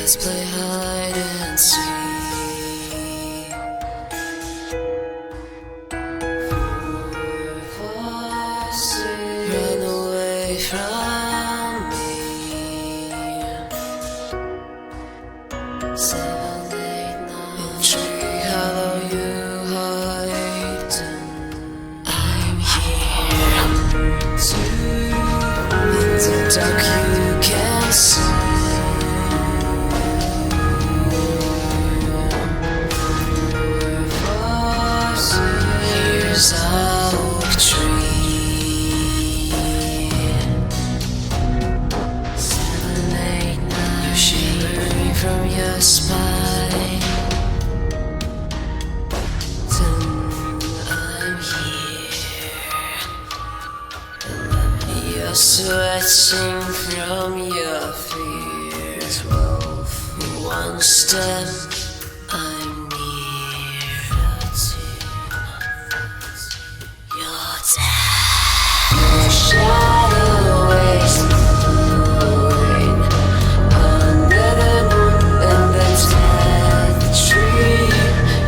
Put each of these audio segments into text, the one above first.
Let's play hide and seek. 4, 5, 6. Run away from me. 7, 8, 9. In tree hollow you hide. I'm here too. In the dark you can see. Here's a oak tree. 7, 8, 9. You're shivering from your spine. 10, I'm here. You're sweating from your fear. 12, one step, I'm near. 13, you're dead. Your shadow is moving under the moon and the dead tree.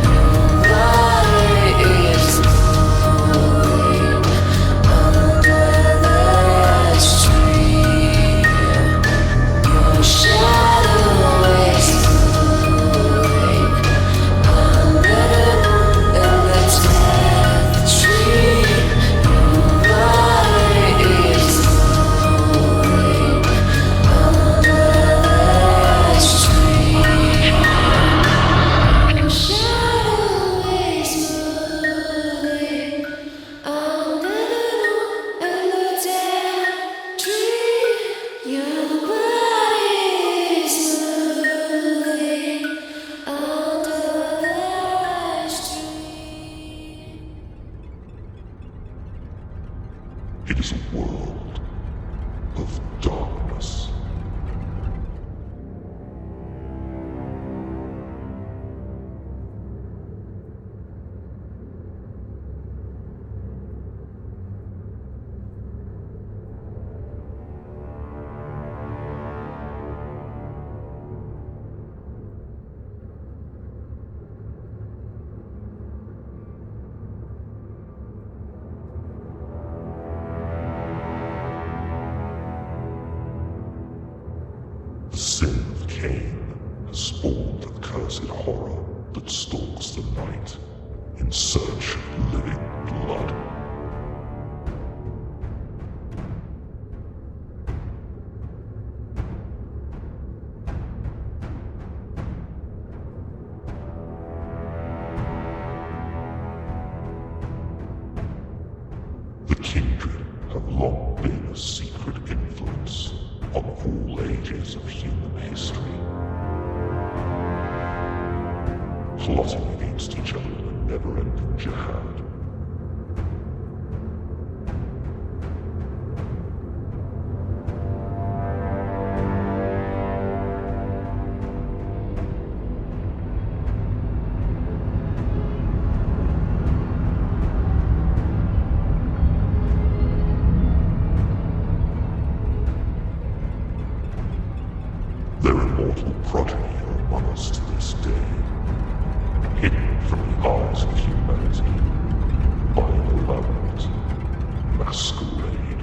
Your body is moving under the tree. Your shadow is moving under the moon and the dead tree. Your body is moving under the tree. Your shadow is moving under the moon and the dead tree. Your body is moving under the tree. It is a world of darkness. The sin of Cain has spawned the cursed horror that stalks the night in search of living blood. The kindred have long been a secret influence on all ages of human history, plotting against each other in a never-ending jihad. Their immortal progeny are among us to this day, hidden from the eyes of humanity by an elaborate masquerade.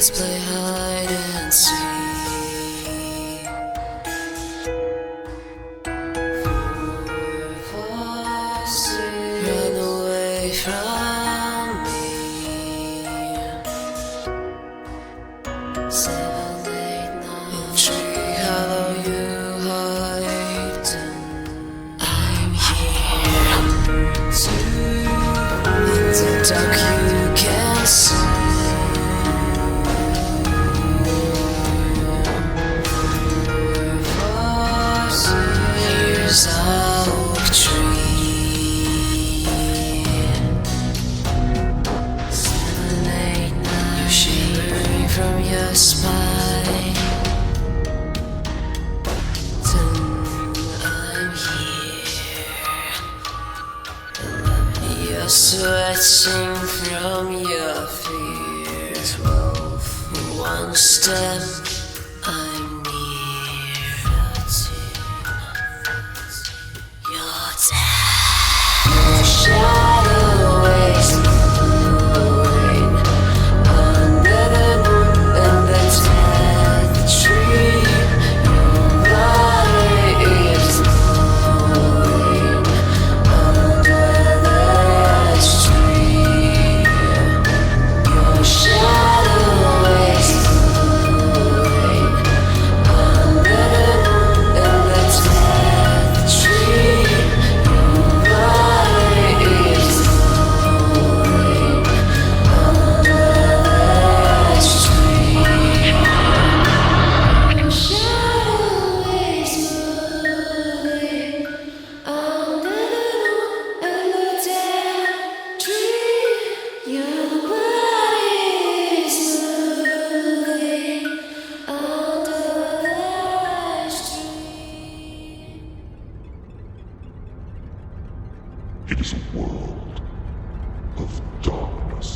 Let's play hide and seek. Run away from me. 7, 8, 9 tree hollow you hide. I'm here too. In the dark you can see. Here's a oak tree. 7, 8, 9 you're shivering from your spine. 10, I'm here. You're sweating from your fear. 12, 1 step, I'm near. 13, you're dead. Your shadow is moving under the moon and the dead tree. Your body is moving under the tree. Your shadow is moving under the moon and the dead tree. Your body is moving under the tree. Your shadow is moving under the moon and the dead tree. Your body is moving under the tree. It is a world of darkness.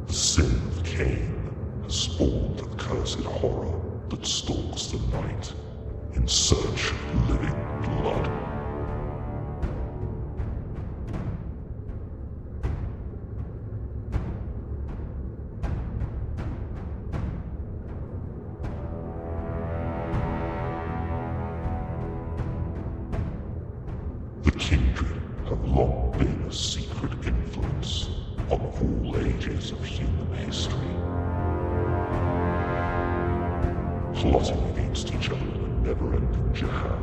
The sin of Cain has spawned a cursed horror that stalks the night in search of living blood. The kindred have long been a secret influence on all ages of human history, plotting against each other in a never-ending jihad.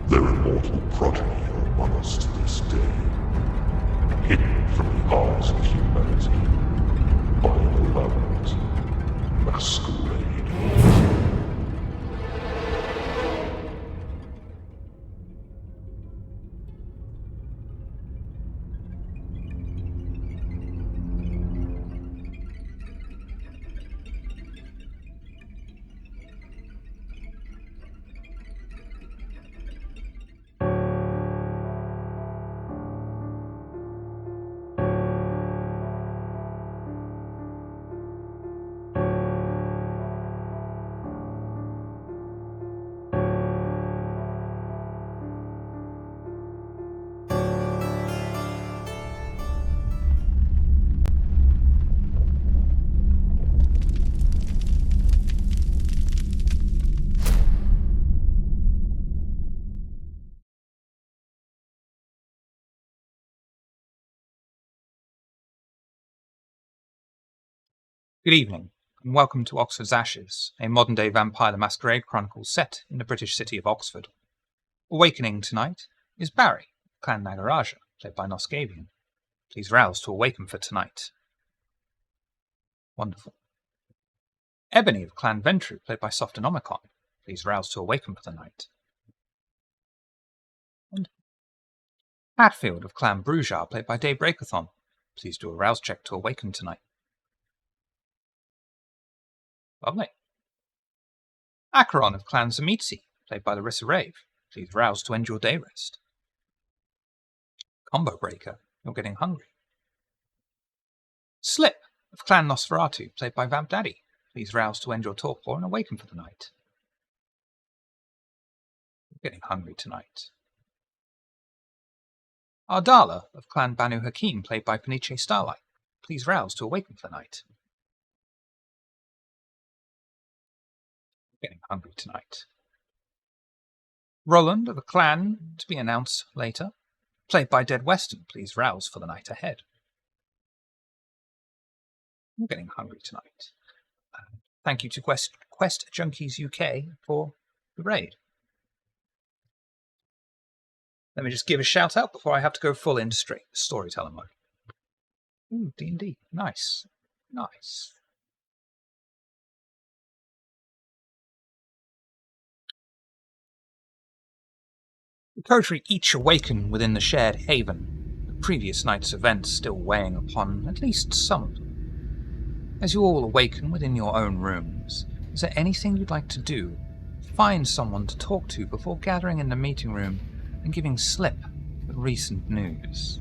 Their immortal progeny are among us to this day, hidden from the eyes of humanity by an elaborate masquerade. Good evening, and welcome to Oxford's Ashes, a modern-day Vampire the Masquerade chronicle set in the British city of Oxford. Awakening tonight, is Barry, Clan Nagaraja, played by Noscavian. Please rouse to awaken for tonight. Wonderful. Ebony of Clan Ventru, played by Softonomicon. Please rouse to awaken for the night. Wonderful. Hatfield of Clan Brujar, played by Daybreakathon. Please do a rouse check to awaken tonight. Lovely. Acheron of Clan Zamitsi, played by Larissa Rave. Please rouse to end your day rest. Combo Breaker, you're getting hungry. Slip of Clan Nosferatu, played by Vamp Daddy. Please rouse to end your torpor and awaken for the night. You're getting hungry tonight. Ardala of Clan Banu Hakim, played by Paniche Starlight. Please rouse to awaken for the night. You're getting hungry tonight. Roland of the Clan to be announced later, played by Dead Western. Please rouse for the night ahead. You're getting hungry tonight. Thank you to Quest Junkies UK for the raid. Let me just give a shout out before I have to go full into storyteller mode. Ooh, D&D. Nice. Nice. The coterie each awaken within the shared haven, the previous night's events still weighing upon at least some of them. As you all awaken within your own rooms, is there anything you'd like to do? Find someone to talk to before gathering in the meeting room and giving Slip the recent news.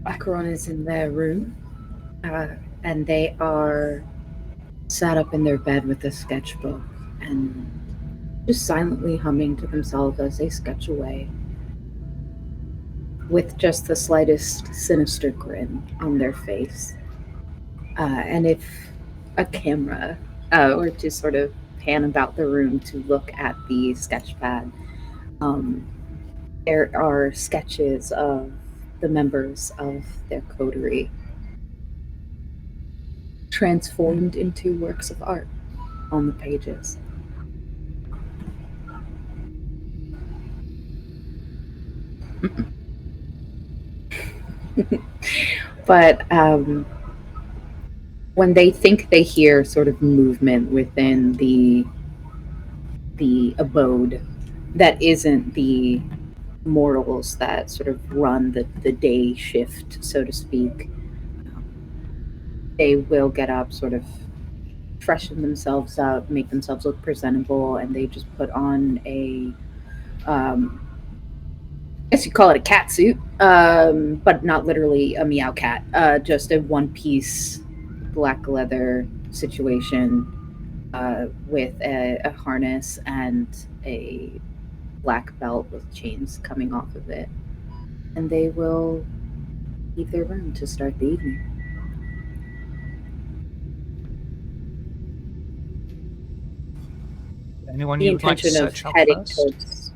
Acheron is in their room, and they are sat up in their bed with a sketchbook and just silently humming to themselves as they sketch away, with just the slightest sinister grin on their face. And if a camera were to sort of pan about the room to look at the sketchpad, there are sketches of the members of their coterie transformed into works of art on the pages. But when they think they hear sort of movement within the abode that isn't the mortals that sort of run the day shift, so to speak, they will get up, sort of freshen themselves up, make themselves look presentable, and they just put on a I guess you call it a cat suit, but not literally a meow cat, just a one-piece black leather situation with a harness and a black belt with chains coming off of it. And they will leave their room to start the evening. Anyone The you would like to intention of search out heading first? towards...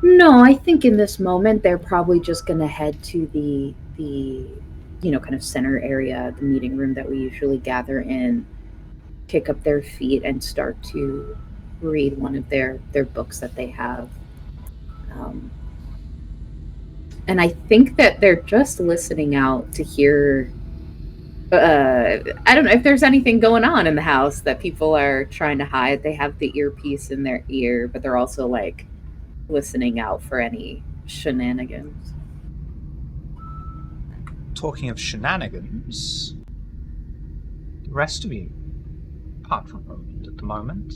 No, I think in this moment they're probably just going to head to the kind of center area, the meeting room that we usually gather in, kick up their feet and start to read one of their books that they have. And I think that they're just listening out to hear. I don't know if there's anything going on in the house that people are trying to hide. They have the earpiece in their ear, but they're also like listening out for any shenanigans. Talking of shenanigans, the rest of you, apart from Roland at the moment,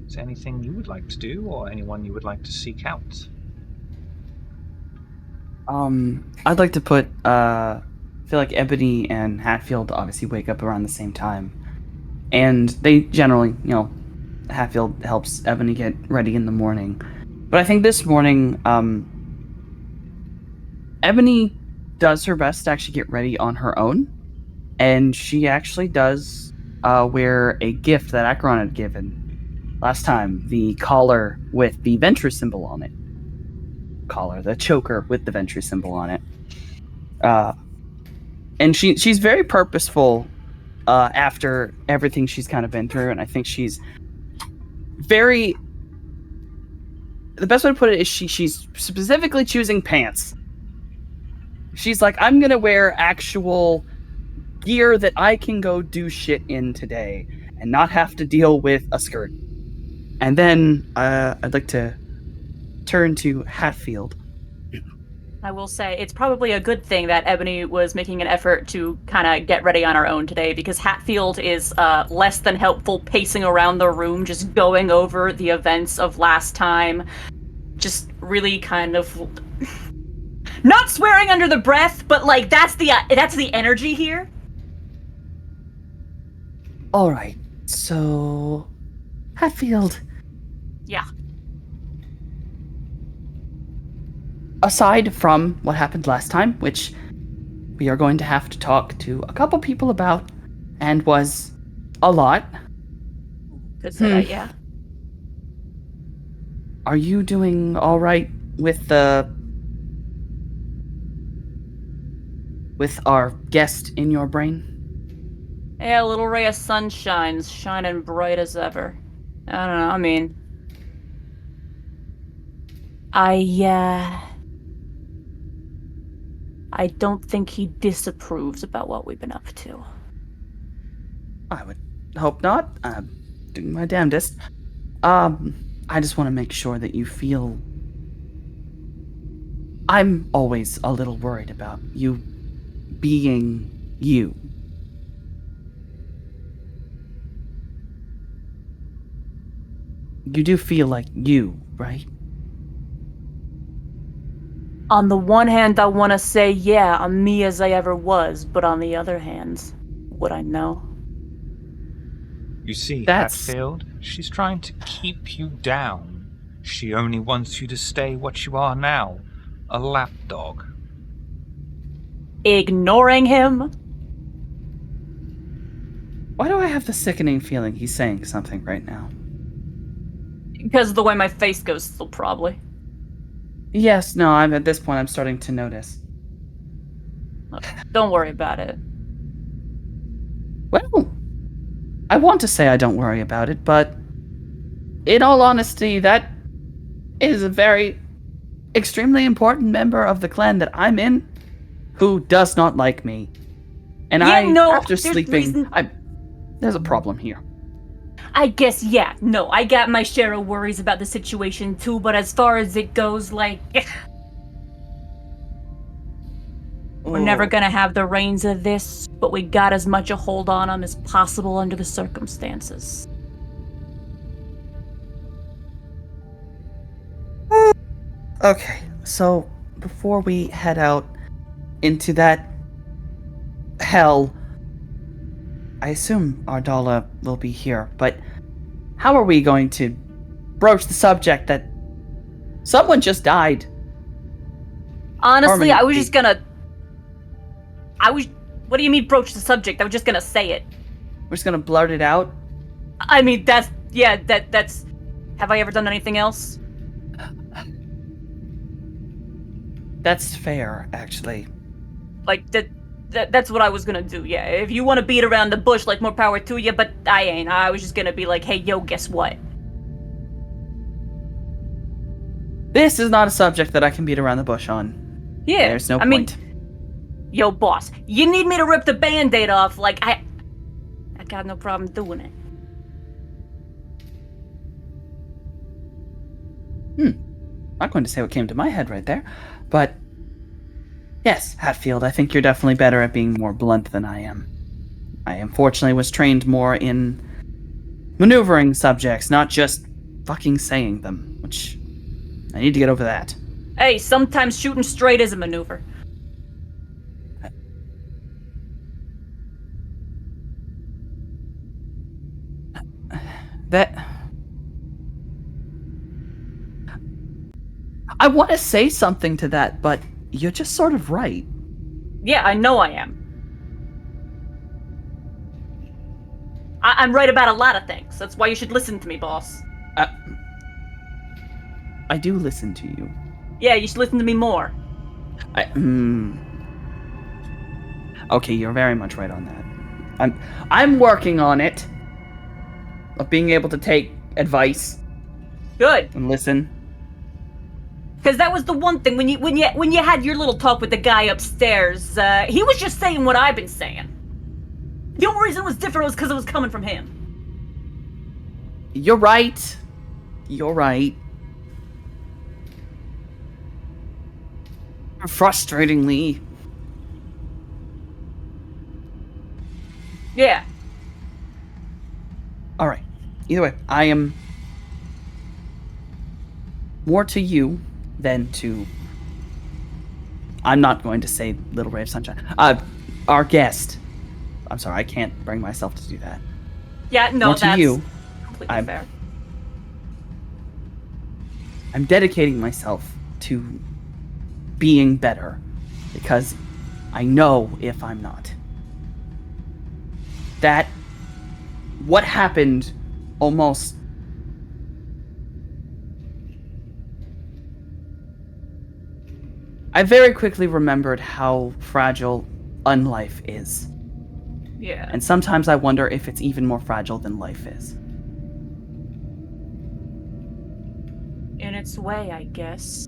is there anything you would like to do or anyone you would like to seek out? I'd like to put, I feel like Ebony and Hatfield obviously wake up around the same time. And they generally, Hatfield helps Ebony get ready in the morning. But I think this morning, Ebony does her best to actually get ready on her own. And she actually does wear a gift that Acheron had given last time, the collar with the Venture symbol on it. The choker with the Venture symbol on it. And she's very purposeful after everything she's kind of been through, and I think she's very. The best way to put it is she's specifically choosing pants. She's like, I'm gonna wear actual gear that I can go do shit in today and not have to deal with a skirt. And then I'd like to turn to Hatfield. I will say it's probably a good thing that Ebony was making an effort to kind of get ready on her own today, because Hatfield is less than helpful pacing around the room, just going over the events of last time. Just really kind of not swearing under the breath, but like that's the energy here. All right, so Hatfield. Yeah. Aside from what happened last time, which we are going to have to talk to a couple people about, and was a lot. Could say that, yeah. Are you doing all right with our guest in your brain? Yeah, a little ray of sunshine's shining bright as ever. I don't know, I mean... I don't think he disapproves about what we've been up to. I would hope not. I'm doing my damnedest. I just want to make sure that you feel... I'm always a little worried about you being you. You do feel like you, right? On the one hand, I want to say, yeah, I'm me as I ever was, but on the other hand, would I know? You see, That's- Hatfield, she's trying to keep you down. She only wants you to stay what you are now, a lapdog. Ignoring him? Why do I have the sickening feeling he's saying something right now? Because of the way my face goes, still probably. Yes, no, I'm at this point I'm starting to notice. Don't worry about it. Well, I want to say I don't worry about it, but in all honesty, that is a very extremely important member of the clan that I'm in who does not like me. And after sleeping, there's a problem here. I guess, yeah, no, I got my share of worries about the situation too, but as far as it goes, like... We're never gonna have the reins of this, but we got as much a hold on them as possible under the circumstances. Okay, so before we head out into that hell, I assume Ardala will be here, but how are we going to broach the subject that someone just died? Honestly, Harmony, I was just gonna... What do you mean broach the subject? I was just gonna say it. We're just gonna blurt it out? I mean, that's... Have I ever done anything else? That's fair, actually. Like, that's what I was gonna do, yeah. If you want to beat around the bush, like, more power to you, but I ain't. I was just gonna be like, hey, yo, guess what? This is not a subject that I can beat around the bush on. Yeah, There's no I point. mean, yo, boss, you need me to rip the Band-Aid off, like, I got no problem doing it. Not going to say what came to my head right there, but yes, Hatfield, I think you're definitely better at being more blunt than I am. I unfortunately was trained more in maneuvering subjects, not just fucking saying them, which I need to get over that. Hey, sometimes shooting straight is a maneuver. That... I want to say something to that, but you're just sort of right. Yeah, I know I am. I'm right about a lot of things. That's why you should listen to me, boss. I do listen to you. Yeah, you should listen to me more. Okay, you're very much right on that. I'm working on it. Of being able to take advice Good. and listen. Because that was the one thing when you had your little talk with the guy upstairs. He was just saying what I've been saying. The only reason it was different was because it was coming from him. You're right. You're right. Frustratingly. Yeah. All right. Either way, I am more to you than to. I'm not going to say Little Ray of Sunshine. Our guest. I'm sorry, I can't bring myself to do that. Yeah, no, more to that's you. completely fair. I'm dedicating myself to being better because I know if I'm not. That what happened almost I very quickly remembered how fragile unlife is. Yeah. And sometimes I wonder if it's even more fragile than life is. In its way, I guess.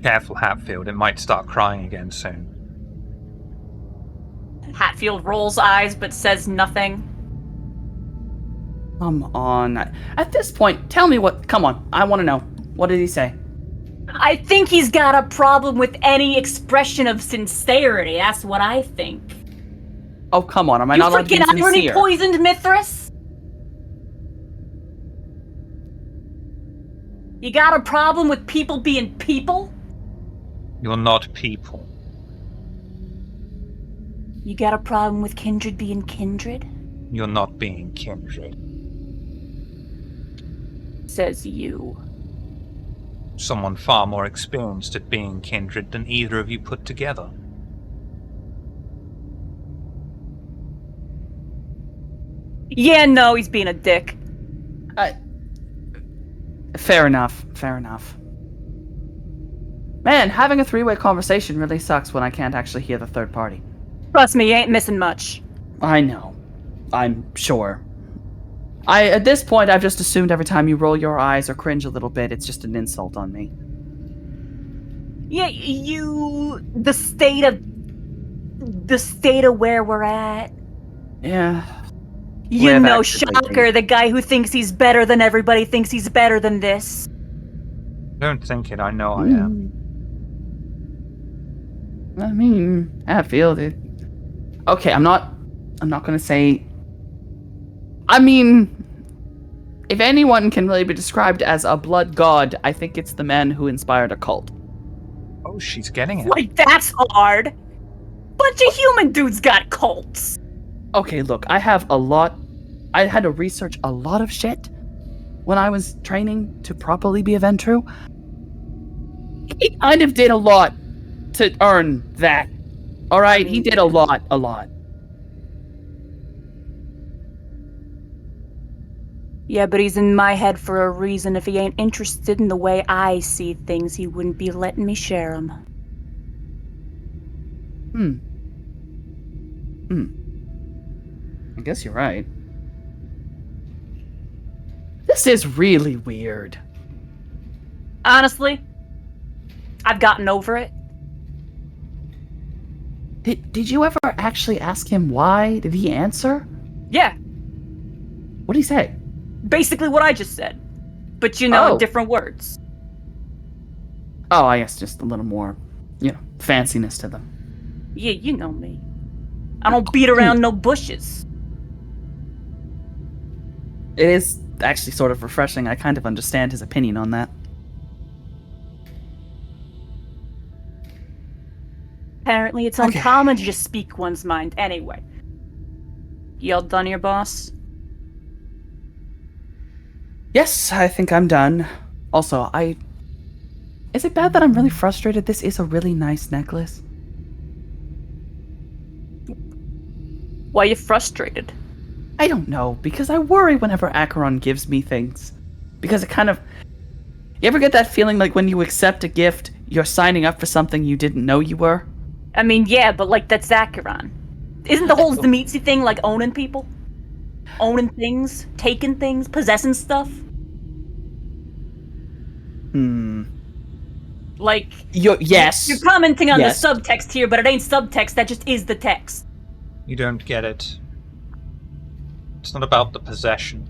Careful, Hatfield. It might start crying again soon. Hatfield rolls eyes but says nothing. Come on. At this point, tell me what. Come on. I want to know. What did he say? I think he's got a problem with any expression of sincerity. That's what I think. Oh, come on. Am I You not allowed to be freaking irony sincere? poisoned Mithras? You got a problem with people being people? You're not people. You got a problem with kindred being kindred? You're not being kindred. Says you. Someone far more experienced at being kindred than either of you put together. Yeah, no, he's being a dick. Fair enough. Fair enough. Man, having a three-way conversation really sucks when I can't actually hear the third party. Trust me, you ain't missing much. I know. I'm sure. At this point, I've just assumed every time you roll your eyes or cringe a little bit, it's just an insult on me. Yeah, the state of where we're at. Yeah. You Live know, actively. Shocker, the guy who thinks he's better than everybody thinks he's better than this. Don't think it, I know I am. I mean, Hatfield. Okay, I'm not gonna say. I mean, if anyone can really be described as a blood god, I think it's the man who inspired a cult. Oh, she's getting it. Like, that's hard. Bunch of human dudes got cults. Okay, look, I had to research a lot of shit when I was training to properly be a Ventru. He kind of did a lot to earn that. Alright, he did a lot. Yeah, but he's in my head for a reason. If he ain't interested in the way I see things, he wouldn't be letting me share them. I guess you're right. This is really weird. Honestly, I've gotten over it. Did you ever actually ask him why? Did he answer? Yeah, What did he say? basically what I just said. But you know, Oh. in different words. Oh, I guess just a little more, fanciness to them. Yeah, you know me. I don't beat around no bushes. It is actually sort of refreshing. I kind of understand his opinion on that. Apparently, it's Okay. uncommon to just speak one's mind anyway. You all done here, boss? Yes, I think I'm done. Also, is it bad that I'm really frustrated? This is a really nice necklace. Why you frustrated? I don't know, because I worry whenever Acheron gives me things. Because it kind of... You ever get that feeling like when you accept a gift, you're signing up for something you didn't know you were? I mean, yeah, but like, that's Acheron. Isn't the whole Demetzi thing like owning people? Owning things? Taking things? Possessing stuff? Like, Yes. you're commenting on Yes. the subtext here, but it ain't subtext, that just is the text. You don't get it. It's not about the possession.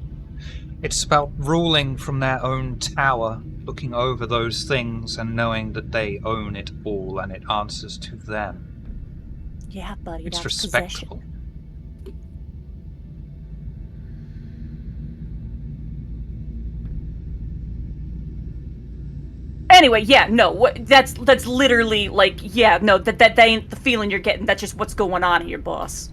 It's about ruling from their own tower, looking over those things and knowing that they own it all and it answers to them. Yeah, buddy, It's that's respectable. possession. Anyway, yeah, no, that's literally like, yeah, no, that ain't the feeling you're getting. That's just what's going on here, boss.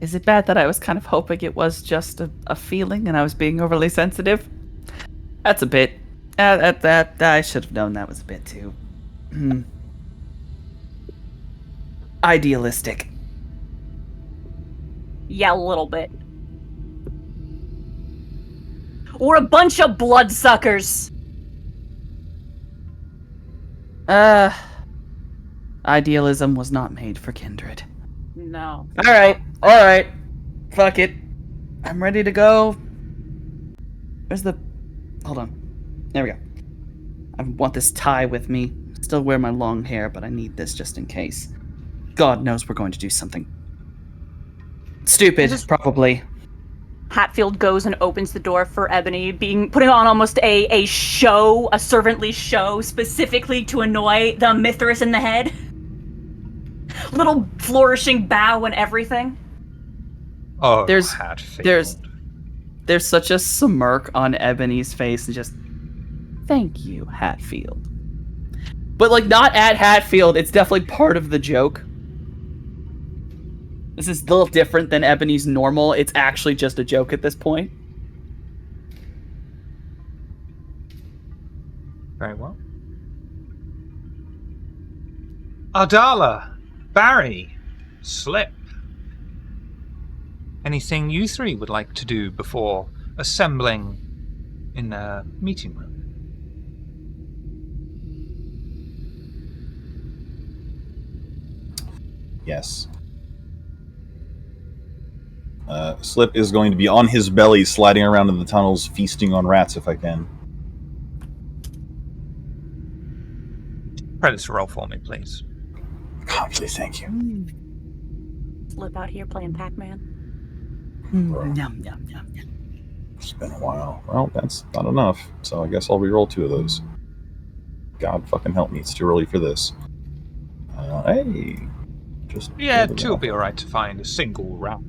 Is it bad that I was kind of hoping it was just a feeling and I was being overly sensitive? That's a bit. That I should have known that was a bit too. Idealistic. Yeah, a little bit. We're a bunch of bloodsuckers. Idealism was not made for kindred. No. Alright. Fuck it. I'm ready to go. Where's the... Hold on. There we go. I want this tie with me. Still wear my long hair, but I need this just in case. God knows we're going to do something stupid, probably. Hatfield goes and opens the door for Ebony, putting on almost a show, a servantly show, specifically to annoy the Mithras in the head. Little flourishing bow and everything. Oh, There's Hatfield. there's such a smirk on Ebony's face and just thank you, Hatfield. But like not at Hatfield, it's definitely part of the joke. This is a little different than Ebony's normal. It's actually just a joke at this point. Very well. Ardala, Barry, Slip. Anything you three would like to do before assembling in a meeting room? Yes. Slip is going to be on his belly, sliding around in the tunnels, feasting on rats if I can. Predator roll for me, please. Kindly, thank you. Slip out here playing Pac-Man. Yum, yum, yum, yum. It's been a while. Well, that's not enough, so I guess I'll re-roll 2 of those. God fucking help me, it's too early for this. Hey! Just Yeah, 2 will be alright to find a single rat.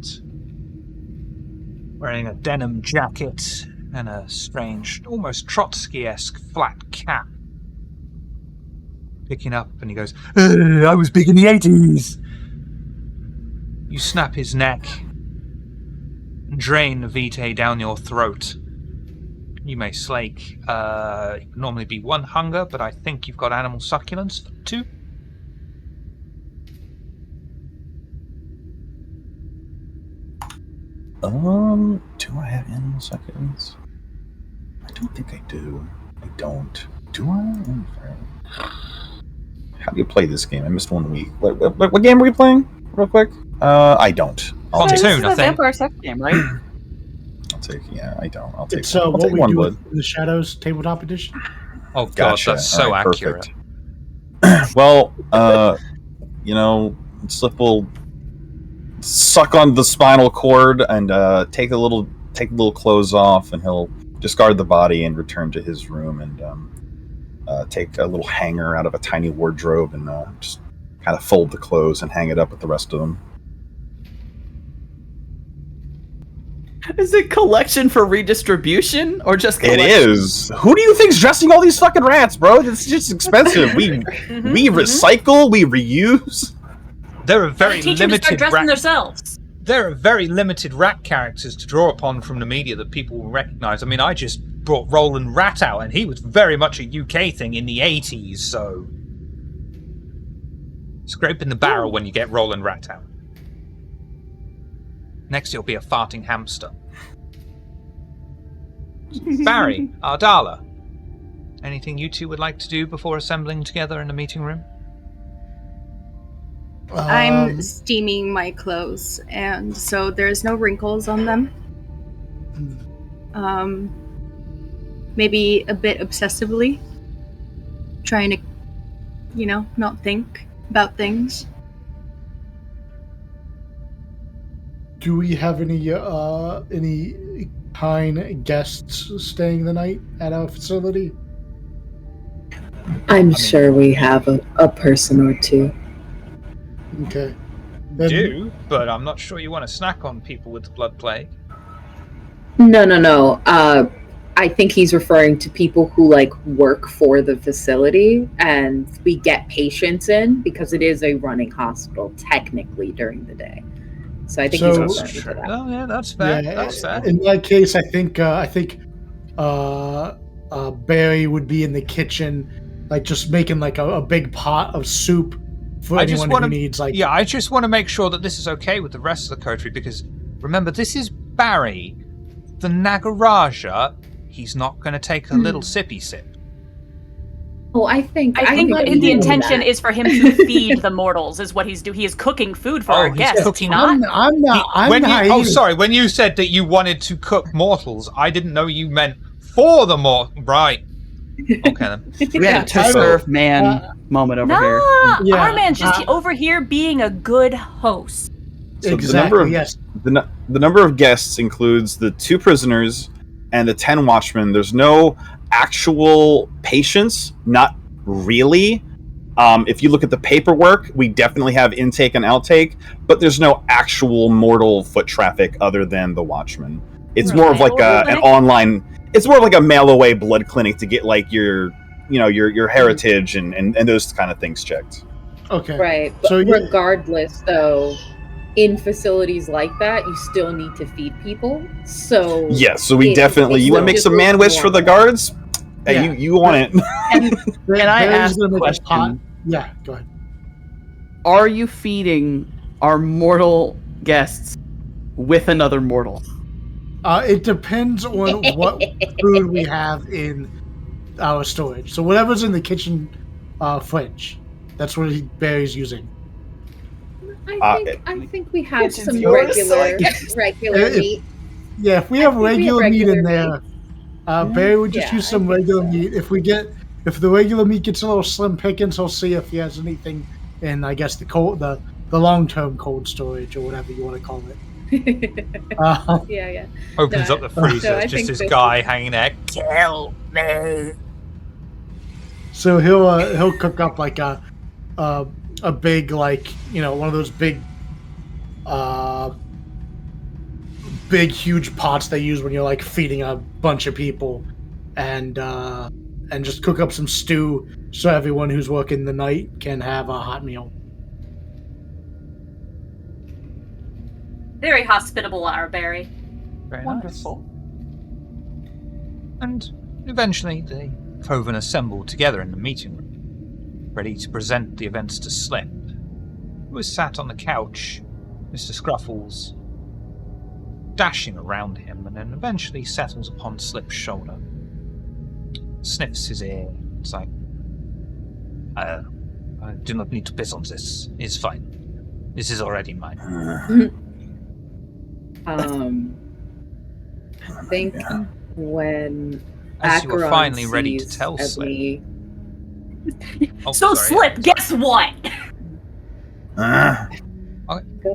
Wearing a denim jacket and a strange, almost Trotsky-esque flat cap. Picking up and he goes, I was big in the 80s! You snap his neck and drain the vitae down your throat. You may slake, it would normally be 1 hunger, but I think you've got animal succulence for 2. Do I have animal succulence? I don't think I do. I don't. Do I? How do you play this game? I missed 1 week. What game are we playing? Real quick? I don't. I'll take Pontoon, I think. Vampire Sex game, right? I don't. I'll take It's I'll what take we 1 do blood. with the Shadows tabletop edition. Oh god, Gotcha. that's so All right, accurate. perfect. Well, Slip will suck on the spinal cord and take the little clothes off, and he'll discard the body and return to his room and take a little hanger out of a tiny wardrobe and just kind of fold the clothes and hang it up with the rest of them. Is it collection for redistribution or just collection? It is. Who do you think's dressing all these fucking rats, bro? It's just expensive. We recycle, we reuse. There are very Teach them to start limited dressing rat. themselves. There are very limited rat characters to draw upon from the media that people will recognise. I mean, I just brought Roland Rat out, and he was very much a UK thing in the 80s, so... Scraping the barrel when you get Roland Rat out. Next you'll be a farting hamster. Barry, Ardala, anything you two would like to do before assembling together in the meeting room? I'm steaming my clothes, and so there's no wrinkles on them. Maybe a bit obsessively, trying to, not think about things. Do we have any kind guests staying the night at our facility? I'm sure we have a person or two. Okay. You do, but I'm not sure you want to snack on people with the blood plague. No. I think he's referring to people who work for the facility, and we get patients in because it is a running hospital technically during the day. So I think he's referring to that. Oh yeah, that's fair. Yeah, that's fair. In that case, I think Barry would be in the kitchen, just making a big pot of soup for anyone who needs Yeah, I just want to make sure that this is okay with the rest of the coterie, because remember, this is Barry, the Nagaraja. He's not going to take a little sippy sip. Oh, I think the intention is for him to feed the mortals, is what he's doing. He is cooking food for our guests. Cooking. I'm not. Sorry. When you said that you wanted to cook mortals, I didn't know you meant for the right. Okay then. We had a to serve man moment over here. Yeah. Our man's just over here being a good host. So exactly. The number of guests includes the 2 prisoners and the 10 watchmen. There's no actual patients, not really. If you look at the paperwork, we definitely have intake and outtake, but there's no actual mortal foot traffic other than the watchmen. It's more of like an online. It's more like a mail away blood clinic to get your heritage and those kind of things checked. Okay. Right. But regardless, though, in facilities like that, you still need to feed people. So so we definitely. You want to make some manwich for the guards? Yeah. Hey, you want it? Can I ask a question? Yeah, go ahead. Are you feeding our mortal guests with another mortal? It depends on what food we have in our storage. So whatever's in the kitchen fridge, that's what Barry's using. I think we have some regular meat. If we have regular meat in there, Barry would just use some regular meat. If the regular meat gets a little slim pickings, he'll see if he has anything in, I guess, the long-term cold storage or whatever you want to call it. Opens up the freezer, just this guy hanging there. Kill me. So he'll cook up a big, one of those big huge pots they use when you're feeding a bunch of people, and just cook up some stew so everyone who's working the night can have a hot meal. Very hospitable, our Barry. Very wonderful. Nice. And eventually the coven assembled together in the meeting room, ready to present the events to Slip, who was sat on the couch, Mr. Scruffles dashing around him, and then eventually settles upon Slip's shoulder, sniffs his ear. It's like, I do not need to piss on this. It's fine. This is already mine. I think when as you were Acheron finally ready to sees tell Ebony, Slip, guess what?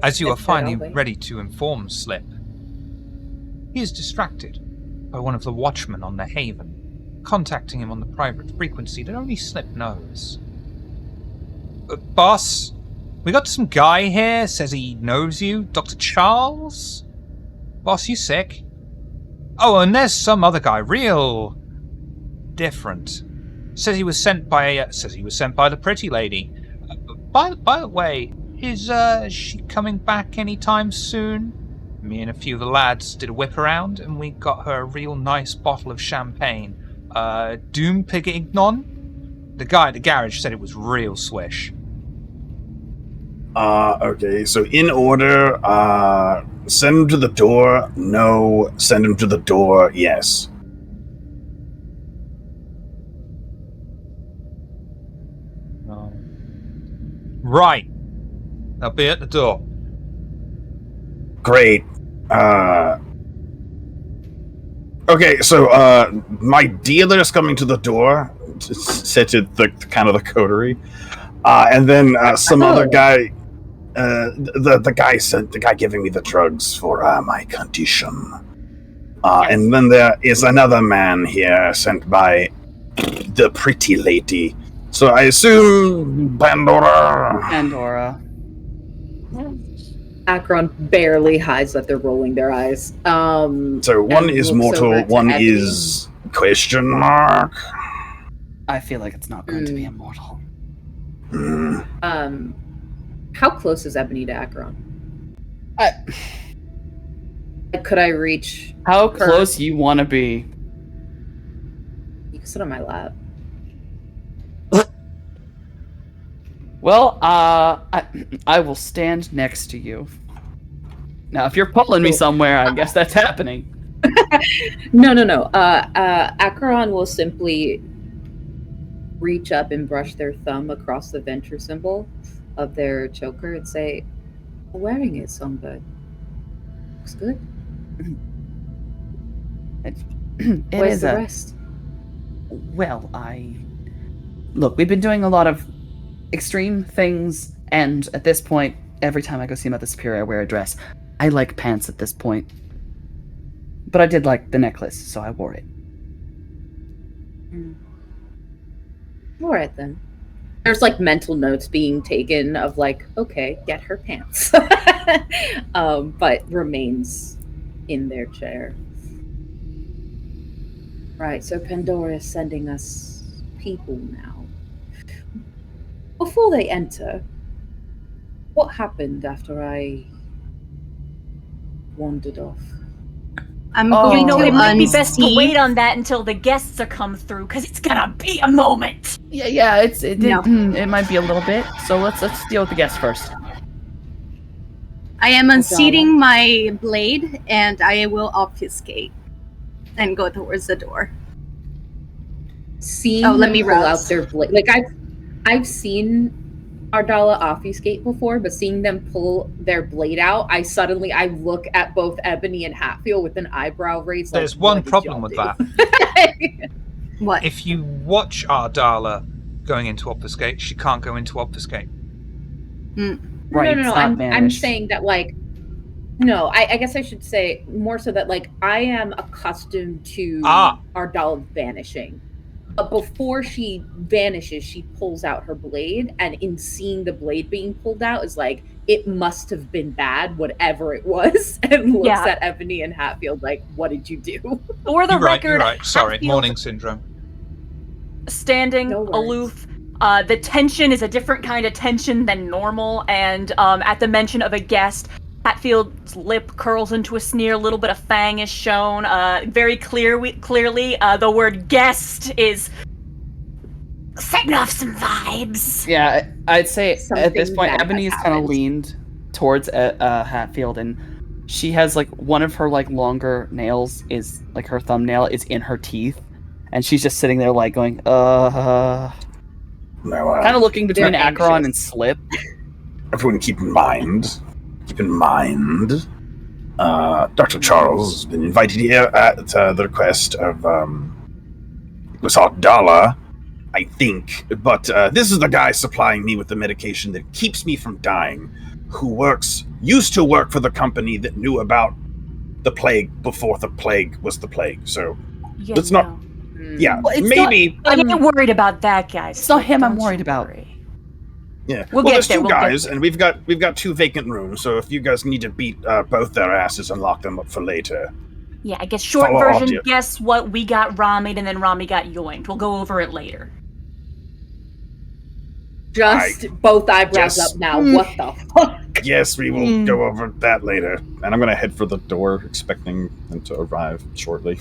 As you are finally ready to inform Slip, he is distracted by one of the watchmen on the Haven, contacting him on the private frequency that only Slip knows. Boss, we got some guy here, says he knows you, Dr. Charles? Boss, you sick? Oh, and there's some other guy, real different. Says he was sent by the pretty lady. By the way, is she coming back anytime soon? Me and a few of the lads did a whip around, and we got her a real nice bottle of champagne. Doom Pigignon? The guy at the garage said it was real swish. Okay, so in order, send him to the door, no. Send him to the door, yes. Right. I'll be at the door. Great. Okay, so my dealer's coming to the door, said to the kind of the coterie, and then some other guy, the guy giving me the drugs for my condition, and then there is another man here sent by the pretty lady. So I assume Pandora. Akron barely hides that they're rolling their eyes. So one is mortal, one is question mark. I feel like it's not going to be immortal. How close is Ebony to Akron? Could I reach? How close you want to be? You can sit on my lap. Well, I will stand next to you. Now, if you're pulling me somewhere, I guess that's happening. No. Akron will simply reach up and brush their thumb across the venture symbol of their choker and say, "Wearing it, Songbird. Looks good." Where's the rest? Well, Look, we've been doing a lot of extreme things, and at this point, every time I go see Mother Superior, I wear a dress. I like pants at this point. But I did like the necklace, so I wore it. All right, then. There's, like, mental notes being taken of, like, okay, get her pants. But remains in their chair. Right, so Pandora is sending us people now. Before they enter, what happened after I wandered off? I'm going to it might be best to unsee- wait on that until the guests are come through, because it's gonna be a moment. Yeah, it might be a little bit. So let's deal with the guests first. I am unseating my blade, and I will obfuscate and go towards the door. Seeing let them me pull rouse. out their blade, like I've seen Ardala obfuscate before, but seeing them pull their blade out, I look at both Ebony and Hatfield with an eyebrow raised. There's like, one what did problem y'all with do? that. What? If you watch Ardala going into obfuscate, she can't go into obfuscate. Right, No. it's not I'm vanished. saying that, like, no. I guess I should say more so that, like, I am accustomed to Ardala vanishing. But before she vanishes, she pulls out her blade, and in seeing the blade being pulled out is like, it must have been bad, whatever it was, and looks at Ebony and Hatfield like, what did you do? For the You're record, right. Sorry, Hatfield morning syndrome. standing No worries. aloof. The tension is a different kind of tension than normal, and at the mention of a guest, Hatfield's lip curls into a sneer, a little bit of fang is shown. Very clearly, the word guest is setting off some vibes. Yeah, I'd say at this Something point, bad Ebony has is kind of happened. leaned towards Hatfield, and she has like one of her like longer nails is like her thumbnail is in her teeth, and she's just sitting there like going, kind of looking between They're Akron anxious. and Slip. Everyone keep in mind, Dr. Charles has been invited here at the request of, it was Ardala, I think, but this is the guy supplying me with the medication that keeps me from dying, who used to work for the company that knew about the plague before the plague was the plague, so let's not... Yeah, Well, it's maybe... I ain't worried about that, guys. It's not him I'm Don't worried you about. worry. Yeah, We'll well, get there's there, two we'll get guys, there. and we've got 2 vacant rooms. So if you guys need to beat both their asses and lock them up for later, Yeah, I guess short Follow version, audio. guess what? We got Rami'd and then Rami got yoinked. We'll go over it later. Just both eyebrows guess- up now. What the fuck? yes, we will go over that later. And I'm gonna head for the door, expecting them to arrive shortly.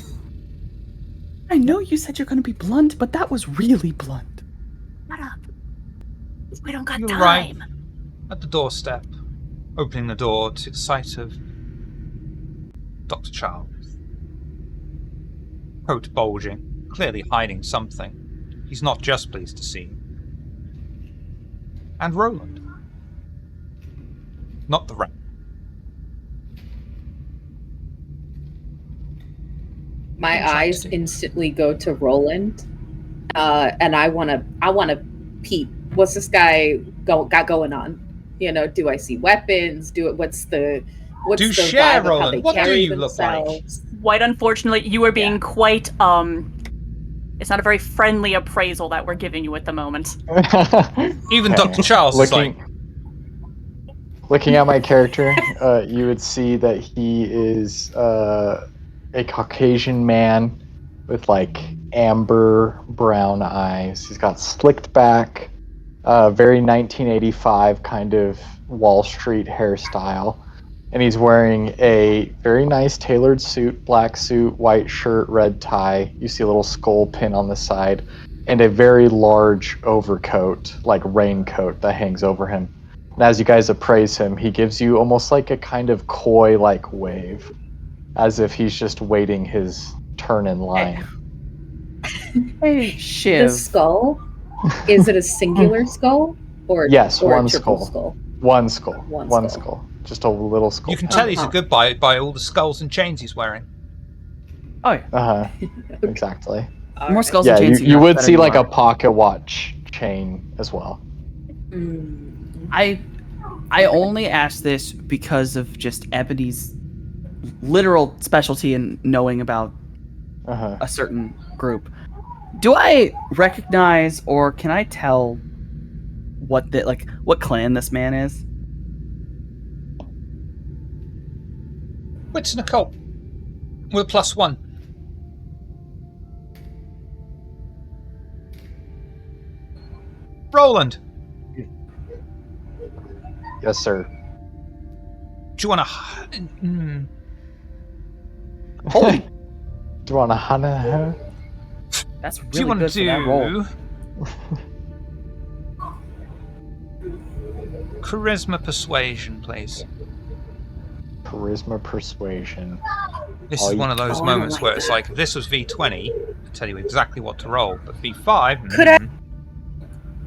I know you said you're going to be blunt, but that was really blunt. Shut up. We don't got You're time. right. At the doorstep, opening the door to the sight of Dr. Charles. Coat bulging, clearly hiding something. He's not just pleased to see you. And Roland. not the rat. My What eyes do? instantly go to Roland, and I wanna peep. What's this guy got going on? You know, do I see weapons? What's the share, vibe of how they Roland. What do carry you look like? themselves? Quite unfortunately, you are being quite it's not a very friendly appraisal that we're giving you at the moment. Even Dr. Charles is like, looking at my character, you would see that he is a Caucasian man with like amber brown eyes. He's got slicked back, very 1985 kind of Wall Street hairstyle. And he's wearing a very nice tailored suit, black suit, white shirt, red tie. You see a little skull pin on the side, and a very large overcoat, like raincoat, that hangs over him. And as you guys appraise him, he gives you almost like a kind of coy-like wave, as if he's just waiting his turn in line. Hey, The Shiv. skull, is it a singular skull or Yes, or one a triple skull. One skull. One One skull. skull. Just a little skull. you can tell he's a good by all the skulls and chains he's wearing. Oh, yeah. Uh-huh. Exactly. More skulls Yeah, and chains. you would see like a anymore. pocket watch chain as well. I only ask this because of just Ebony's literal specialty in knowing about Uh-huh. a certain group. Do I recognize or can I tell what clan this man is? Wits and occult. With +1. Roland, Yes, sir. do you want to... Holy, Do you want a hana? that's really do you want good to for that roll. do... Charisma persuasion, please. Charisma persuasion. This Oh, is you- one of those I don't moments like where it's that. like, if this was V20, I'd tell you exactly what to roll, but V5... Could I-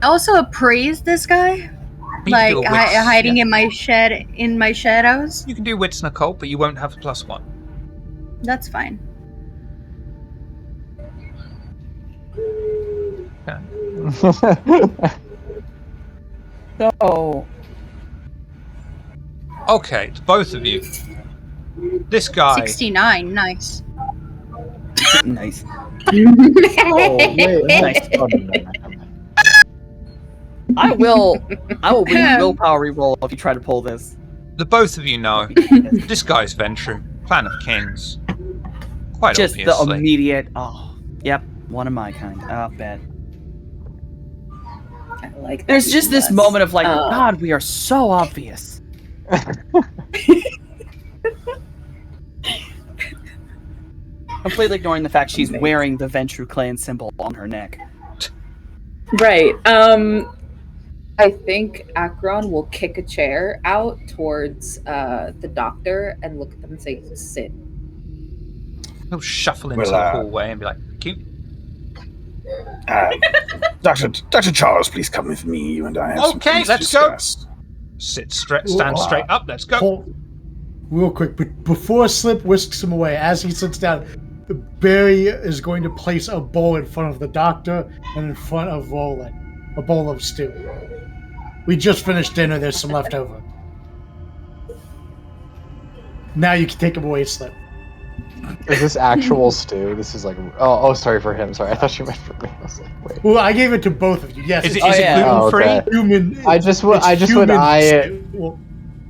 Also appraise this guy, You can like do a wits, hiding yeah. in my shadows. You can do wits and occult, but you won't have a +1. That's fine. So, Okay, to both of you. This guy... 69, nice. nice. Oh, wait. Nice. Oh, no. I will willpower reroll if you try to pull this. The both of you know, this guy's Ventru, Clan of Kings. Quite Just the obviously. immediate. Oh, yep, one of my kind. Oh, bad. I like that There's just this less. moment of like, Uh, God, we are so obvious. Completely ignoring the fact she's Amazing. wearing the Ventru clan symbol on her neck. Right. I think Akron will kick a chair out towards the doctor and look at them and say, "Sit." He'll shuffle into Well, the hallway and be like, cute. Dr. Charles, please come with me. You and I have some Okay, things to let's go. discuss. Stand straight up, let's go. Hold, real quick, but before Slip whisks him away, as he sits down, Barry is going to place a bowl in front of the doctor and in front of Roland. A bowl of stew. We just finished dinner, there's some left over. Now you can take him away, Slip. Is this actual stew? This is like... Oh, sorry for him. Sorry, I thought you meant for me. I was like, wait. Well, I gave it to both of you. Yes, Is it it's gluten free? okay. human. I just would human eye it. stew. Well,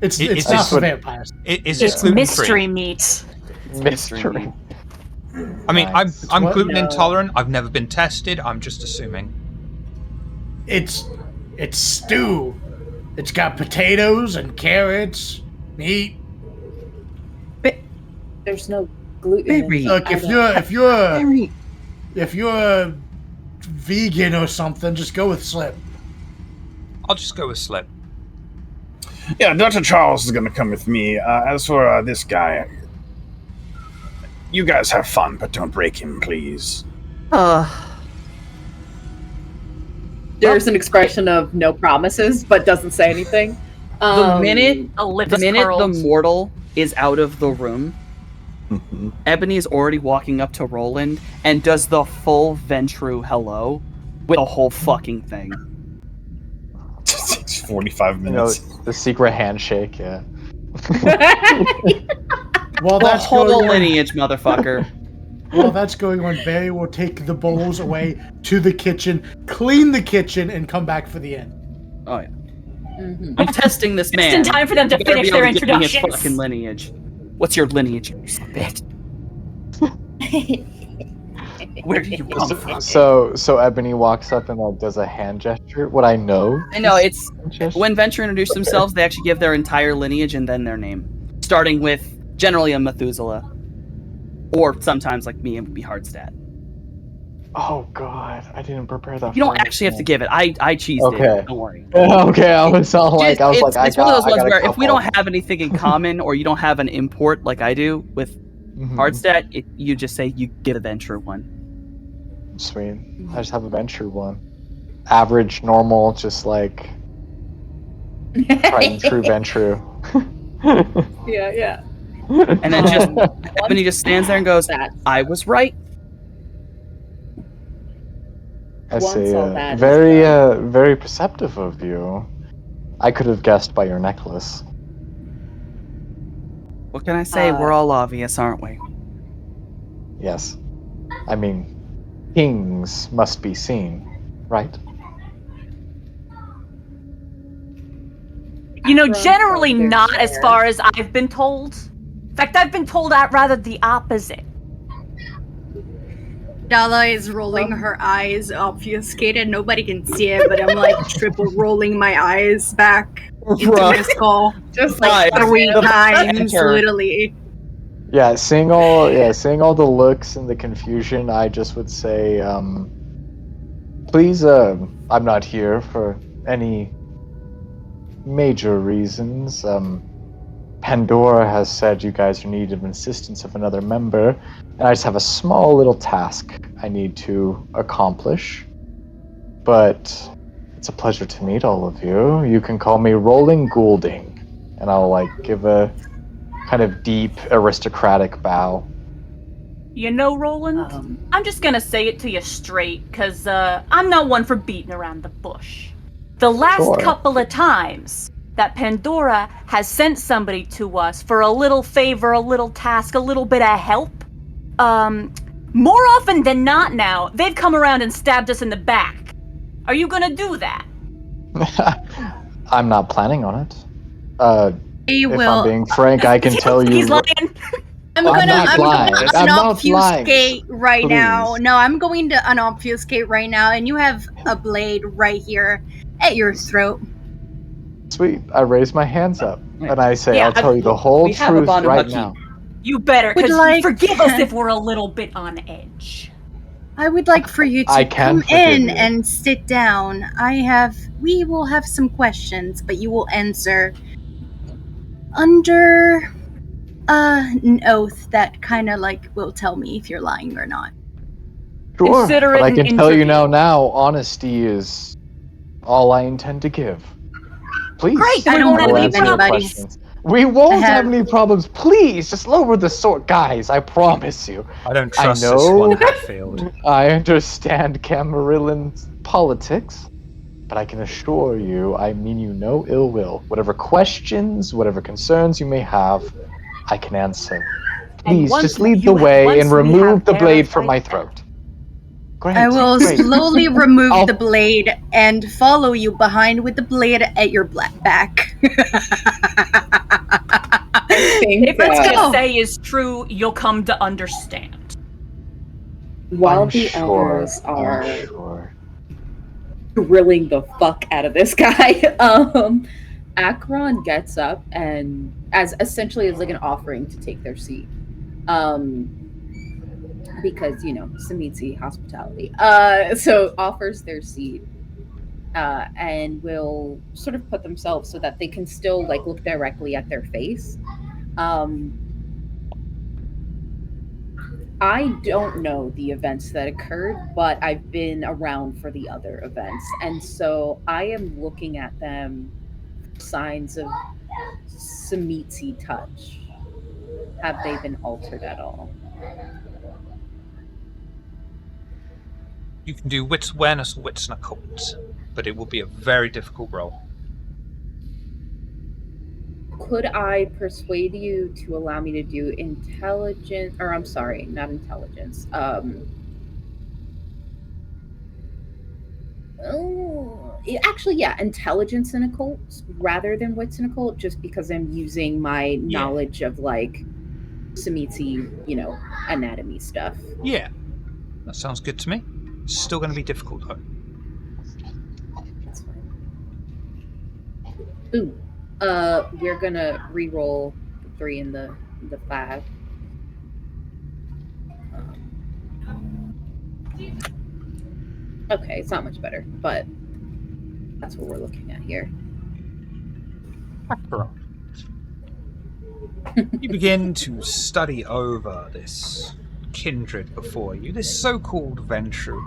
it's Is not this for what- vampires. Is It's it gluten mystery free? meat. Mystery. I mean, Nice. I'm What? gluten No. intolerant. I've never been tested. I'm just assuming. It's stew. It's got potatoes and carrots, meat. There's no gluten. in Barry. it. Look, I if don't- you're a vegan or something, just go with Slip. I'll just go with Slip. Yeah, Dr. Charles is going to come with me. As for this guy, you guys have fun, but don't break him, please. There's an expression of no promises, but doesn't say anything. The minute curled. the mortal is out of the room, Ebony is already walking up to Roland and does the full Ventru hello with the whole fucking thing. Takes 45 minutes. The secret handshake, yeah. While The that's whole going on, lineage, motherfucker. while that's going on, Barry will take the bowls away to the kitchen, clean the kitchen, and come back for the end. Oh yeah. I'm testing this man. Just in time for them to You better finish be able their to give me his introductions. fucking lineage. What's your lineage, you son of a bitch? Where did you come from? So Ebony walks up and like does a hand gesture. What I know. I know, it's when Venture introduce themselves, they actually give their entire lineage and then their name. Starting with generally a Methuselah. Or sometimes like me, it would be Hardstad. Oh god, I didn't prepare that. You don't actually have to give it. I cheesed Okay. it. Don't worry. Okay, I was all like, It's one of those ones where a if we don't have anything in common or you don't have an import like I do with Hardstad, you just say you get a Venture one. Sweet. I just have a Venture one. Average, normal, just like tried and true Venture. Yeah. And then just Ebony just stands there and goes, I was right. I Once say, all that is very perceptive of you. I could have guessed by your necklace. What can I say? We're all obvious, aren't we? Yes. I mean, kings must be seen, right? You know, generally not as far as I've been told. In fact, I've been told rather the opposite. Dala is rolling her eyes, obfuscated. Nobody can see it, but I'm like triple rolling my eyes back into my skull. Just like 3 times, literally. Yeah, seeing all the looks and the confusion, I just would say, please, I'm not here for any major reasons. Pandora has said you guys are in need of assistance of another member, and I just have a small little task I need to accomplish. But it's a pleasure to meet all of you. You can call me Rolling Goulding, and I'll like give a kind of deep aristocratic bow. You know, Roland, I'm just gonna say it to you straight, because I'm not one for beating around the bush. The last couple of times that Pandora has sent somebody to us for a little favor, a little task, a little bit of help, more often than not now, they've come around and stabbed us in the back. Are you gonna do that? I'm not planning on it. You if will. I'm being frank, I can tell you. He's lying. I'm gonna unobfuscate right Please. now. No, I'm going to unobfuscate right now, and you have a blade right here at your throat. Sweet. I raise my hands up and I say, I'll tell you the whole truth right now. You better, because forgive us if we're a little bit on edge. I would like for you to come in and sit down. We will have some questions, but you will answer under an oath that kind of like will tell me if you're lying or not. Sure, but I can tell you now, honesty is all I intend to give. Please. Great, I don't believe anybody. We won't have any problems. Please, just lower the sword. Guys, I promise you. I don't trust this one, Hatfield. I understand Camarillan's politics, but I can assure you I mean you no ill will. Whatever questions, whatever concerns you may have, I can answer. Please, just lead the way and remove the blade from my throat. Great, I will slowly remove the blade and follow you behind with the blade at your back. If it's gonna say is true, you'll come to understand. While the others are grilling the fuck out of this guy, Akron gets up and as essentially as like an offering to take their seat. Because, you know, Samitsi hospitality. So offers their seat and will sort of put themselves so that they can still like look directly at their face. I don't know the events that occurred, but I've been around for the other events. And so I am looking at them signs of Samiti touch? Have they been altered at all? You can do wits awareness or wits and occult, but it will be a very difficult roll. Could I persuade you to allow me to do intelligence, or I'm sorry, not intelligence. Actually, yeah, intelligence and occult rather than wits and occult, just because I'm using my knowledge of like Samiti, anatomy stuff. Yeah, that sounds good to me. It's still going to be difficult though. That's fine. Ooh, we're gonna re-roll the 3 and the 5. Okay, it's not much better, but that's what we're looking at here. You begin to study over this kindred before you, this so-called Ventru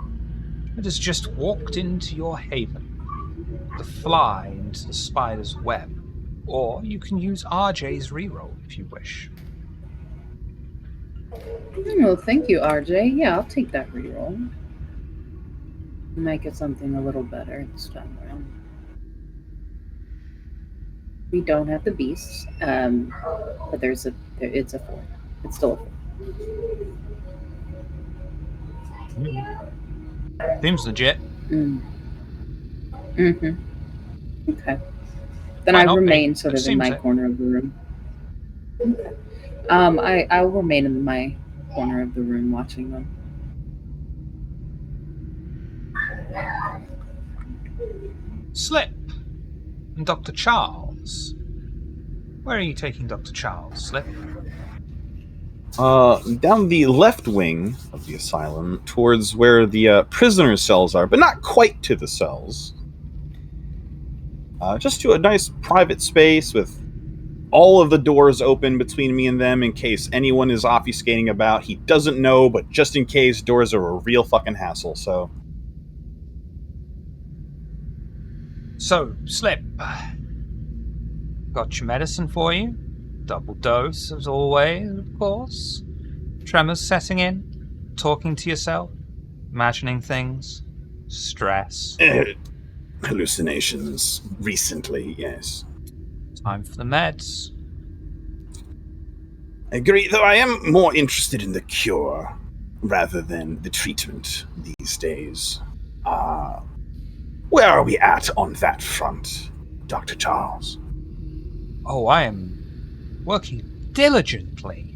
that has just walked into your haven to fly into the spider's web. Or you can use RJ's reroll if you wish. Oh, thank you, RJ. Yeah, I'll take that reroll. Make it something a little better this time around. We don't have the beasts, but it's a 4. It's still a 4. Seems legit. Okay. Then I remain sort of in my corner of the room. Okay. I'll remain in my corner of the room watching them. Slip and Dr. Charles. Where are you taking Dr. Charles, Slip? Down the left wing of the asylum, towards where the prisoner cells are, but not quite to the cells. Just to a nice private space with all of the doors open between me and them in case anyone is obfuscating about. He doesn't know, but just in case, doors are a real fucking hassle, so... So, Slip. Got your medicine for you. Double dose, as always, of course. Tremors setting in. Talking to yourself. Imagining things. Stress. Hallucinations. Recently, yes. Time for the meds. I agree, though I am more interested in the cure rather than the treatment these days. Where are we at on that front, Dr. Charles? Oh, I am working diligently,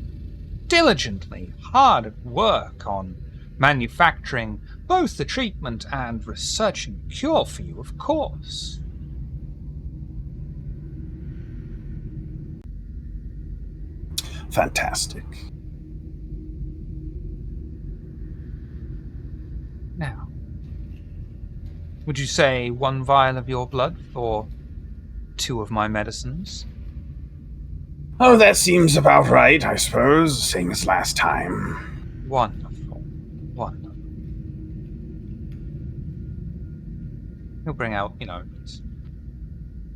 hard at work on manufacturing both the treatment and researching a cure for you, of course. Fantastic. Now, would you say 1 vial of your blood or 2 of my medicines? Oh, that seems about right, I suppose, same as last time. Wonderful. He'll bring out,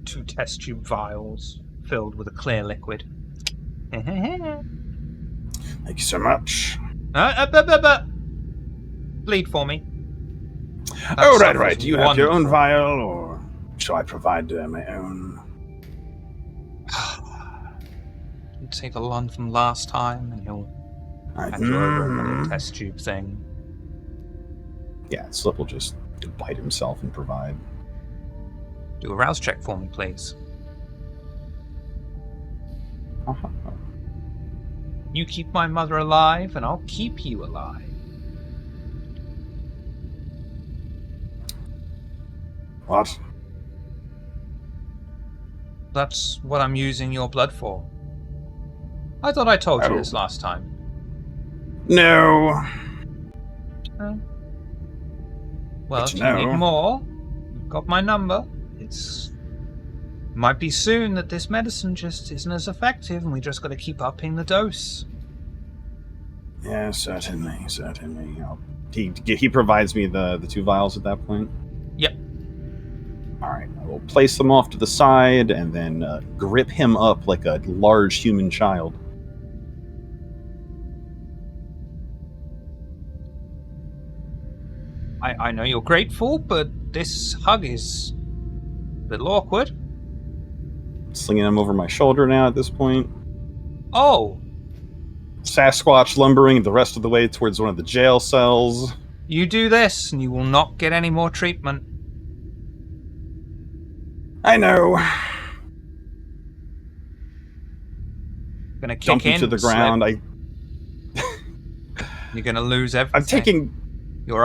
2 test tube vials filled with a clear liquid. Thank you so much. Bleed for me. Oh, right. Do you have your own vial, or shall I provide my own? Take the one from last time, and he'll hand you over another test tube thing. Yeah, Slip will just bite himself and provide. Do a rouse check for me, please. You keep my mother alive, and I'll keep you alive. What? That's what I'm using your blood for. I thought I told you this last time. No. Well, if you need more, you've got my number. Might be soon that this medicine just isn't as effective, and we just got to keep upping the dose. Yeah, certainly. He provides me the 2 vials at that point? Yep. Alright, I will place them off to the side and then grip him up like a large human child. I know you're grateful, but this hug is a little awkward. Slinging him over my shoulder now at this point. Oh! Sasquatch lumbering the rest of the way towards one of the jail cells. You do this, and you will not get any more treatment. I know. Gonna kick Jump him in to the ground. You're gonna lose everything. I'm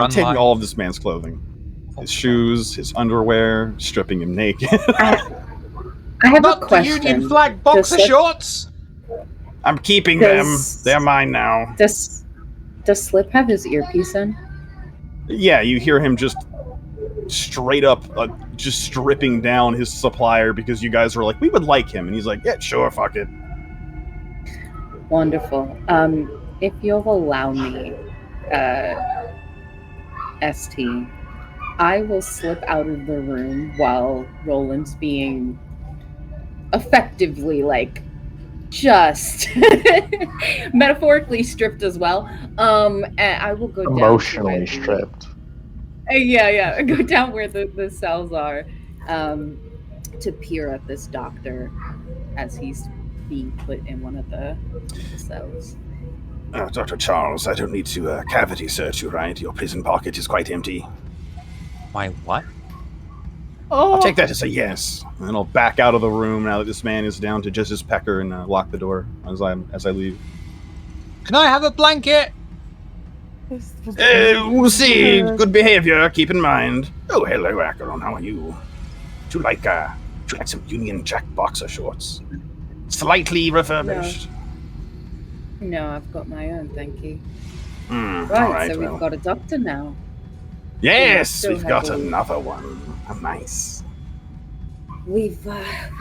taking all of this man's clothing. His shoes, his underwear, stripping him naked. I have a question. The Union flag boxer shorts? I'm keeping them. They're mine now. Does Slip have his earpiece in? Yeah, you hear him just straight up just stripping down his supplier because you guys were like, we would like him. And he's like, yeah, sure, fuck it. Wonderful. If you'll allow me, ST, I will slip out of the room while Roland's being effectively, like, just metaphorically stripped as well. And I will go emotionally stripped. Yeah. Go down where the cells are, to peer at this doctor as he's being put in one of the cells. Dr. Charles, I don't need to cavity search you, right? Your prison pocket is quite empty. My what? I'll take that as a yes. And then I'll back out of the room now that this man is down to just his pecker and lock the door as I leave. Can I have a blanket? We'll see. Good behavior, keep in mind. Oh, hello, Acheron. How are you? Would you like some Union Jack boxer shorts? Slightly refurbished. No, I've got my own, thank you. Right, so we've got a doctor now. Yes, we've got another one. Nice. We've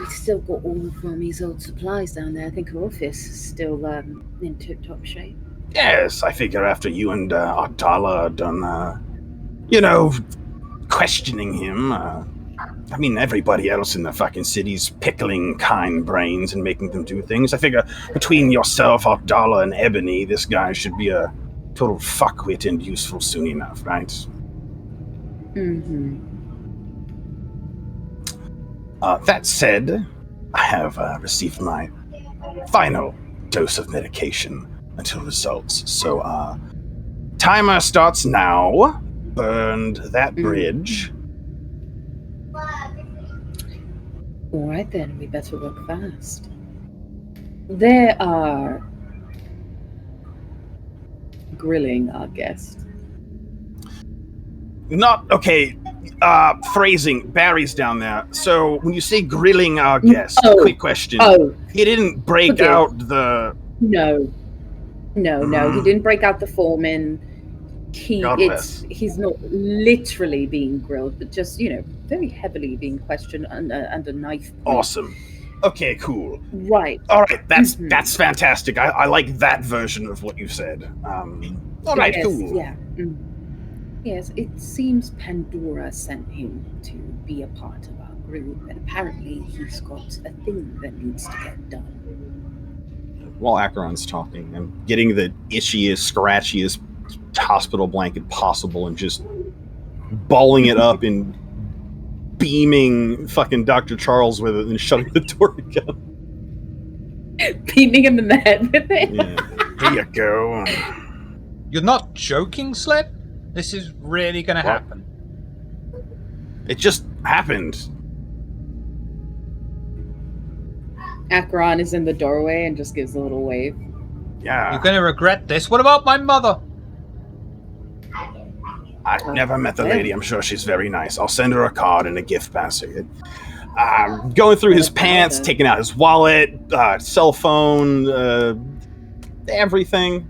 still got all of Mommy's old supplies down there. I think her office is still in tip-top shape. Yes, I figure after you and Abdallah are done, questioning him, I mean, everybody else in the fucking city's pickling kind brains and making them do things. I figure between yourself, Abdallah, and Ebony, this guy should be a total fuckwit and useful soon enough, right? Mm-hmm. That said, I have received my final dose of medication until results. So, timer starts now. Burned that bridge. All right, then. We better work fast. They are grilling our guest. Not okay. Phrasing. Barry's down there. So when you say grilling our guest, quick question. He didn't break out the. No. He didn't break out the foreman. He's not literally being grilled, but just very heavily being questioned under knife point. Awesome. Okay, cool. Right. All right. That's fantastic. I like that version of what you said. All right. Yes, cool. Yeah. Yes, it seems Pandora sent him to be a part of our group, and apparently he's got a thing that needs to get done. While Acheron's talking, I'm getting the itchiest, scratchiest hospital blanket possible and just balling it up and beaming fucking Dr. Charles with it and shutting the door again. Beaming him in the head with it? Yeah. Here you go. You're not joking, Sled? This is really gonna happen. It just happened. Acheron is in the doorway and just gives a little wave. Yeah. You're gonna regret this. What about my mother? I've never met the lady. I'm sure she's very nice. I'll send her a card and a gift basket. Going through his pants, taking out his wallet, cell phone, everything.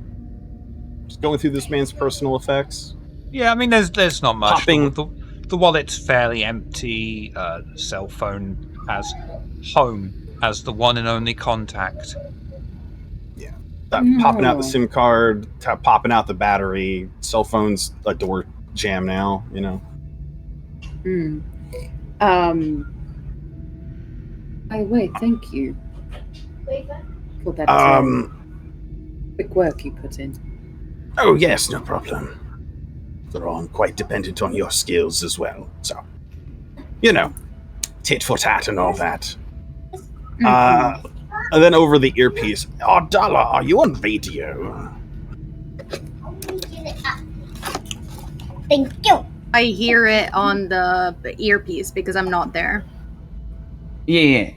Just going through this man's personal effects. Yeah, I mean, there's not much. Popping. The wallet's fairly empty. The cell phone has home as the one and only contact. Yeah. Popping out the SIM card, popping out the battery. Cell phone's a door jam now, Wait, thank you for that quick work you put in. Oh, yes, no problem. After all, I'm quite dependent on your skills as well. So, tit for tat and all that. And then over the earpiece, oh, Dala, are you on radio? Thank you. I hear it on the earpiece because I'm not there. Yeah.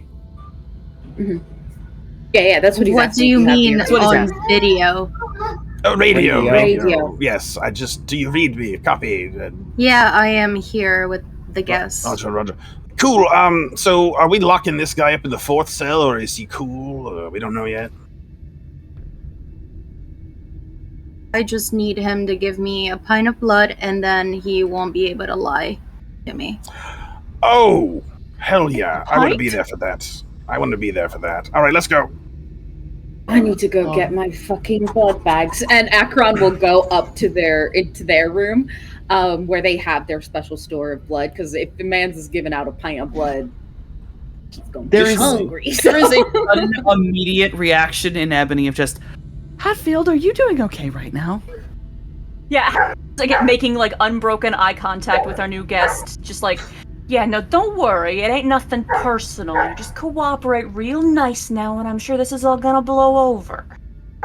Mm-hmm. Yeah, that's what he's What do you mean on video? Oh, radio. Yes, do you read me? Copy. Yeah, I am here with the guest. Roger. Cool, so are we locking this guy up in the 4th cell, or is he cool? We don't know yet. I just need him to give me a pint of blood, and then he won't be able to lie to me. Oh, hell yeah. I want to be there for that. All right, let's go. I need to go get my fucking blood bags. And Akron will go up to into their room, where they have their special store of blood. Because if the man's is giving out a pint of blood, he's going to be hungry. There is an immediate reaction in Ebony of just, Hatfield, are you doing okay right now? Yeah, like making like unbroken eye contact with our new guest, just like, yeah, no, don't worry, it ain't nothing personal. You just cooperate real nice now, and I'm sure this is all gonna blow over.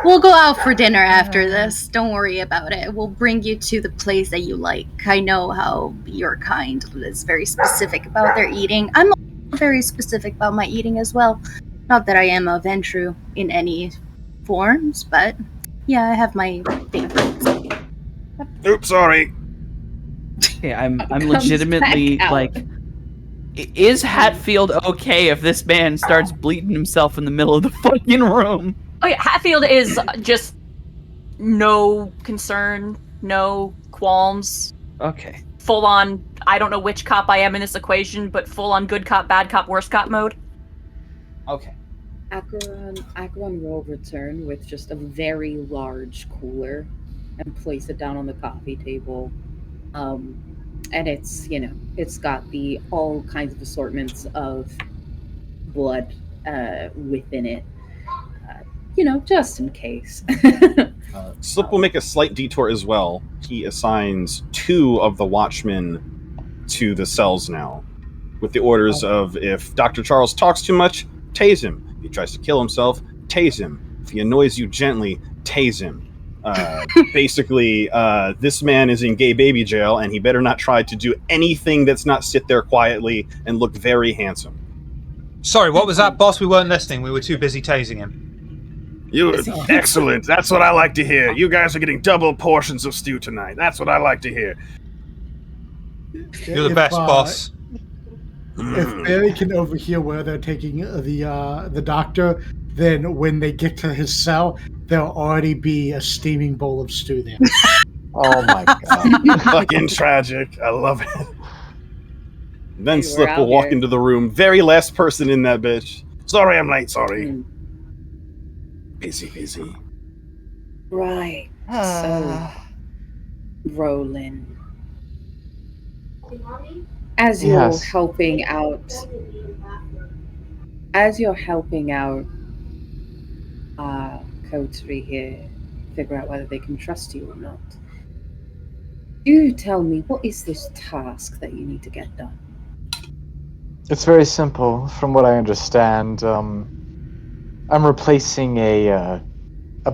We'll go out for dinner after this. Don't worry about it. We'll bring you to the place that you like. I know how your kind is very specific about their eating. I'm very specific about my eating as well. Not that I am a Ventru in any forms, but yeah, I have my favorites. Oops, sorry. Yeah, I'm legitimately like, is Hatfield okay if this man starts bleeding himself in the middle of the fucking room? Oh yeah, Hatfield is just no concern, no qualms. Okay. Full on, I don't know which cop I am in this equation, but full on good cop, bad cop, worst cop mode. Okay. Akron will return with just a very large cooler and place it down on the coffee table. And it's got all kinds of assortments of blood within it. Just in case. Slip will make a slight detour as well. He assigns 2 of the watchmen to the cells now, with the orders of, if Dr. Charles talks too much, tase him. If he tries to kill himself, tase him. If he annoys you gently, tase him. Basically, this man is in gay baby jail, and he better not try to do anything that's not sit there quietly and look very handsome. Sorry, what was that, boss? We weren't listening. We were too busy tasing him. Excellent. That's what I like to hear. You guys are getting double portions of stew tonight. That's what I like to hear. You're the best, boss. If Barry can overhear where they're taking the doctor, then when they get to his cell, there'll already be a steaming bowl of stew there. Oh my god. Fucking tragic. I love it. Then Slip will walk into the room. Very last person in that bitch. Sorry I'm late, sorry. Busy. Right. So, Roland, as you're helping out, Coterie here, figure out whether they can trust you or not. Do tell me, what is this task that you need to get done? It's very simple, from what I understand. I'm replacing a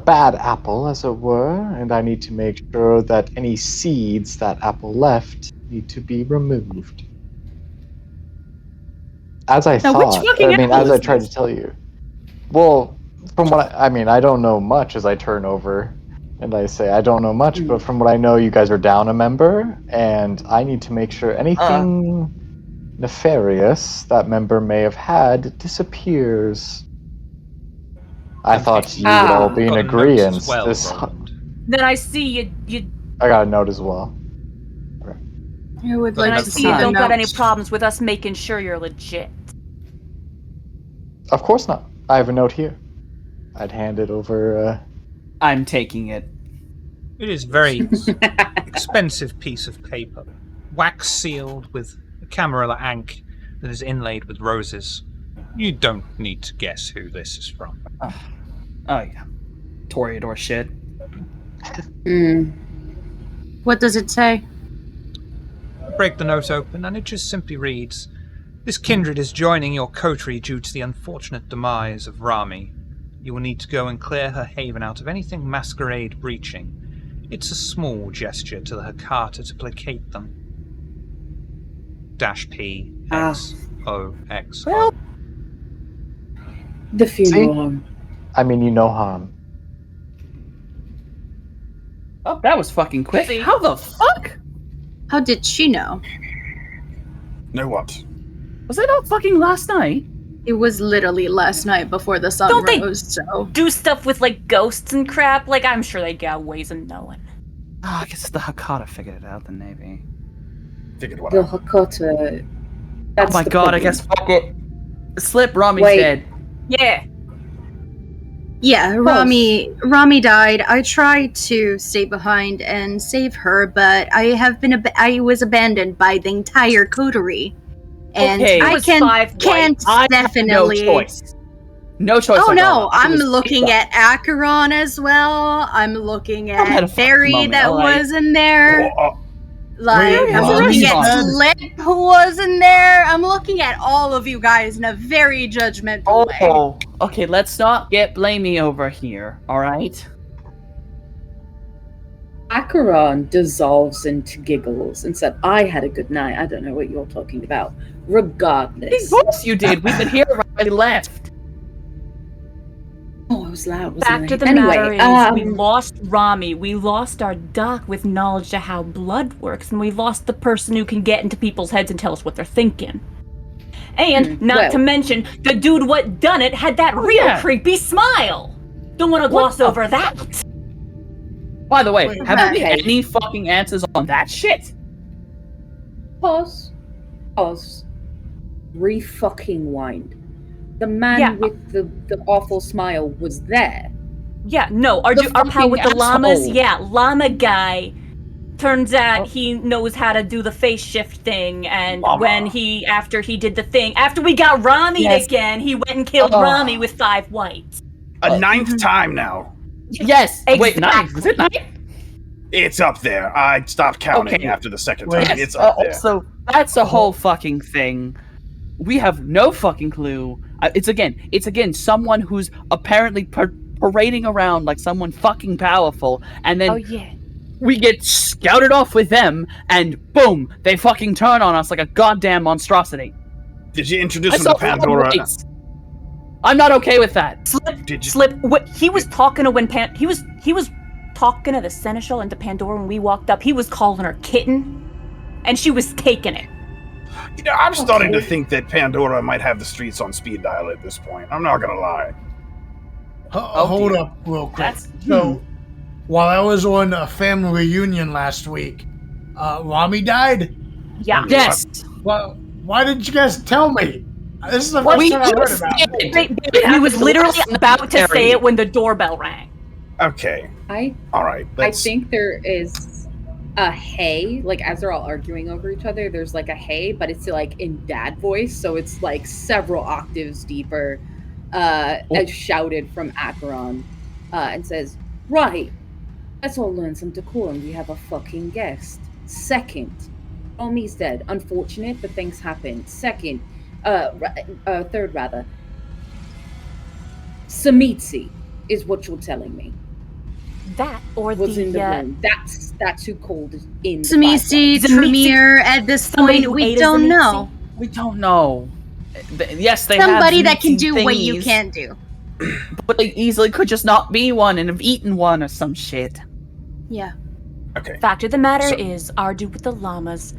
bad apple, as it were, and I need to make sure that any seeds that apple left need to be removed. As I thought, as I tried to tell you. Well, from what I don't know much as I turn over and I say I don't know much, but from what I know, you guys are down a member, and I need to make sure anything nefarious that member may have had disappears. I thought you would all be in agreement. Then I see you. I got a note as well. I would like I to see see you don't got any notes. problems with us making sure you're legit. Of course not. I have a note here. I'd hand it over. I'm taking it. It is a very expensive piece of paper, wax sealed with a Camarilla ink that is inlaid with roses. You don't need to guess who this is from. Oh yeah. Toreador shit. What does it say? Break the note open, and it just simply reads, "This kindred is joining your coterie due to the unfortunate demise of Rami. You will need to go and clear her haven out of anything Masquerade breaching. It's a small gesture to the Hakata to placate them. -P X O X O." The funeral home. I mean, you know Han. Oh, that was fucking quick. See? How the fuck? How did she know? Know what? Was that not fucking last night? It was literally last night before the sun Don't they- rose, so... Do stuff with, like, ghosts and crap? Like, I'm sure they got ways of knowing. Oh, I guess the Hakata figured it out, then maybe. Figured what The out. Hakata. Oh my god, I guess fuck it. Slip, Rami's Wait. dead. Yeah. Yeah, Rami died. I tried to stay behind and save her, but I was abandoned by the entire coterie. And Okay. I It was 5 can't I definitely... have no choice. No choice. Oh I no, got. It I'm was looking pizza. at Acheron as well. I'm looking had a at fucking Barry moment, that alright. was in there. Like, Wait, I'm Rami's looking at dead? Slip who was in there. I'm looking at all of you guys in a very judgmental way. Oh, okay, let's not get blamey over here, alright? Acheron dissolves into giggles and said, "I had a good night. I don't know what you're talking about." Regardless. Of course you did. We've been here right when I left. Oh, I was loud, wasn't Fact I? of the matter is, we lost Rami. We lost our doc with knowledge to how blood works, and we lost the person who can get into people's heads and tell us what they're thinking. And, not to mention, the dude what done it had that real creepy smile! Don't want to gloss over that. By the way, Wait, have we okay. any fucking answers on that shit? Pause. Re-fucking-wind. The man Yeah. with the awful smile was there. Yeah, no, our The pal with the fucking llamas, asshole. yeah, llama guy. Turns out he knows how to do the face shift thing, and Llama. after he did the thing, after we got Rami Yes. again, he went and killed Oh. Rami with 5 whites. A ninth time now. Yes. Wait, Exactly. was it 9? It's up there. I stopped counting Okay. after the second Wait. time. It's up there. So that's a whole fucking thing. We have no fucking clue. It's again someone who's apparently parading around like someone fucking powerful, and then Oh yeah. we get scouted off with them, and boom, they fucking turn on us like a goddamn monstrosity. Did you introduce I him saw to Pandora? lights. I'm not okay with that. Did you? Slip. What he was talking to he was talking to the seneschal and to Pandora when we walked up. He was calling her kitten, and she was taking it. You know, I'm starting to think that Pandora might have the streets on speed dial at this point. I'm not gonna lie. Hold up real quick. That's- So, while I was on a family reunion last week, Rami died? Yeah. Yes. Well, why didn't you guys tell me? This is the What first we time I heard just about it. did. He was literally about to say it when the doorbell rang. Okay. All right. I think there is a hey, like as they're all arguing over each other, there's like a hey, but it's like in dad voice, so it's like several octaves deeper, as shouted from Acheron, and says, "Right, let's all learn some decorum. We have a fucking guest. Second, Rami's dead. Unfortunate, but things happen. Second, third rather, Samitsi is what you're telling me. That or Was in the the room. That's who called in. the Samisi, Zamitsi- Tremere, at this somebody point, who we ate a don't Zamitsi? know. We don't know. Yes, they have Somebody that can meaty do what you thingies, can't do. but they easily could just not be one and have eaten one or some shit. Yeah. Okay. Fact of the matter So- is, our dude with the llamas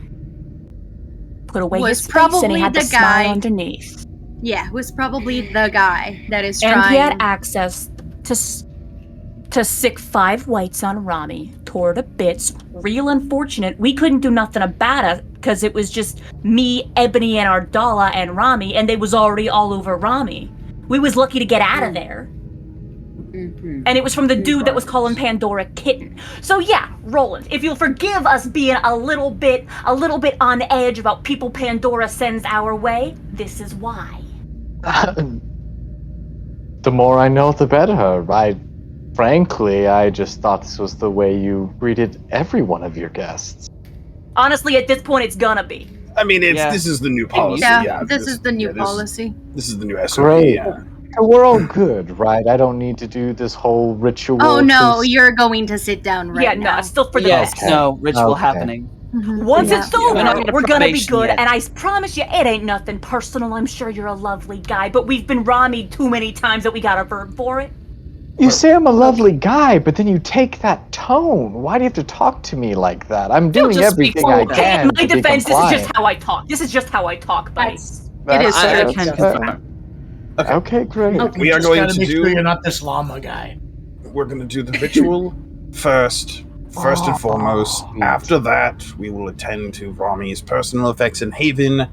put away Was his face and he probably had the the smile guy- underneath. Yeah, it was probably the guy that is And trying. he had access to sick 5 whites on Rami, tore to bits. Real unfortunate. We couldn't do nothing about it because it was just me, Ebony, and Ardala and Rami, and they was already all over Rami. We was lucky to get out of there. Mm-hmm. And it was from the dude that was calling Pandora kitten. So yeah, Roland, if you'll forgive us being a little bit on edge about people Pandora sends our way, this is why. The more I know, the better. Frankly, I just thought this was the way you greeted every one of your guests. Honestly, at this point, it's gonna be. I mean, Yeah. this is the new policy. Yeah, this is the new policy. This is the new SOP. Great. Yeah. We're all good, right? I don't need to do this whole ritual. Oh no, you're going to sit down right now. No, it's still for the Yes, best. no, ritual Okay. happening. Once Yeah. it's over, We're not in a we're gonna be probation good, yet. and I promise you, it ain't nothing personal. I'm sure you're a lovely guy, but we've been Rami'd too many times that we got a verb for it. You say I'm a lovely guy, but then you take that tone. Why do you have to talk to me like that? I'm doing just speak everything I for Okay, can in my to be defense, this is compliant. just how I talk. This is just how I talk, buddy. It is That's I fair. can that's fair. confirm. Okay, great. Okay, We are just going gotta to make do- sure you're not this llama guy. We're going to do the ritual first and foremost. After that, we will attend to Rami's personal effects in Haven.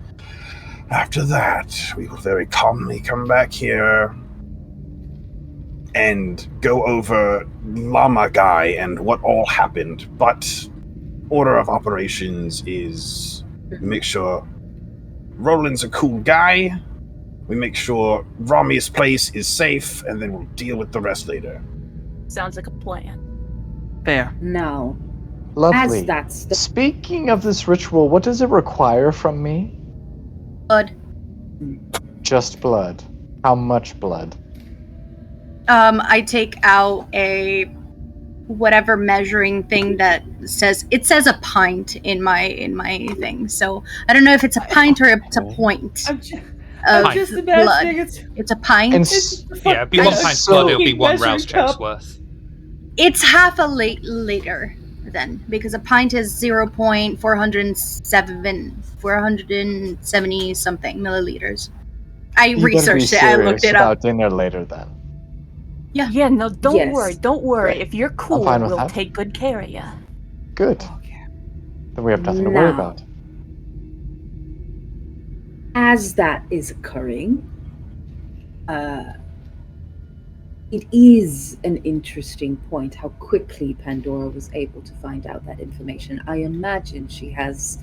After that, we will very calmly come back here and go over Llama Guy and what all happened. But order of operations is make sure Roland's a cool guy. We make sure Rami's place is safe, and then we'll deal with the rest later. Sounds like a plan. Fair. Now, Lovely. as that's the Speaking of this ritual, what does it require from me? Blood. Just blood. How much blood? I take out a whatever measuring thing that says a pint in my thing. So I don't know if it's a pint or it's a point I'm just of imagining blood. It's a pint. And Yeah, it'd be one pint so- blood, it'll be one measuring rouse check's cup. worth. It's half a liter then, because a pint is 470 something milliliters. I you better be researched it. I looked serious it up. about dinner later then. Yeah, no, don't Yes. worry. Don't worry. Great. If you're cool, fine with we'll that. take good care of you. Good. Then we have nothing to worry Now. about. as that is occurring, it is an interesting point how quickly Pandora was able to find out that information. I imagine she has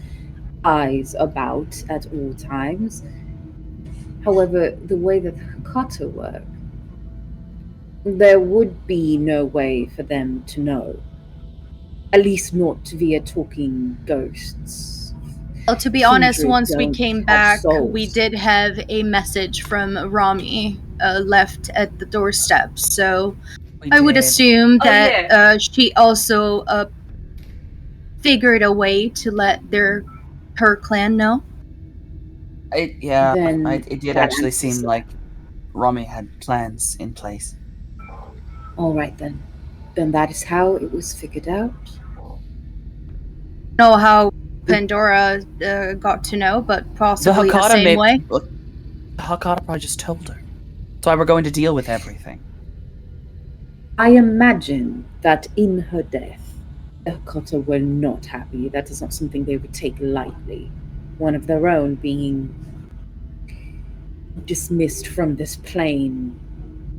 eyes about at all times. However, the way that the Hakata work, there would be no way for them to know. At least not via talking ghosts. Well, to be honest, Kindred once we don't came have back, souls. we did have a message from Rami left at the doorstep. So I would assume Oh, that yeah. she also figured a way to let her clan know. It Then did that actually answers seem it. like Rami had plans in place. All right then. Then that is how it was figured out. Know how Pandora got to know, but possibly the same way. Look, the Hakata probably just told her. That's why we're going to deal with everything. I imagine that in her death, the Hakata were not happy. That is not something they would take lightly. One of their own being dismissed from this plane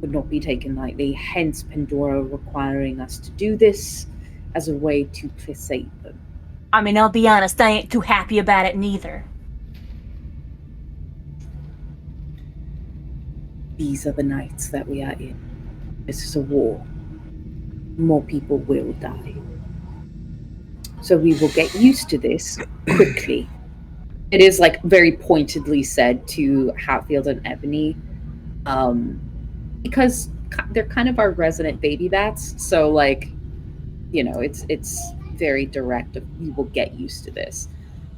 would not be taken lightly. Hence, Pandora requiring us to do this as a way to placate them. I mean, I'll be honest, I ain't too happy about it neither. These are the nights that we are in. This is a war. More people will die. So we will get used to this quickly. It is like very pointedly said to Hatfield and Ebony, because they're kind of our resident baby bats. So like, you know, it's very direct. We will get used to this.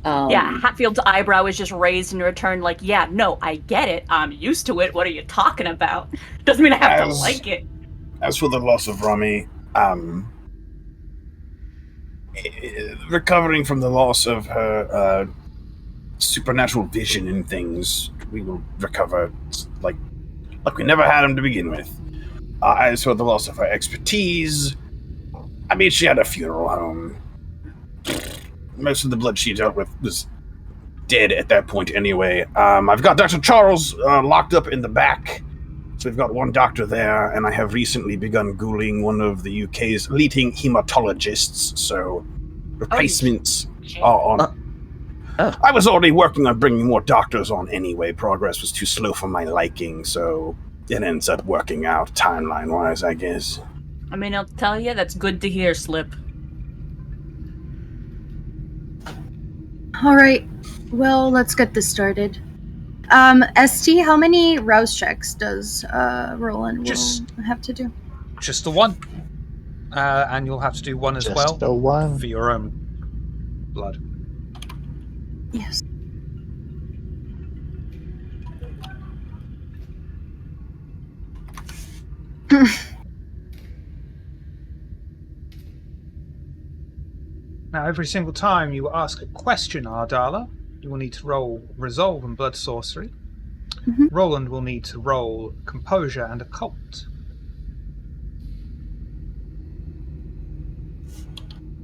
Yeah, Hatfield's eyebrow is just raised in return, like, yeah, no, I get it. I'm used to it. What are you talking about? Doesn't mean I have to As- like it. As for the loss of Rami, recovering from the loss of her supernatural vision and things, we will recover like we never had him to begin with. As for the loss of her expertise, I mean, she had a funeral home. Most of the blood she dealt with was dead at that point anyway. I've got Dr. Charles locked up in the back. So we've got one doctor there, and I have recently begun ghouling one of the UK's leading hematologists, so replacements are on. I was already working on bringing more doctors on anyway. Progress was too slow for my liking, so it ends up working out timeline-wise, I guess. I mean, I'll tell you, that's good to hear, Slip. All right. Well, let's get this started. ST, how many rouse checks does Roland will have to do? Just the one. And you'll have to do one as Just well a one. for your own blood. Yes. Now, every single time you ask a question, Ardala, you will need to roll Resolve and Blood Sorcery. Mhm. Roland will need to roll Composure and Occult.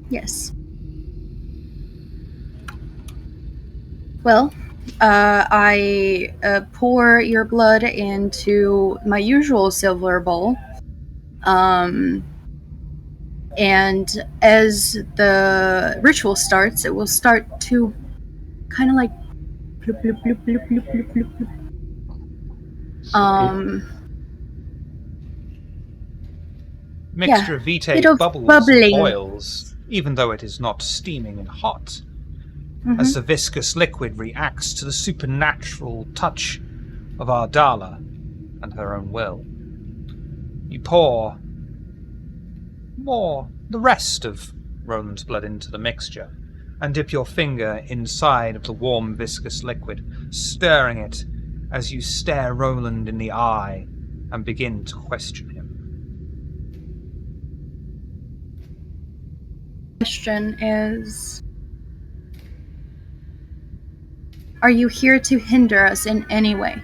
Yes. Well, I pour your blood into my usual silver bowl. And as the ritual starts, it will start to kind of like bloop, bloop, bloop, bloop, bloop, bloop, bloop, bloop. Mixture of vitae bit of bubbles bubbling. and boils, even though it is not steaming and hot, as the viscous liquid reacts to the supernatural touch of Ardala and her own will. You pour the rest of Roland's blood into the mixture, and dip your finger inside of the warm viscous liquid, stirring it as you stare Roland in the eye and begin to question him. Question is, are you here to hinder us in any way?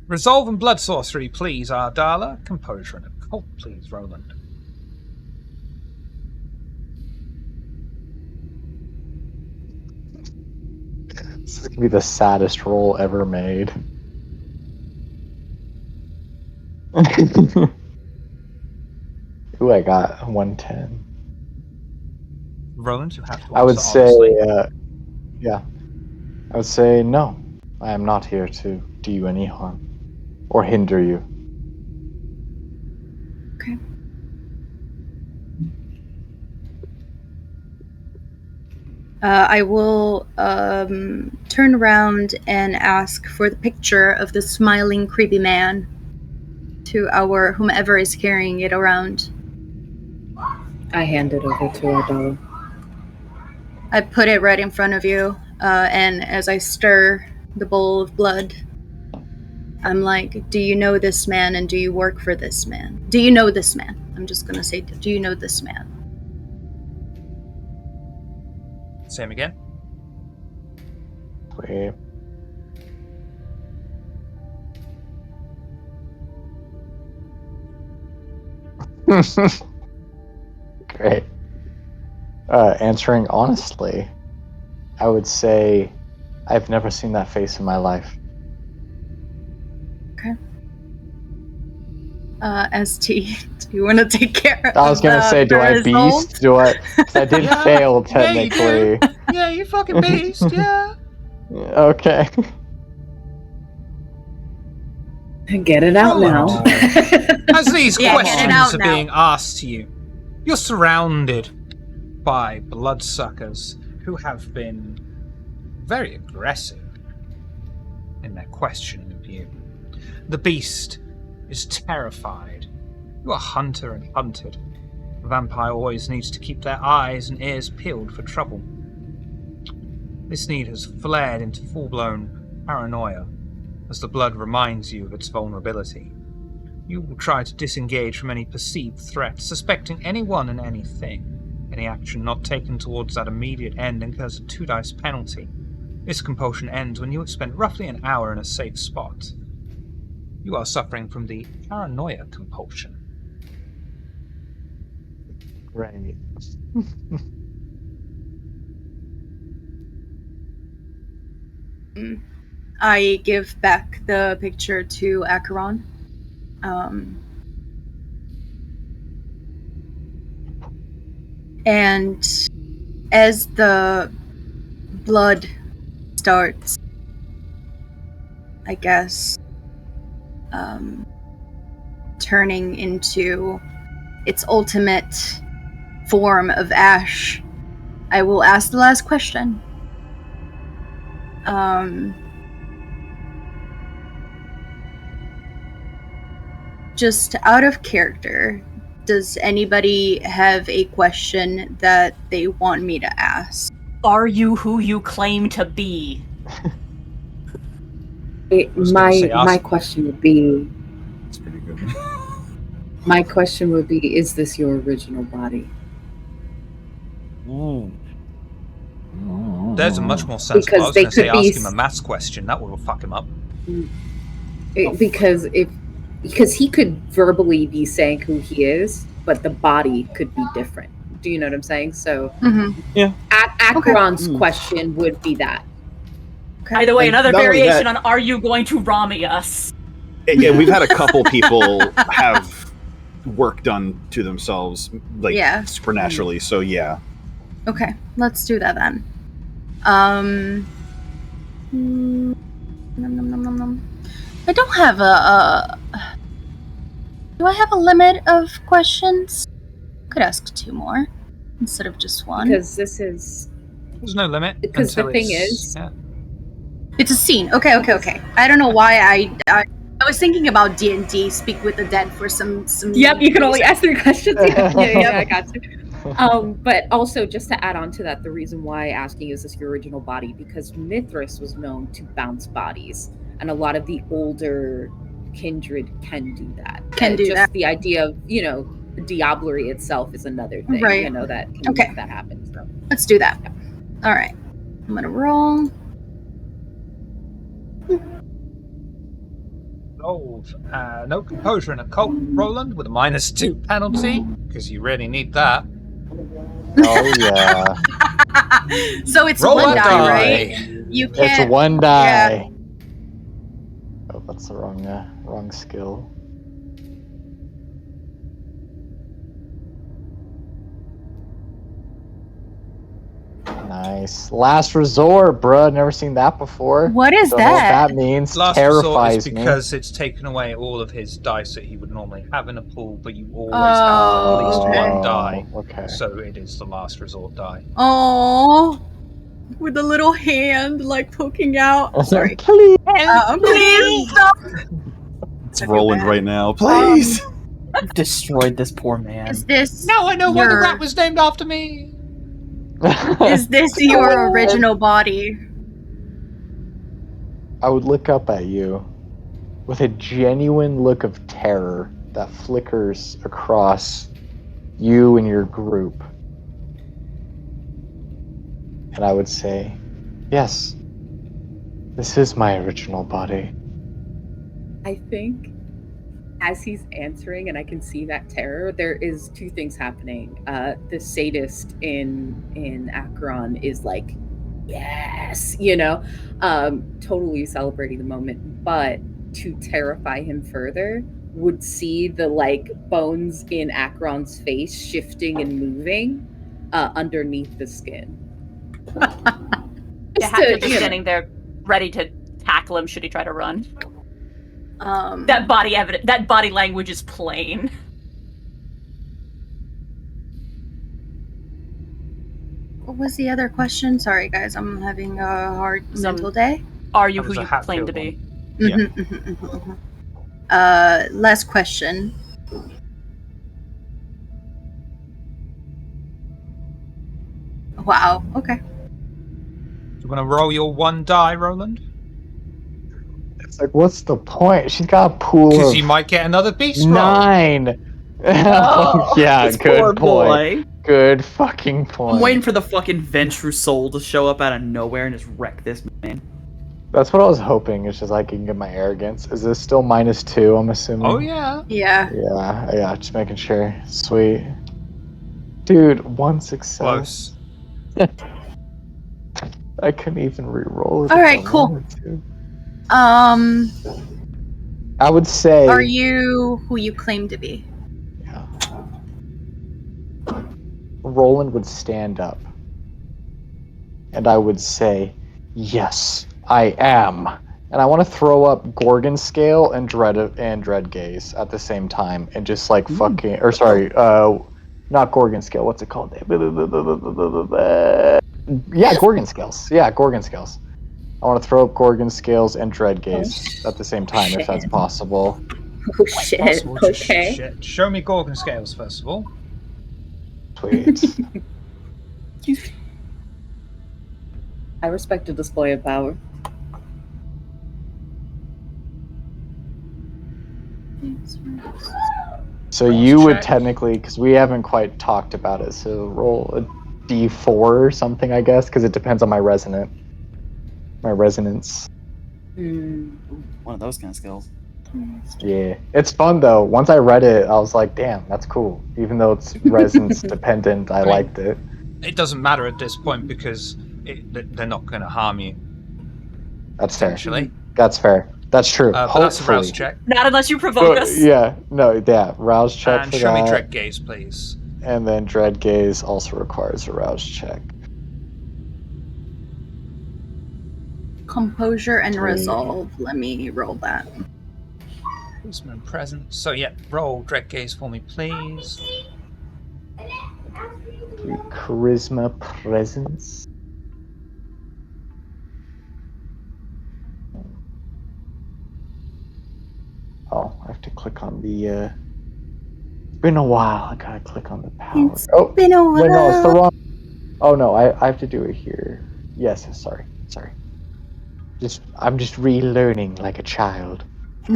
Resolve and Blood Sorcery, please, Ardala. Composure and Occult, please, Roland. This is gonna be the saddest roll ever made. Ooh, I got 110. Roland, you have to answer, I would say, obviously. yeah. I would say no. I am not here to do you any harm or hinder you. Okay. I will turn around and ask for the picture of the smiling, creepy man to our whomever is carrying it around. I hand it over to Ardala. I put it right in front of you, and as I stir the bowl of blood, I'm like, do you know this man and do you work for this man? Do you know this man? I'm just gonna say, do you know this man? Same again. Sweet. Great. Answering honestly, I would say I've never seen that face in my life. Okay. ST, do you want to take care of I was gonna say, do I result? beast? Do I? Because I did fail technically. Yeah, you do. Yeah, you fucking beast, yeah. Okay. Get it out now. As these Yeah, get it out questions are now. being asked to you, you're surrounded by bloodsuckers who have been very aggressive in their questioning of you. The beast is terrified. You are hunter and hunted. A vampire always needs to keep their eyes and ears peeled for trouble. This need has flared into full-blown paranoia as the blood reminds you of its vulnerability. You will try to disengage from any perceived threat, suspecting anyone and anything. Any action not taken towards that immediate end incurs a 2 dice penalty. This compulsion ends when you have spent roughly an hour in a safe spot. You are suffering from the paranoia compulsion. Right. I give back the picture to Acheron. And as the blood starts, I guess, turning into its ultimate form of ash, I will ask the last question. Just out of character, does anybody have a question that they want me to ask? Are you who you claim to be? My question would be. It's pretty good. My question would be: is this your original body? There's a much more sensible. Because I was they going to say could be ask him a maths question. That will fuck him up. Because he could verbally be saying who he is, but the body could be different. Do you know what I'm saying? So, Yeah. Acheron's question would be that. Either way, And another not only variation that- on "Are you going to Rami us?" Yeah, we've had a couple people have work done to themselves, like supernaturally. So yeah. Okay, let's do that then. I don't have a. Do I have a limit of questions? Could ask 2 more instead of just 1. Because there's no limit. Because the thing is, it's a scene. Okay. I don't know why I was thinking about D&D, Speak with the Dead for some. Yep, you can only ask 3 questions. Yeah, I got you. But also, just to add on to that, the reason why asking is this your original body, because Mithras was known to bounce bodies, and a lot of the older kindred can do that. Just the idea of, diablerie itself is another thing, right. That can make that happen. So let's do that. All right, I'm gonna roll. No composure in a cult, Roland, with a -2 penalty, because you really need that. Oh yeah. So it's Roll 1 that die, right? You can't. It's 1 die. Yeah. Oh, that's the wrong skill. Nice. Last resort, bruh. Never seen that before. What is Don't know what that? that means. Last resort Terrifies is because it's taken away all of his dice that he would normally have in a pool, but you always have at least okay. 1 die. Okay. So it is the last resort die. Oh, with a little hand like poking out. Sorry. Please. Please stop. It's Roland right now. Please. You've destroyed this poor man. Is this? Now I know why the rat was named after me. Is this your original body? I would look up at you with a genuine look of terror that flickers across you and your group. And I would say, yes, this is my original body. I think as he's answering, and I can see that terror, there is 2 things happening. The sadist in Acheron is like, yes, totally celebrating the moment. But to terrify him further, would see the bones in Acheron's face shifting and moving underneath the skin. Just standing there, ready to tackle him should he try to run. That body language is plain. What was the other question? Sorry, guys, I'm having a hard mental day. Are you who you claim to be? Last question. Wow. Okay. Do you want to roll your 1 die, Roland? It's like, what's the point? She's got a pool Because of you might get another beast roll. 9. Yeah, this poor good point. boy. Good fucking point. I'm waiting for the fucking Ventrue soul to show up out of nowhere and just wreck this man. That's what I was hoping. It's just I can get my arrogance. Is this still -2? I'm assuming. Oh yeah. Yeah. Yeah. Just making sure. Sweet. Dude, 1 success. Close. I couldn't even re-roll it. All right, cool. I would say. Are you who you claim to be? Yeah. Roland would stand up and I would say, yes, I am. And I want to throw up Gorgon Scale and Dread Gaze at the same time, and just like fucking, or sorry, not Gorgon Scale. What's it called? Yeah, Gorgon Scales. Yeah, Gorgon Scales. I want to throw up Gorgon Scales and Dread Gaze at the same time, if that's possible. Oh shit. Possible. Just Okay. show me Gorgon scales first of all. Sweet. I respect a display of power. So you would technically, because we haven't quite talked about it, so roll a d4 or something, I guess, because it depends on my resonance. One of those kind of skills. Yeah, it's fun though. Once I read it, I was like, "Damn, that's cool." Even though it's resonance dependent, I liked it. It doesn't matter at this point because they're not going to harm you. That's fair. Essentially. That's fair. That's true. But that's a rouse check. Not unless you provoke us. Yeah, no, yeah. Rouse check And for show that. me Dread Gaze, please. And then Dread Gaze also requires a rouse check. Composure and resolve. Let me roll that. Policeman present. So yeah, roll Dread Gaze for me, please. Charisma presence. Oh, I have to click on the. It's been a while. I gotta click on the power. It's been a while. Wait, no, it's the wrong. Oh no, I have to do it here. Yes, sorry. I'm just relearning like a child. So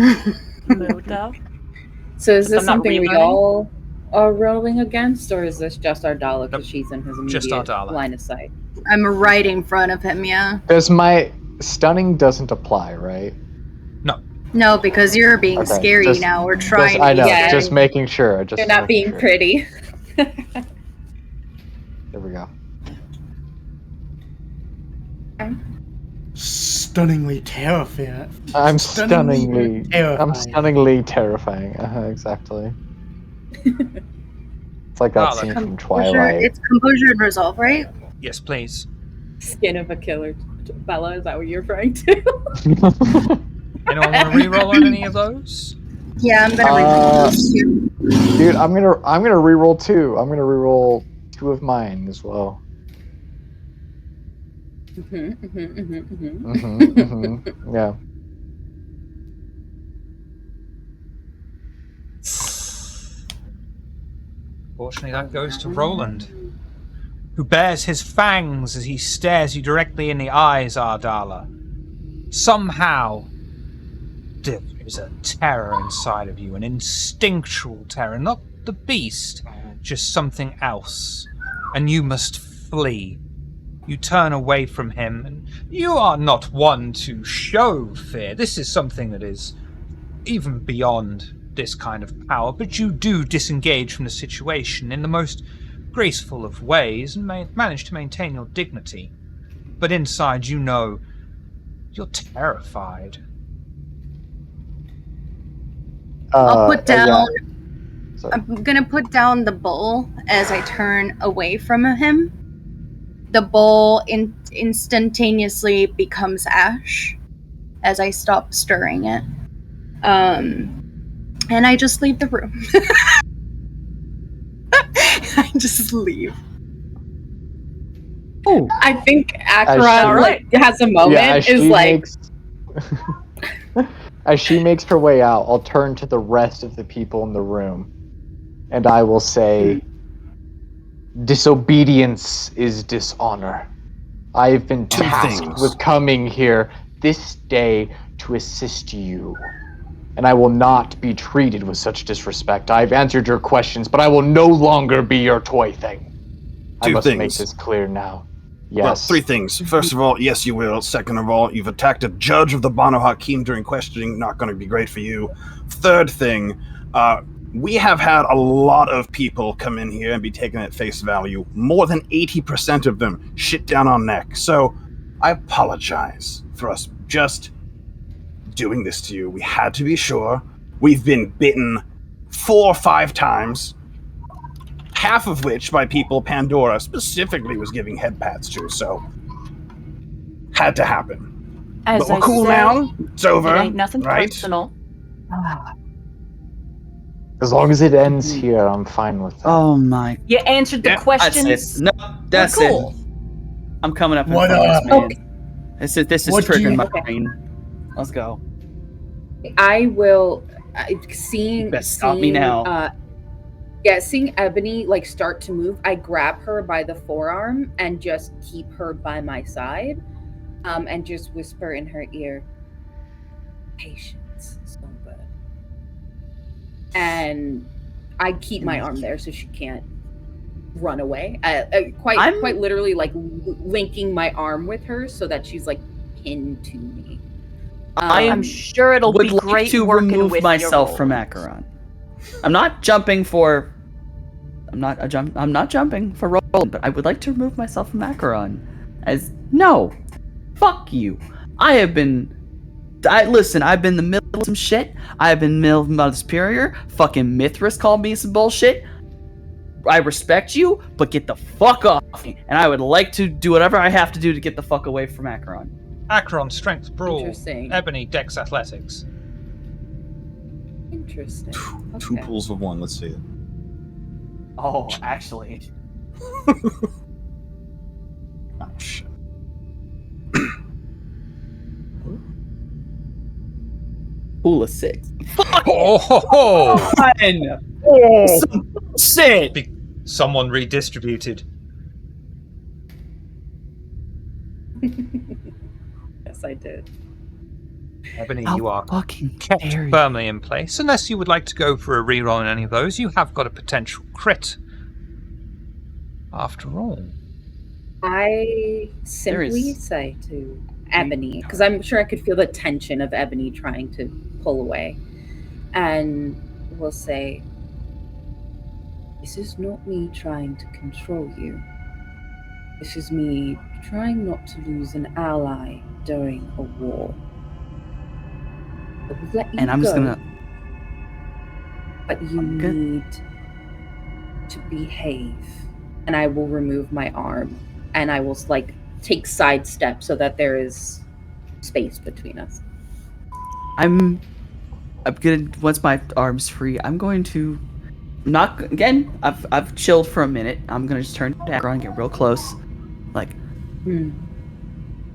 is this I'm not something we relearning? all are rolling against, or is this just Ardala because she's in his Just immediate Ardala. line of sight? I'm right in front of him, yeah. Does my stunning doesn't apply, right? No, because you're being Okay, scary just- now. We're trying I to know. Yeah. Just making sure. You're not being pretty. There we go. Stunningly terrifying. I'm Stunningly stunningly terrifying. Exactly. It's like that scene from composure. Twilight. It's composure and resolve, right? Yes, please. Skin of a killer. Bella, is that what you're referring to? Anyone want to reroll on any of those? Yeah, I'm gonna reroll those two. Dude, I'm gonna reroll two. I'm gonna reroll two of mine as well. Yeah. Fortunately, that goes to Roland, who bares his fangs as he stares you directly in the eyes, Ardala. Somehow, there is a terror inside of you, an instinctual terror, not the beast, just something else. And you must flee. You turn away from him, and you are not one to show fear. This is something that is even beyond this kind of power, but you do disengage from the situation in the most graceful of ways and manage to maintain your dignity. But inside, you know, you're terrified. I'll put down. Yeah. Sorry. I'm gonna put down the bowl as I turn away from him. The bowl instantaneously becomes ash as I stop stirring it. And I just leave the room. I just leave. Oh, I think As Akron she- has a moment. as is she like, makes- as she makes her way out, I'll turn to the rest of the people in the room, and I will say, "Disobedience is dishonor. I've been Two tasked things. with coming here this day to assist you, and I will not be treated with such disrespect. I've answered your questions, but I will no longer be your toy thing. I Two must make things. this clear now." Yes. Well, three things. First of all, yes, you will. Second of all, you've attacked a judge of the Banu Hakim during questioning. Not going to be great for you. Third thing, we have had a lot of people come in here and be taken at face value. More than 80% of them shit down our neck. So I apologize for us just doing this to you. We had to be sure. We've been bitten 4 or 5 times. Half of which by people Pandora specifically was giving head pats to. So Had to happen. As But we're I cool said, now. It's over. It ain't nothing right? personal. As long as it ends here, I'm fine with that. Oh my. You answered the Yeah, questions. That's it. No, that's We're cool. it. I'm coming up in What, front of this man. Okay. This is What do triggering you- my Okay. brain. Let's go. I will seeing You best stop me now. Seeing Ebony like start to move, I grab her by the forearm and just keep her by my side, and just whisper in her ear, "Patience, Songbird." And I keep my arm there so she can't run away. Quite literally, like linking my arm with her so that she's like pinned to me. I'm sure it'll would be like great to working remove with myself your from roles. Acheron. I'm not jumping for Roland, but I would like to remove myself from Acheron. No. Fuck you. I've been in the middle of some shit. I've been in the middle of Mother Superior. Fucking Mithras called me some bullshit. I respect you, but get the fuck off me. And I would like to do whatever I have to do to get the fuck away from Acheron. Acheron, strength, brawl. Interesting. Ebony, dex, athletics. Interesting. Two Okay. pools of one. Let's see it. Oh, actually. Oh shit. Pool of 6. Oh, ho, ho. Some shit. Someone redistributed. Yes, I did. Ebony, How you are fucking kept dare you. firmly in place. Unless you would like to go for a reroll on any of those, you have got a potential crit. After all. I simply is- say to Ebony, because I'm sure I could feel the tension of Ebony trying to pull away, and will say, "This is not me trying to control you. This is me trying not to lose an ally during a war. I will let you And I'm just go, gonna. but you I'm good. need to behave." And I will remove my arm, and I will like take side steps so that there is space between us. I'm gonna, once my arm's free, I'm going to not again. I've chilled for a minute. I'm gonna just turn to Acheron and get real close, like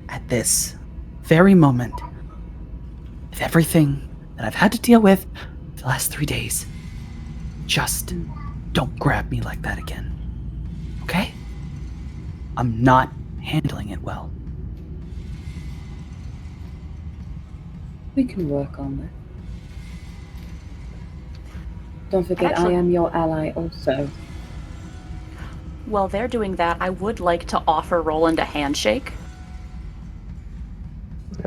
at this very moment, with everything that I've had to deal with for the last 3 days. Just don't grab me like that again, okay? I'm not handling it well. We can work on that. Don't forget, Actually- I am your ally also. While they're doing that, I would like to offer Roland a handshake. Yeah.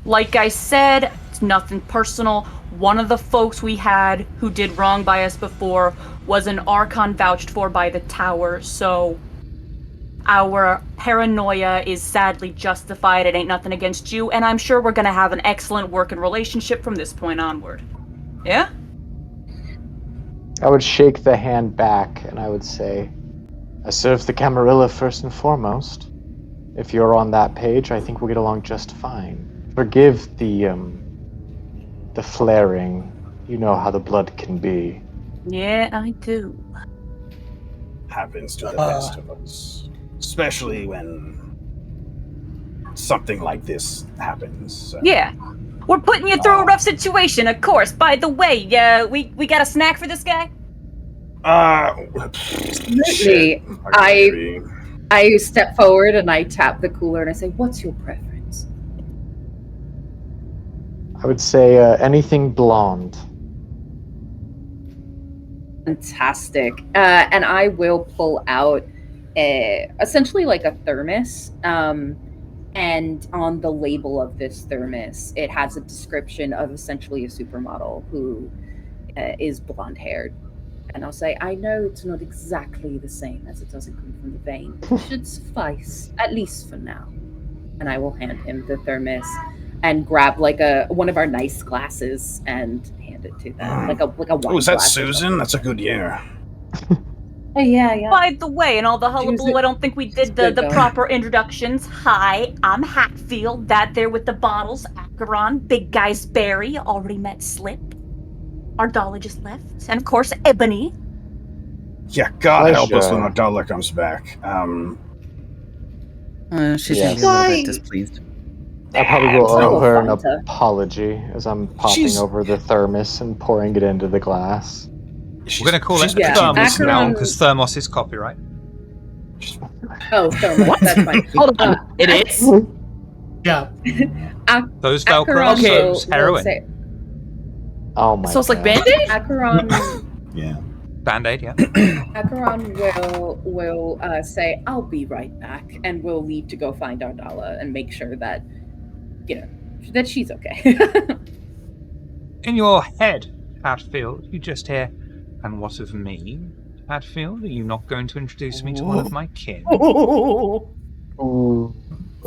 Like I said, it's nothing personal. One of the folks we had who did wrong by us before was an Archon vouched for by the Tower, so our paranoia is sadly justified. It ain't nothing against you, and I'm sure we're gonna have an excellent working relationship from this point onward. Yeah? I would shake the hand back and I would say, I serve the Camarilla first and foremost. If you're on that page, I think we'll get along just fine. Forgive the flaring. You know how the blood can be. Yeah, I do. Happens to the best of us. Especially when something like this happens. So. Yeah. We're putting you through a rough situation, of course. By the way, we got a snack for this guy? Shit. I step forward and I tap the cooler and I say, "What's your preference?" I would say anything blonde. Fantastic. And I will pull out essentially like a thermos. And on the label of this thermos, it has a description of essentially a supermodel who is blonde haired. And I'll say, "I know it's not exactly the same as it doesn't come from the vein, but it should suffice, at least for now." And I will hand him the thermos and grab like one of our nice glasses and hand it to them, like a wine Oh, is that glass or Susan? something. That's a good year. Yeah. By the way, in all the She was hullabaloo, a- I don't think we she's did good, the though. proper introductions. Hi, I'm Hatfield. That there with the bottles. Acheron, Big Guy's Barry. Already met Slip. Ardala just left. And of course, Ebony. Yeah, God help us when Pleasure. Ardala comes back. She's Yes. gonna be a little Guy- bit displeased. I probably will no. owe her an Fanta. apology as I'm popping She's- over the thermos and pouring it into the glass. We're going to call it Yeah, Thermos now, Acheron- because Thermos is copyright. Oh, thermos. That's fine. Hold on, it is. Yeah. Those Velcro Acheron shows will heroin. say, Oh my So it's like god. Band-Aid? Acheron, Yeah. Band-Aid, yeah. Acheron will say, "I'll be right back," and we'll leave to go find Ardala and make sure that that she's okay. In your head, Hatfield, you just hear, "And what of me, Hatfield? Are you not going to introduce me to one of my kin?" Ooh.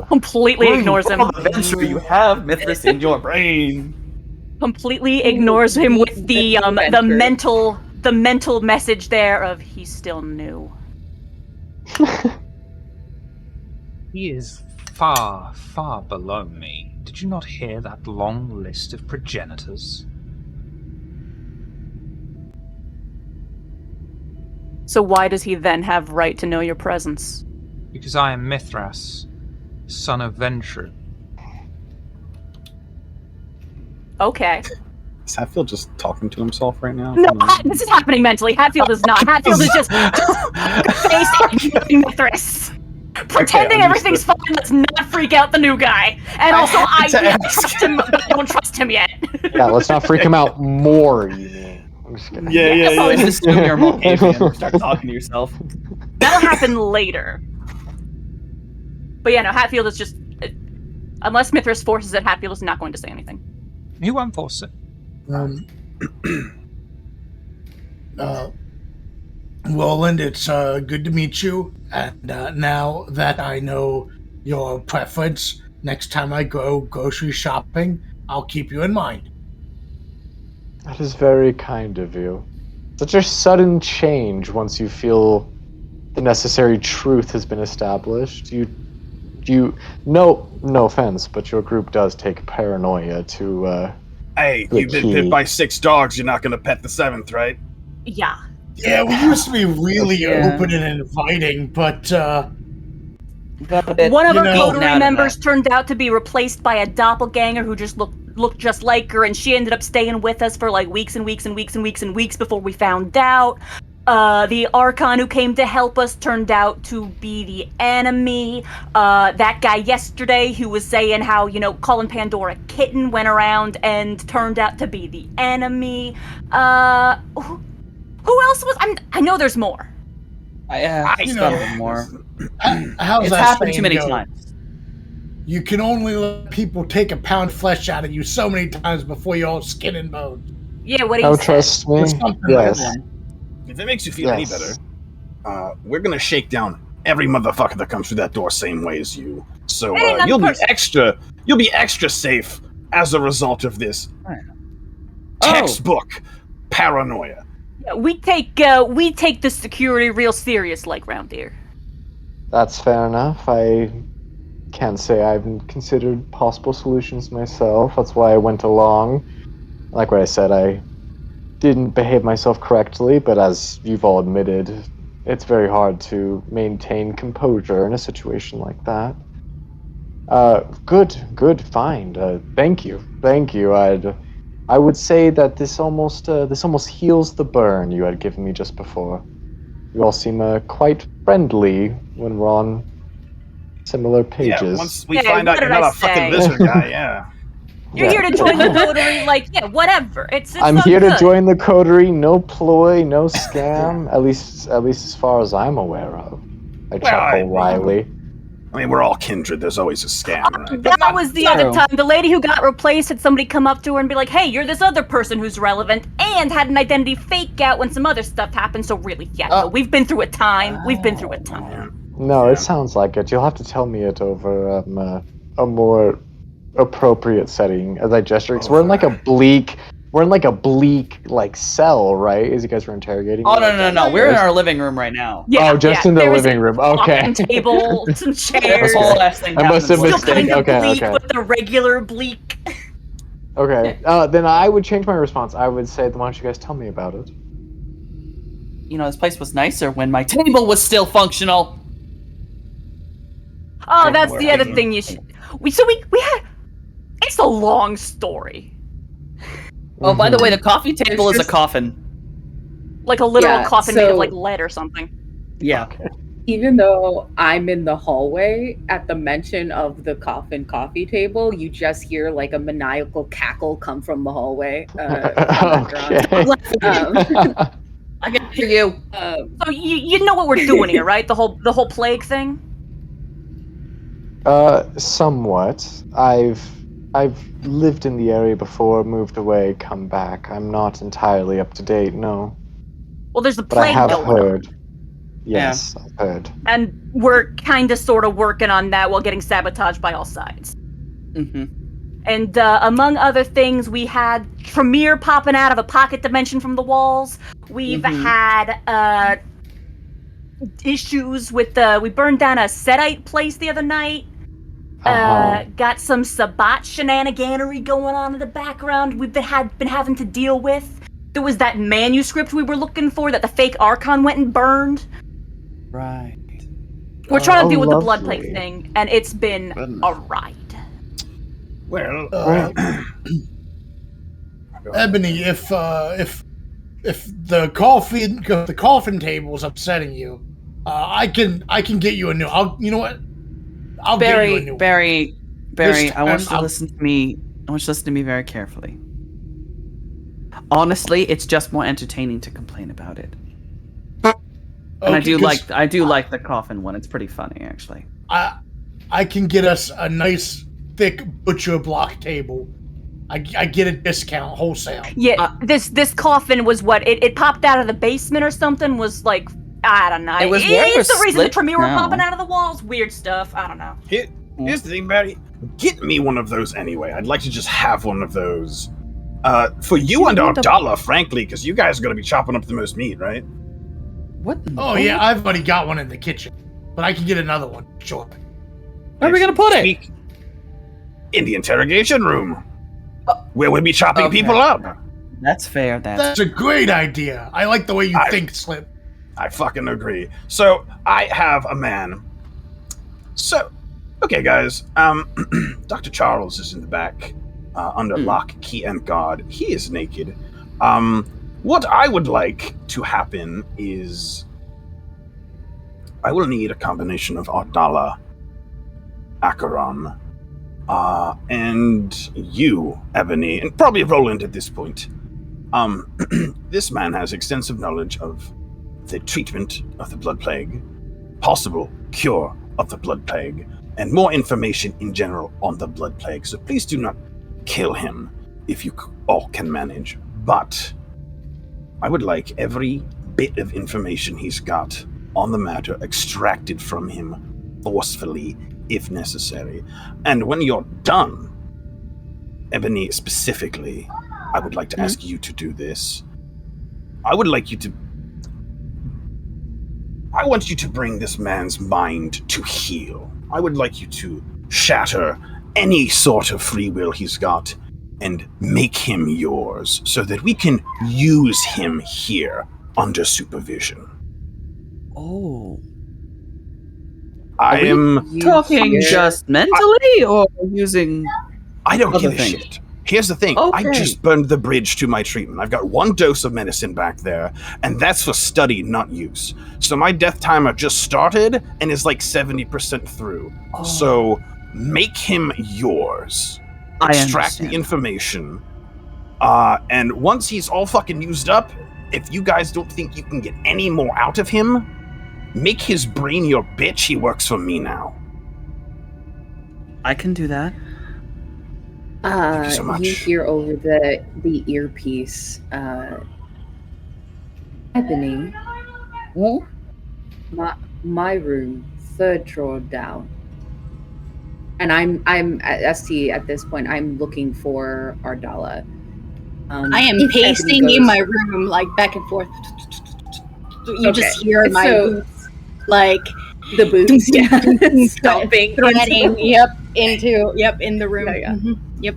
Completely ignores him. Eventually, you have Mithras in your brain. Completely ignores him with the Adventure. mental message there of he's still new. He is far, far below me. Did you not hear that long list of progenitors? So why does he then have right to know your presence? Because I am Mithras, son of Ventru. Okay. Is Hatfield just talking to himself right now? No, this is happening mentally. Hatfield is not. Hatfield is just face ignoring Mithras. Pretending everything's fine. Let's not freak out the new guy. And also, I don't trust him, but I don't trust him yet. Yeah, let's not freak him out more, you mean. I'm just kidding. I'll probably just assume you're a Malkavian. Start talking to yourself. That'll happen later. But yeah, no, Hatfield is just... Unless Mithras forces it, Hatfield is not going to say anything. He won't force it. Roland, it's good to meet you. And now that I know your preference, next time I go grocery shopping, I'll keep you in mind. That is very kind of you. Such a sudden change once you feel the necessary truth has been established. No offense, but your group does take paranoia to, Hey, The you've been key. bit by 6 dogs. You're not going to pet the 7th, right? Yeah. Yeah, we used to be really Yeah. open and inviting, but One of You our know- coterie members turned out to be replaced by a doppelganger who just looked just like her, and she ended up staying with us for like weeks and weeks and weeks and weeks and weeks before we found out. The Archon who came to help us turned out to be the enemy. That guy yesterday who was saying how, calling Pandora kitten went around and turned out to be the enemy. Who else was... I know there's more. I You got know, a bit more. how's It's that happened too saying many go? times. You can only let people take a pound of flesh out of you so many times before you're all skin and bones. Yeah, what do you oh, say? trust me. Or something like Yes. that. If it makes you feel any Yes. better, we're going to shake down every motherfucker that comes through that door same way as you. So Hey, you'll be person. extra safe as a result of this Oh. textbook paranoia. Yeah, we take the security real serious, like round here. That's fair enough. I can't say I haven't considered possible solutions myself. That's why I went along. Like what I said, I didn't behave myself correctly, but as you've all admitted, it's very hard to maintain composure in a situation like that. Good, fine. Thank you. I would say that this almost heals the burn you had given me just before. You all seem quite friendly when we're on similar pages. Yeah, once we Hey, find what out you're did I not a fucking say? lizard guy, yeah. You're here to join the coterie, like, yeah, whatever. It's I'm all here good. to join the coterie. No ploy, no scam. at least as far as I'm aware of. I chuckle wryly. I mean, we're all kindred. There's always a scam, right? That was the other time. The lady who got replaced had somebody come up to her and be like, hey, you're this other person who's relevant, and had an identity fake out when some other stuff happened. So really, yeah, no, we've been through a time. We've been through a time. No, Yeah. it sounds like it. You'll have to tell me it over a more appropriate setting as I gesture. 'Cause we're in like a bleak we're in like a bleak like cell, right? As you guys were interrogating. Oh me, no, like, no, no! downstairs? We're in our living room right now. Yeah, Oh, just in the there was living room. Okay. a table, some chairs. This whole last thing I must happened have in Still the mistaken. kind of Okay, bleak, okay. but the regular bleak. Okay. Then I would change my response. I would say, why don't you guys tell me about it? You know, this place was nicer when my table was still functional. Oh, that's the other thing you should. We had. It's a long story. Oh, by the way, the coffee table is a coffin. Like a literal Yeah, coffin made of so- like lead or something. Yeah. Okay. Even though I'm in the hallway, at the mention of the coffin coffee table, you just hear like a maniacal cackle come from the hallway. Okay. I can hear you. So you know what we're doing here, right? The whole plague thing. Somewhat. I've lived in the area before, moved away, come back. I'm not entirely up to date, no. Well, there's the But I plague have going on, heard. Yes, I've heard. and we're kind of sort of working on that while getting sabotaged by all sides. Mm-hmm. And among other things, we had Tremere popping out of a pocket dimension from the walls. We've had issues with we burned down a Setite place the other night. Got some Sabat shenaniganery going on in the background we've been having to deal with. There was that manuscript we were looking for that the fake Archon went and burned. Right. We're trying to deal with the blood lovely. plague thing, and it's been a ride. Well, Ebony, if the coffin table is upsetting you, I can get you a new. You know what? I'll get you a new. Barry, This I want you time to I'll- listen to me. I want you to listen to me very carefully. Honestly, it's just more entertaining to complain about it. And I do like the coffin one. It's pretty funny, actually. I can get us a nice thick butcher block table. I get a discount wholesale. Yeah, this coffin was what it popped out of the basement or something. Was like, I don't know. It was where it was It's the reason the slit Tremere were now. popping out of the walls. Weird stuff. I don't know. here's the thing, Barry. Get me one of those anyway. I'd like to just have one of those. For you and Ardala, frankly, because you guys are going to be chopping up the most meat, right? What? Oh yeah, I've already got one in the kitchen, but I can get another one. Sure. Where are we gonna put it? Speak in the interrogation room, where we'll be chopping Okay. people up. That's fair. That's a great idea. I like the way you think, Slip. I fucking agree. So I have a man. So, okay, guys. Dr. Charles is in the back, under lock, key, and guard. He is naked. What I would like to happen is, I will need a combination of Ardala, Acheron, and you, Ebony, and probably Roland at this point. This man has extensive knowledge of the treatment of the blood plague, possible cure of the blood plague, and more information in general on the blood plague. So please do not kill him if you all can manage. But I would like every bit of information he's got on the matter extracted from him forcefully, if necessary. And when you're done, Ebony specifically, I would like to ask you to do this. I want you to bring this man's mind to heal. I would like you to shatter any sort of free will he's got and make him yours so that we can use him here under supervision. Oh. I am talking just mentally or using I don't other give a things? shit. Here's the thing. I Okay. just burned the bridge to my treatment. I've got one dose of medicine back there, and that's for study, not use. So my death timer just started and is like 70% through. Oh. So make him yours. I Extract the understand. information. And once he's all fucking used up, if you guys don't think you can get any more out of him, make his brain your bitch. He works for me now. I can do that. Thank you so much. You hear over the earpiece, Ebony, my room, third drawer down. And I'm ST at this point. I'm looking for Ardala. I am if Ebony pacing in goes- my room, like back and forth. You Okay, just hear my so- boots, like the boots, stomping threading. In the room. Yeah. Mhm, Yep.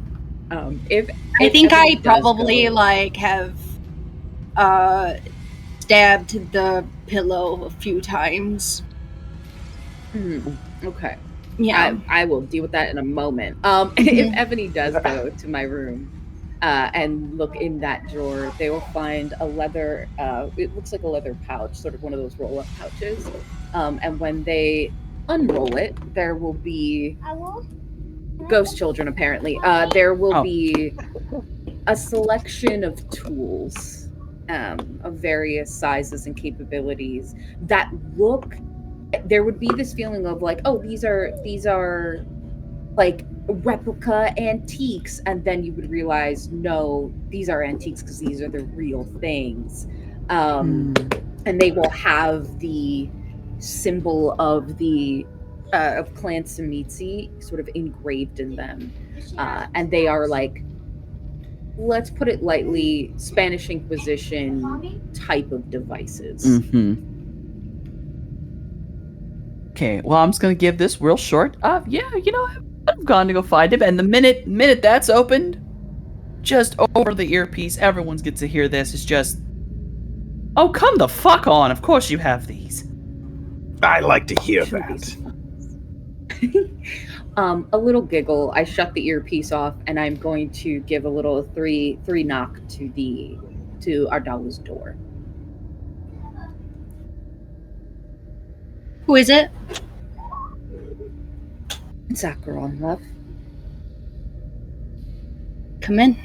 If I think Ebony I does probably go- like have stabbed the pillow a few times. Okay. Yeah. I will deal with that in a moment. If Ebony does go to my room and look in that drawer, they will find a leather, it looks like a leather pouch, sort of one of those roll-up pouches. And when they unroll it, there will be ghost children, apparently. There will be a selection of tools of various sizes and capabilities that look, there would be this feeling of like, oh, these are like replica antiques, and then you would realize, no, these are antiques because these are the real things. And they will have the symbol of the of Clan Samitsi sort of engraved in them, and they are like, let's put it lightly, Spanish Inquisition type of devices. Okay, well, I'm just gonna give this real short. Yeah, you know, I've gone to go find him, and the minute that's opened, just over the earpiece, everyone gets to hear this. It's just, oh, come the fuck on! Of course you have these. I like to hear that. A little giggle. I shut the earpiece off, and I'm going to give a little three knock to Ardala's door. Who is it? Zacharon, love. Come in.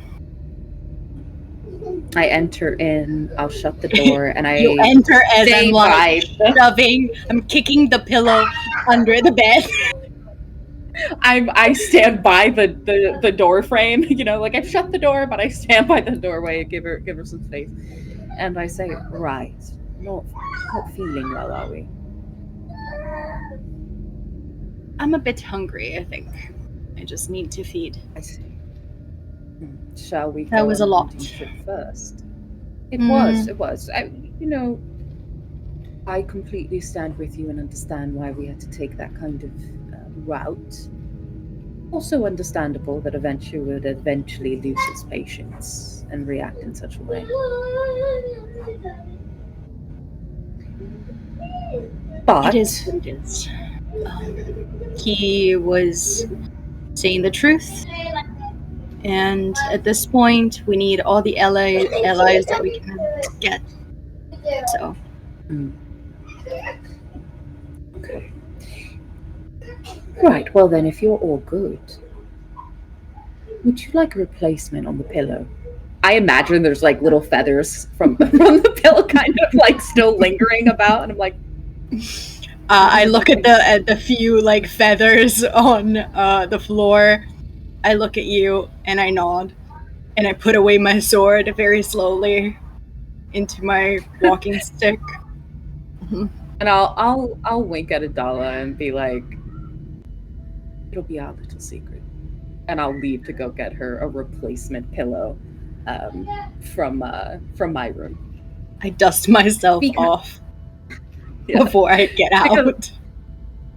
I enter in. I'll shut the door, and I You enter as stay I'm like shoving. I'm kicking the pillow under the bed. I stand by the door frame, you know, like I've shut the door, but I stand by the doorway and give her some space, and I say, right, not feeling well, are we? I'm a bit hungry, I think. I just need to feed. I see. Shall we? That was a lot. First. It was. I completely stand with you and understand why we had to take that kind of route. Also understandable that eventually would lose its patience and react in such a way. But it is what it is. He was saying the truth, and at this point, we need all the allies that we can get. So. Okay. Right, well then, if you're all good, would you like a replacement on the pillow? I imagine there's like little feathers from the pillow kind of like still lingering about, and I'm like... I look at the few like feathers on the floor. I look at you and I nod, and I put away my sword very slowly into my walking stick. And I'll wink at Adala and be like, it'll be our little secret. And I'll leave to go get her a replacement pillow from my room. I dust myself off before I get out.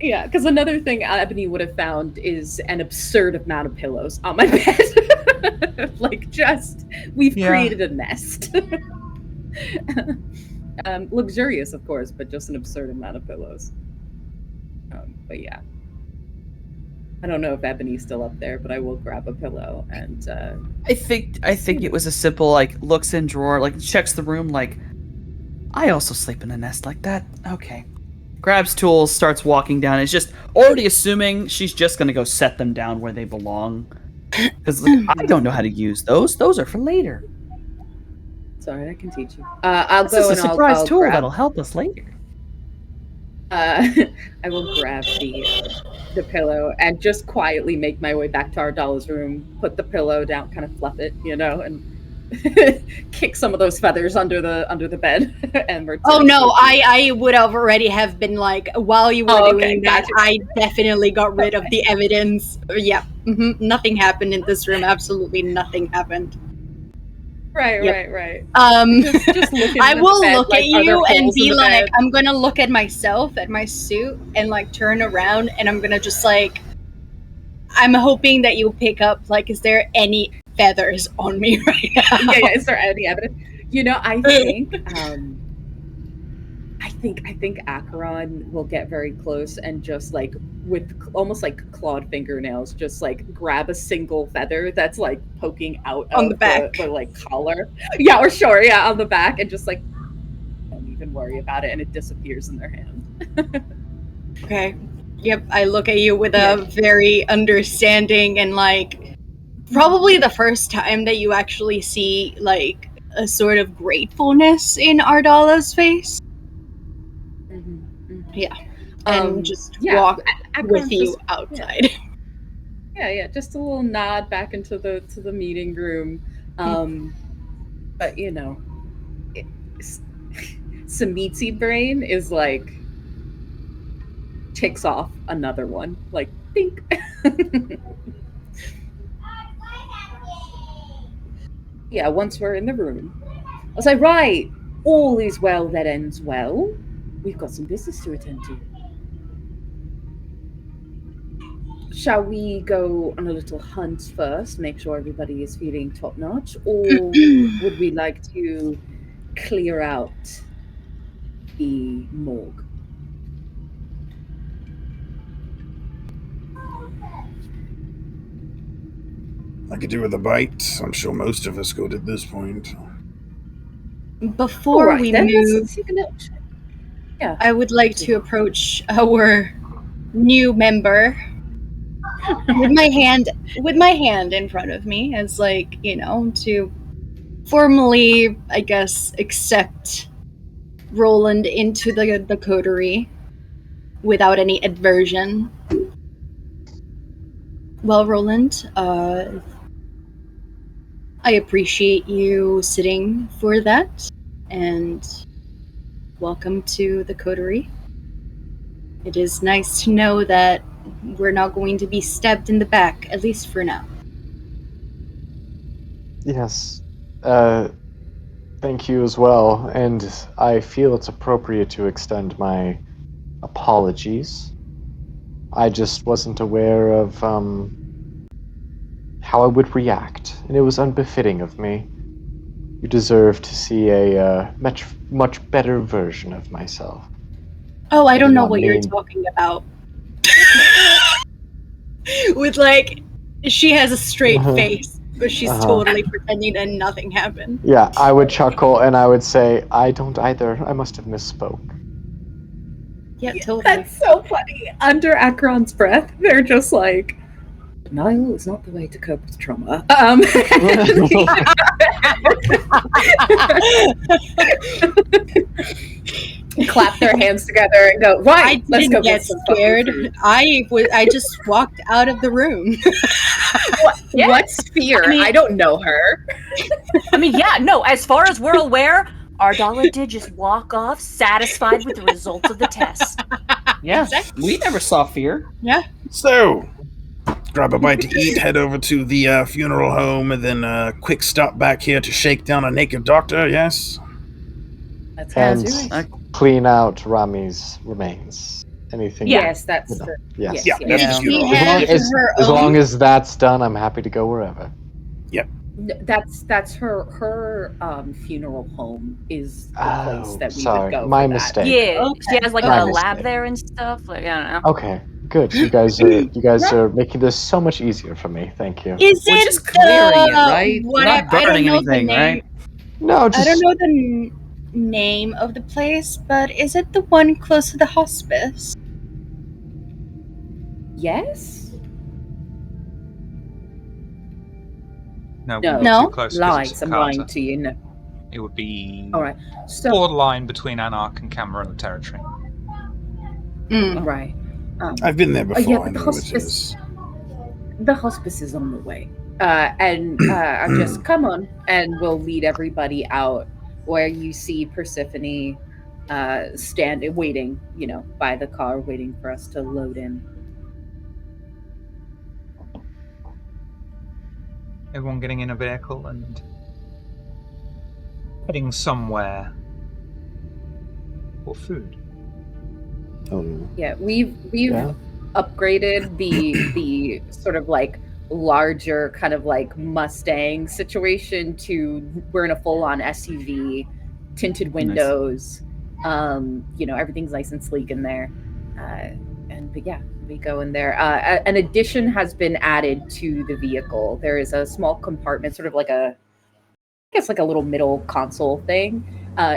Because another thing Ebony would have found is an absurd amount of pillows on my bed. Like, we've created a nest. Luxurious, of course, but just an absurd amount of pillows. But yeah. I don't know if Ebony's still up there, but I will grab a pillow and I think it was a simple like looks in drawer, like checks the room, like I also sleep in a nest like that. Okay. Grabs tools, starts walking down. Is just already assuming she's just gonna go set them down where they belong. Because I don't know how to use those. Those are for later. Sorry, I can teach you. I'll This go is and a surprise I'll tool grab... that'll help us later. I will grab the pillow and just quietly make my way back to Ardala's room, put the pillow down, kind of fluff it, and kick some of those feathers under the bed. And oh no, I would have already have been like, while you were doing that, gotcha. I definitely got rid of the evidence. Yeah, nothing happened in this room. Absolutely nothing happened. Right, Yep. right. Just looking I at the will bed, look like, at are there you and holes in be the like, bed? I'm gonna look at myself, at my suit, and like turn around, and I'm gonna just like, I'm hoping that you pick up, like, is there any feathers on me right now? Yeah. Is there any evidence? I think Acheron will get very close and just like with almost like clawed fingernails, just like grab a single feather that's like poking out On of the back. the like collar. Yeah, or sure, yeah, on the back, and just like don't even worry about it, and it disappears in their hand. Okay. Yep, I look at you with Yeah. a very understanding and like probably the first time that you actually see like a sort of gratefulness in Ardala's face. Yeah. And just walk with Acheron's you just- outside. Yeah, just a little nod back into the meeting room. But you know, Samitsi brain is like ticks off another one. Like think. Yeah, once we're in the room. I was like, right, all is well that ends well. We've got some business to attend to. Shall we go on a little hunt first, make sure everybody is feeling top notch, or would we like to clear out the morgue? I could do with a bite. I'm sure most of us could at this point. Before we move, take a look. Yeah. I would like to approach our new member with my hand in front of me as like, you know, to formally, I guess, accept Roland into the coterie without any aversion. Well, Roland, I appreciate you sitting for that, and welcome to the coterie. It is nice to know that we're not going to be stabbed in the back, at least for now. Yes. Thank you as well, and I feel it's appropriate to extend my apologies. I just wasn't aware of how I would react, and it was unbefitting of me. You deserve to see a much better version of myself. Oh, I don't know not what you're mean- talking about. With like, she has a straight face, but she's totally pretending that nothing happened. Yeah, I would chuckle and I would say, I don't either. I must have misspoke. Yeah, totally. That's so funny. Under Acheron's breath, they're just like, denial is not the way to cope with trauma. Clap their hands together and go, right, let's go get scared. I just walked out of the room. What's fear? I don't know her. I mean, yeah, no, as far as we're aware, Ardala did just walk off satisfied with the results of the test. Yeah, Exactly. we never saw fear. Yeah. So, grab a bite to eat, head over to the funeral home, and then a quick stop back here to shake down a naked doctor, yes? That's And clean out Rami's remains. Anything? Yes, that's you know. the Yes. Yeah, that's the funeral. As long as that's done, I'm happy to go wherever. Yep. That's her funeral home is the place that we would go. My for mistake. Yeah, Okay. she has like My a mistake. lab there and stuff. Like, I don't know. Okay, good. You guys are making this so much easier for me. Thank you. Is We're it just clearing it, right? We're Whatever. not burning I don't know anything, the name. right? No, just I don't know the name of the place, but is it the one close to the hospice? Yes. No, No. we'd be No? too close 'cause Lies. it's I'm Carter. lying to you. No. It would be All right. So borderline between Anarch and Cameron territory. right. I've been there before. yeah, I but the know it hospice. is. The hospice is on the way, and I'm just come on, and we'll lead everybody out where you see Persephone standing, waiting, by the car, waiting for us to load in. Everyone getting in a vehicle and heading somewhere for food. Oh no. Yeah, we've Yeah. upgraded the sort of like larger kind of like Mustang situation to we're in a full on SUV, tinted windows. You know, everything's nice and sleek in there. But yeah, we go in there. An addition has been added to the vehicle. There is a small compartment, sort of like I guess like a little middle console thing,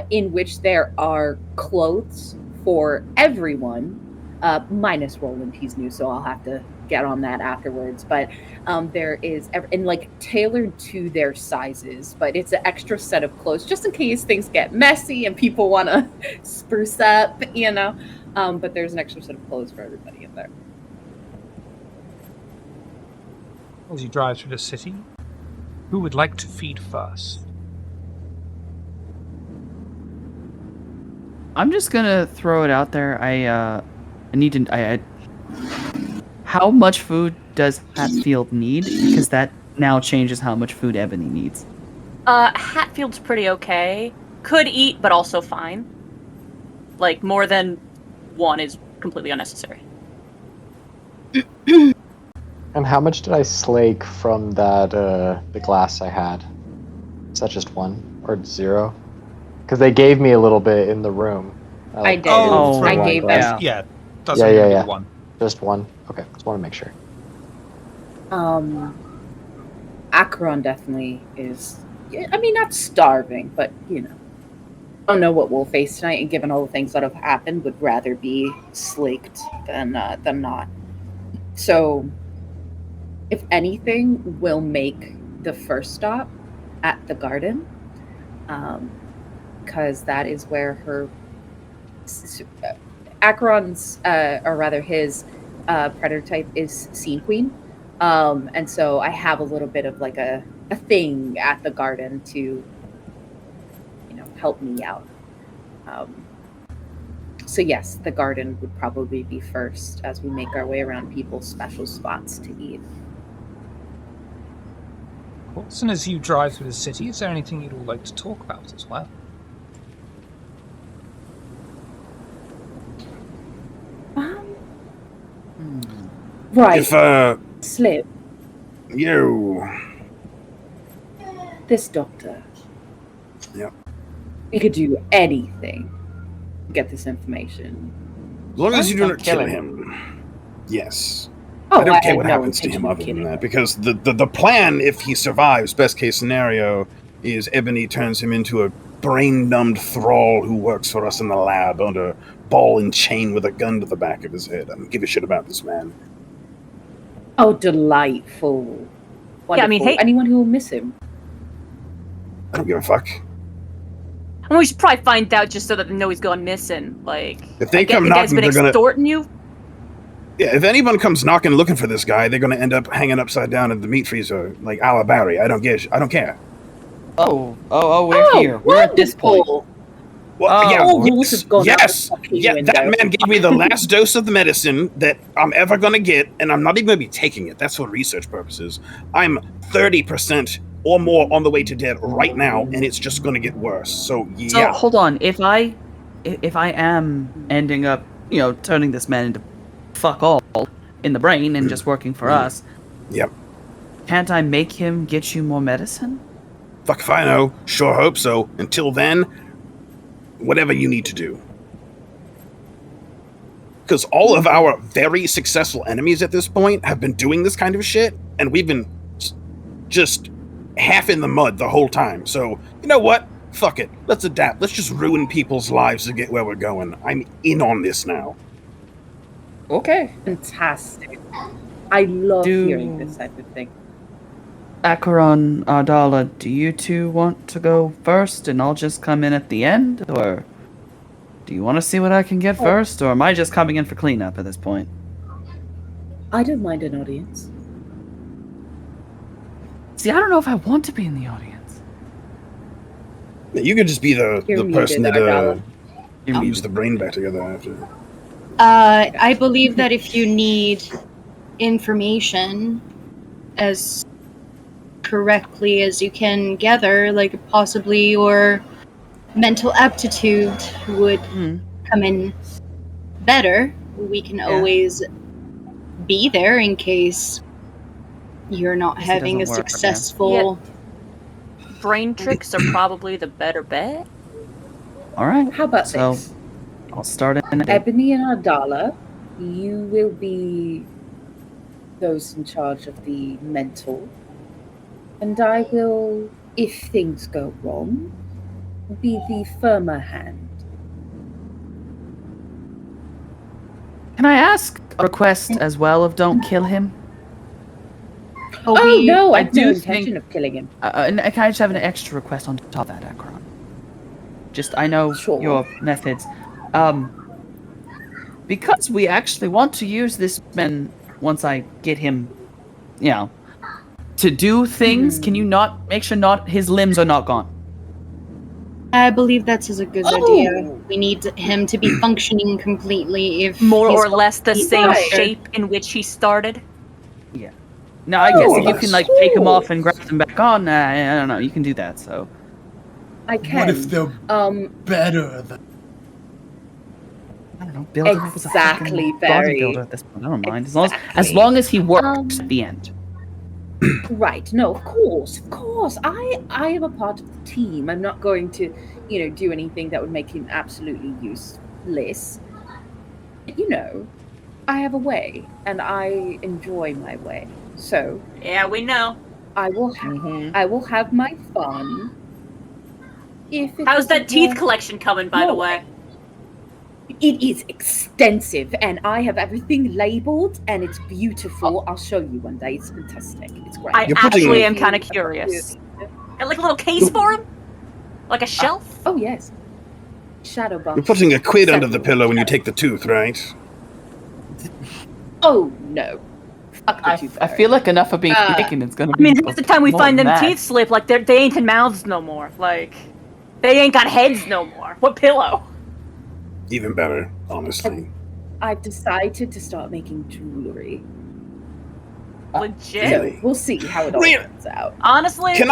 in which there are clothes for everyone, minus Roland. He's new, so I'll have to get on that afterwards. But there is, and like tailored to their sizes, but it's an extra set of clothes just in case things get messy and people want to spruce up, you know. But there's an extra set of clothes for everybody in there. As you drive through the city, who would like to feed first? I'm just gonna throw it out there. I need to. How much food does Hatfield need? Because that now changes how much food Ebony needs. Hatfield's pretty okay. Could eat, but also fine. Like, more than one is completely unnecessary. And how much did I slake from that the glass I had? Is that just 1 or 0? Because they gave me a little bit in the room. I did. Oh, I wine gave glass. them. Yeah, doesn't Yeah, need yeah. one. Just 1. Okay, just want to make sure. Acheron definitely is. I mean, not starving, but you know, don't know what we'll face tonight. And given all the things that have happened, would rather be slaked than not. So, if anything, we'll make the first stop at the garden, because that is where her Acheron's, or rather his predator type is Scene Queen. And so I have a little bit of like a thing at the garden to, you know, help me out. So yes, the garden would probably be first as we make our way around people's special spots to eat. Of course, and as you drive through the city, is there anything you'd all like to talk about as well? Right. If Slip, you, this doctor. Yep. We could do anything to get this information. as long as you do Don't not kill kill him, yes. Oh, I don't care had what no happens to him intention of other than killing that, him. because the plan, if he survives, best case scenario, is Ebony turns him into a brain-numbed thrall who works for us in the lab under ball and chain with a gun to the back of his head. I don't give a shit about this man. Oh, delightful. Wonderful. Yeah, I mean, hey- anyone who will miss him. I don't give a fuck. I mean, we should probably find out just so that they know he's gone missing. Like, If they I guess come the guy's knocking, been they're gonna. extorting you. Yeah, if anyone comes knocking looking for this guy, they're gonna end up hanging upside down in the meat freezer like a la Barry. I don't care. We're here. We're at this point. Wonderful. Well, yeah, all rules have gone out yes, the fucking yeah. That window. man gave me the last dose of the medicine that I'm ever gonna get, and I'm not even gonna be taking it. That's for research purposes. I'm 30% or more on the way to dead right now, and it's just gonna get worse. So So yeah, hold on. If I am ending up, turning this man into fuck all in the brain and just working for us, yep. can't I make him get you more medicine? Fuck if I know. Sure hope so. Until then, whatever you need to do. Because all of our very successful enemies at this point have been doing this kind of shit, and we've been just half in the mud the whole time. So, you know what? Fuck it. Let's adapt. Let's just ruin people's lives to get where we're going. I'm in on this now. Okay. Fantastic. I love hearing this type of thing. Acheron, Ardala, do you two want to go first and I'll just come in at the end? Or do you want to see what I can get first? Or am I just coming in for cleanup at this point? I don't mind an audience. See, I don't know if I want to be in the audience. You could just be the person that Ardala. puts the brain back together after. I believe that if you need information as correctly as you can gather, like possibly your mental aptitude would come in better. We can always be there in case you're not Guess it having a doesn't work, yeah. successful. Brain tricks are probably the better bet. All right. How about so this? I'll start in. Ebony and Ardala, you will be those in charge of the mental, and I will, if things go wrong, be the firmer hand. Can I ask a request as well of don't kill him? Oh, no, I have no do intention of killing him. And can I just have an extra request on top of that, Akron? Just, I know your methods. Because we actually want to use this man once I get him, to do things, can you not make sure his limbs are not gone? I believe that's a good idea. We need him to be functioning completely. If More he's or less the same right. shape in which he started. Yeah. No, I guess if you can take them off and grab them back on, I don't know. You can do that. So. I can. What if they're better than? I don't know. Build him up as a fucking Barry. bodybuilder at this point. I don't mind as long as he works at the end. Right. No, of course. I am a part of the team. I'm not going to, do anything that would make him absolutely useless. I have a way, and I enjoy my way. So yeah, we know. I will have my fun. How's that teeth collection coming, by the way? It is extensive, and I have everything labeled, and it's beautiful. I'll show you one day. It's fantastic. It's great. I actually am kind of curious. Got like a little case for him? Like a shelf? Oh, yes. Shadow box. You're putting a quid under the pillow when you take the tooth, right? Oh, no. Fuck the tooth. I feel like enough of being taken is gonna be. I mean, half the time we find them teeth slip, like they ain't in mouths no more. Like, they ain't got heads no more. What pillow? Even better, honestly. I've decided to start making jewelry. Legit? So we'll see how it all turns out. Honestly, kind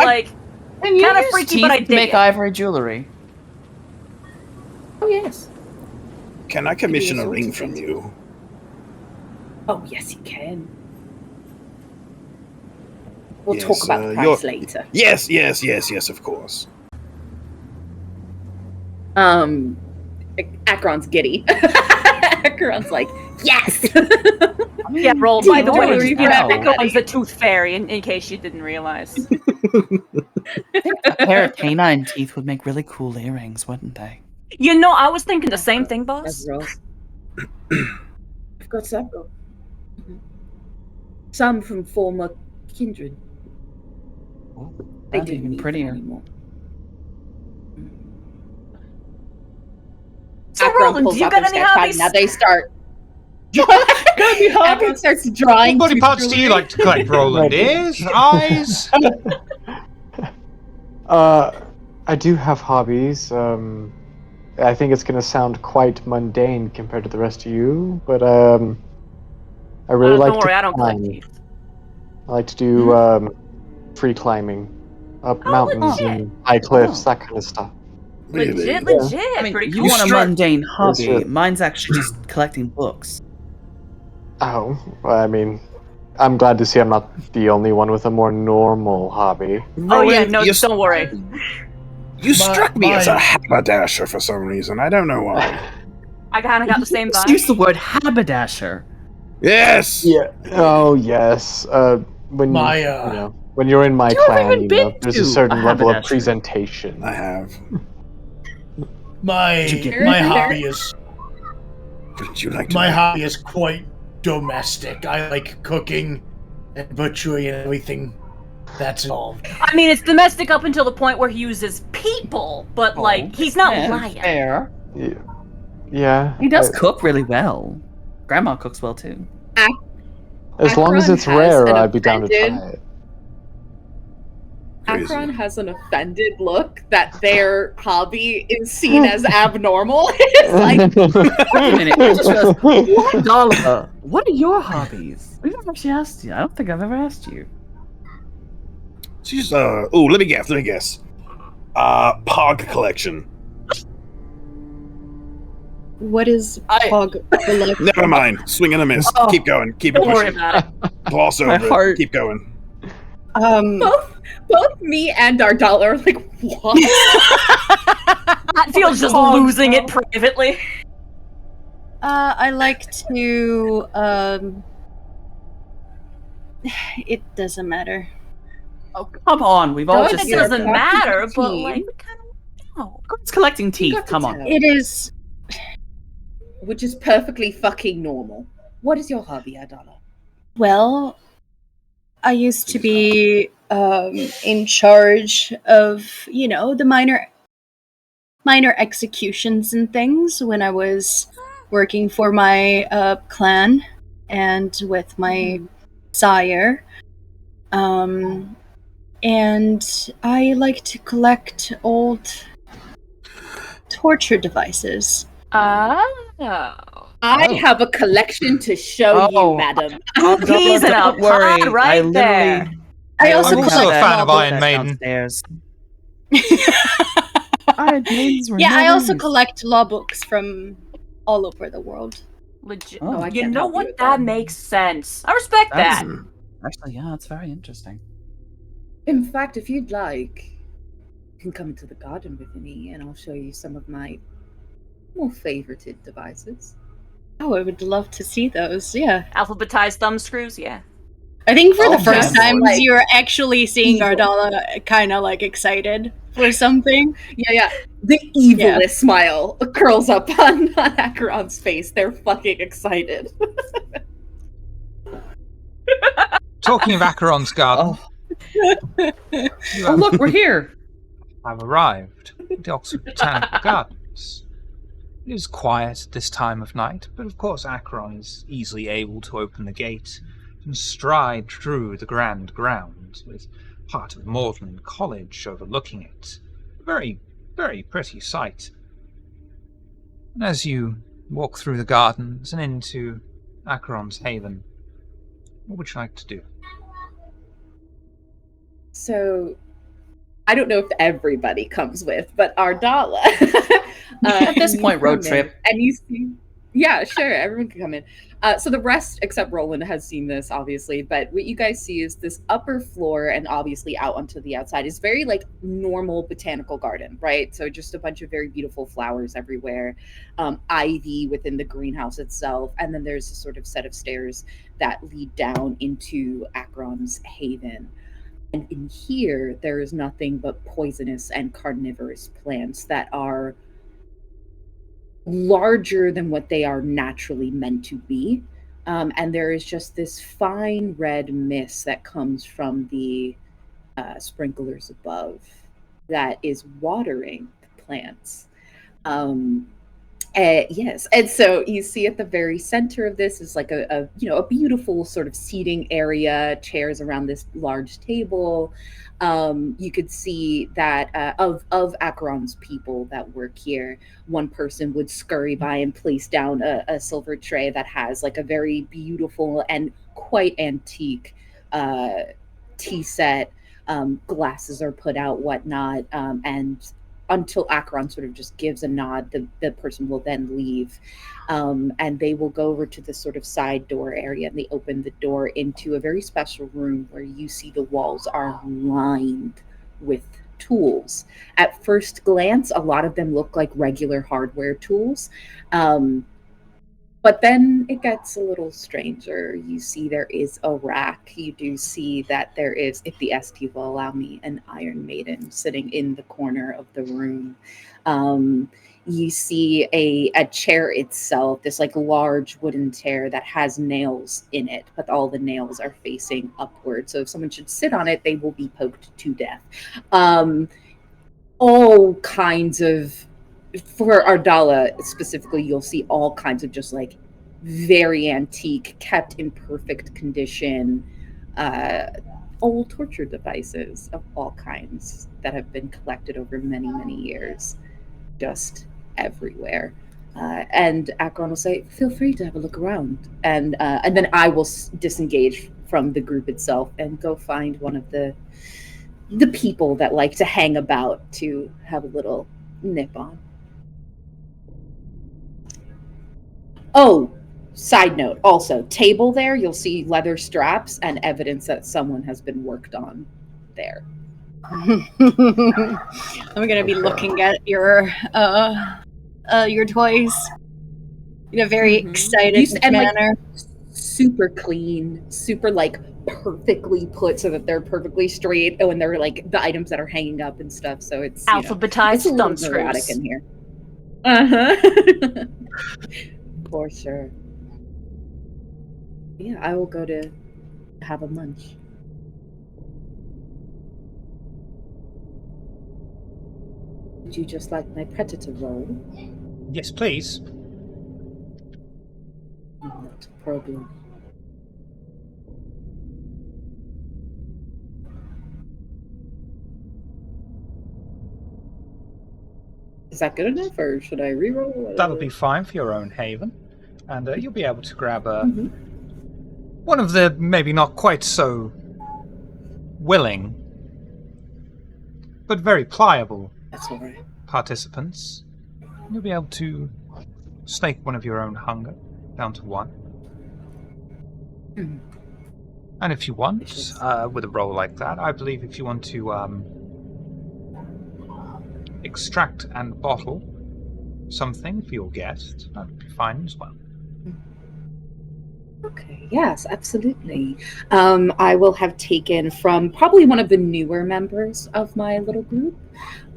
of freaky, but I dig make it. ivory jewelry. Oh, yes. Can I commission a ring from you? Oh, yes, you can. We'll talk about the price later. Yes, of course. Akron's giddy. Akron's like, yes! Yeah, roll. By By the way, Akron's the tooth fairy, in case you didn't realize. A pair of canine teeth would make really cool earrings, wouldn't they? I was thinking the same thing, boss. I've got several. Some from former kindred. They That'd be didn't even need prettier. them anymore. So, Akron Roland, pulls do you out got their any sketch pad. hobbies? Now they start. Akron starts drawing. What body parts do you like to collect, Roland? Ears? Eyes? I do have hobbies. I think it's going to sound quite mundane compared to the rest of you, but I really like don't to worry, I don't collect climb. teeth. I like to do free climbing up mountains and high cliffs, that kind of stuff. Legit. I mean, Pretty you cool. want a mundane hobby. Sure. Mine's actually just collecting books. Oh, well, I mean, I'm glad to see I'm not the only one with a more normal hobby. Oh yeah, no, don't worry. You struck me as a haberdasher for some reason. I don't know why. I kind of got the same Just vibe. use the word haberdasher. Yes. Yeah. Oh yes. When when you're in my clan, there's a certain level of presentation. I have. My hobby is Wouldn't you like to? my hobby is quite domestic. I like cooking and butchery and everything that's involved. I mean, it's domestic up until the point where he uses people, but he's not lying. Fair. Yeah. He does cook really well. Grandma cooks well too. As long as Akron it's has rare, an I'd be down to offended- try it. Akron has an offended look that their hobby is seen as abnormal. It's like, Wait a minute. What? Dollar, what are your hobbies? We've never actually asked you. I don't think I've ever asked you. She's let me guess. Pog collection. What is Never mind. Swing and a miss. Oh, Keep going. Keep it Don't worry pushing. about it. Gloss My over it. heart- Keep going. Both me and our dollar are like, what? Hatfield's just losing it privately. I like to. It doesn't matter. Oh, come on. We've all Oh, just It you're said doesn't talking matter, to but team. like, we kind of know. It's collecting You teeth. got to Come on. tell. It is. Which is perfectly fucking normal. What is your hobby, Adala? Well, I used to be in charge of, the minor executions and things when I was working for my clan and with my sire. And I like to collect old torture devices. I have a collection to show you, madam. Teasing a Don't worry. pod right I literally. there. I also I'm also collect a fan law of Iron books. Maiden. Downstairs. Iron Maidens were Yeah, I also nice. collect law books from all over the world. Legit. Oh, I You can't know help you what? with That that. makes sense. I respect That's- that. Actually, yeah, that's very interesting. In fact, if you'd like, you can come into the garden with me and I'll show you some of my more favorited devices. Oh, I would love to see those. Yeah. Alphabetized thumb screws, yeah. I think for Oh, the first man. time Like, you're actually seeing evil. Ardala kind of like excited for something. Yeah. The evilest smile curls up on Acheron's face. They're fucking excited. Talking of Acheron's garden, Oh, you oh look, we're here. have arrived at the Oxford Botanical Gardens. It is quiet at this time of night, but of course Acheron is easily able to open the gate and stride through the grand grounds, with part of Magdalen College overlooking it. A very, very pretty sight. And as you walk through the gardens and into Acheron's haven, what would you like to do? So, I don't know if everybody comes with, but Ardala. At this you point, road come in, trip. And you see. Yeah, sure. Everyone can come in. So the rest, except Roland, has seen this, obviously. But what you guys see is this upper floor and obviously out onto the outside is very like normal botanical garden, right? So just a bunch of very beautiful flowers everywhere, ivy within the greenhouse itself. And then there's a sort of set of stairs that lead down into Acheron's haven. And in here, there is nothing but poisonous and carnivorous plants that are larger than what they are naturally meant to be. And there is just this fine red mist that comes from the sprinklers above that is watering the plants. Yes, and so you see at the very center of this is like a beautiful sort of seating area, chairs around this large table. You could see that of Acheron's people that work here, one person would scurry by and place down a silver tray that has like a very beautiful and quite antique tea set. Glasses are put out, whatnot, and until Acheron sort of just gives a nod, the person will then leave. And they will go over to this sort of side door area and they open the door into a very special room where you see the walls are lined with tools. At first glance, a lot of them look like regular hardware tools. But then it gets a little stranger. You see there is a rack. You do see that there is, if the ST will allow me, an Iron Maiden sitting in the corner of the room. You see a chair itself, this like large wooden chair that has nails in it, but all the nails are facing upward. So if someone should sit on it, they will be poked to death. All kinds of, for Ardala specifically, you'll see all kinds of just like very antique, kept in perfect condition, old torture devices of all kinds that have been collected over many, many years, just everywhere. And Acheron will say, "Feel free to have a look around," and then I will disengage from the group itself and go find one of the people that like to hang about to have a little nip on. Oh, side note. Also, table there. You'll see leather straps and evidence that someone has been worked on there. I'm gonna be looking at your toys in a very excited manner. Super clean, super like perfectly put so that they're perfectly straight. Oh, and they're like the items that are hanging up and stuff. So it's alphabetized it's a little thumb neurotic screws in here. Uh-huh. For sure. Yeah, I will go to have a munch. Would you just like my predator roll? Yes, please. Not a problem. Is that good enough, or should I reroll? That'll be fine for your own haven. And you'll be able to grab Mm-hmm. one of the maybe not quite so willing, but very pliable That's all right. participants. You'll be able to stake one of your own hunger down to 1. Mm. And if you want, with a roll like that, I believe if you want to extract and bottle something for your guest, that'd be fine as well. Okay, yes, absolutely. I will have taken from probably one of the newer members of my little group,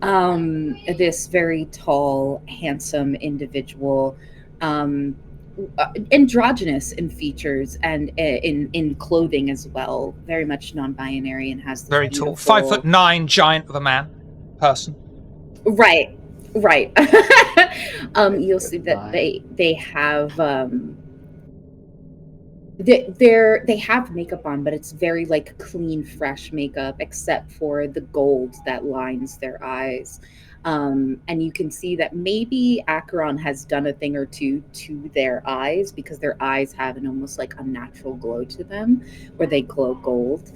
this very tall, handsome individual, androgynous in features and in clothing as well, very much non-binary and has this very tall, beautiful... 5'9" giant of a man, person. Right. You'll see that they have they have makeup on, but it's very like clean, fresh makeup, except for the gold that lines their eyes. And you can see that maybe Acheron has done a thing or two to their eyes, because their eyes have an almost like unnatural glow to them, where they glow gold.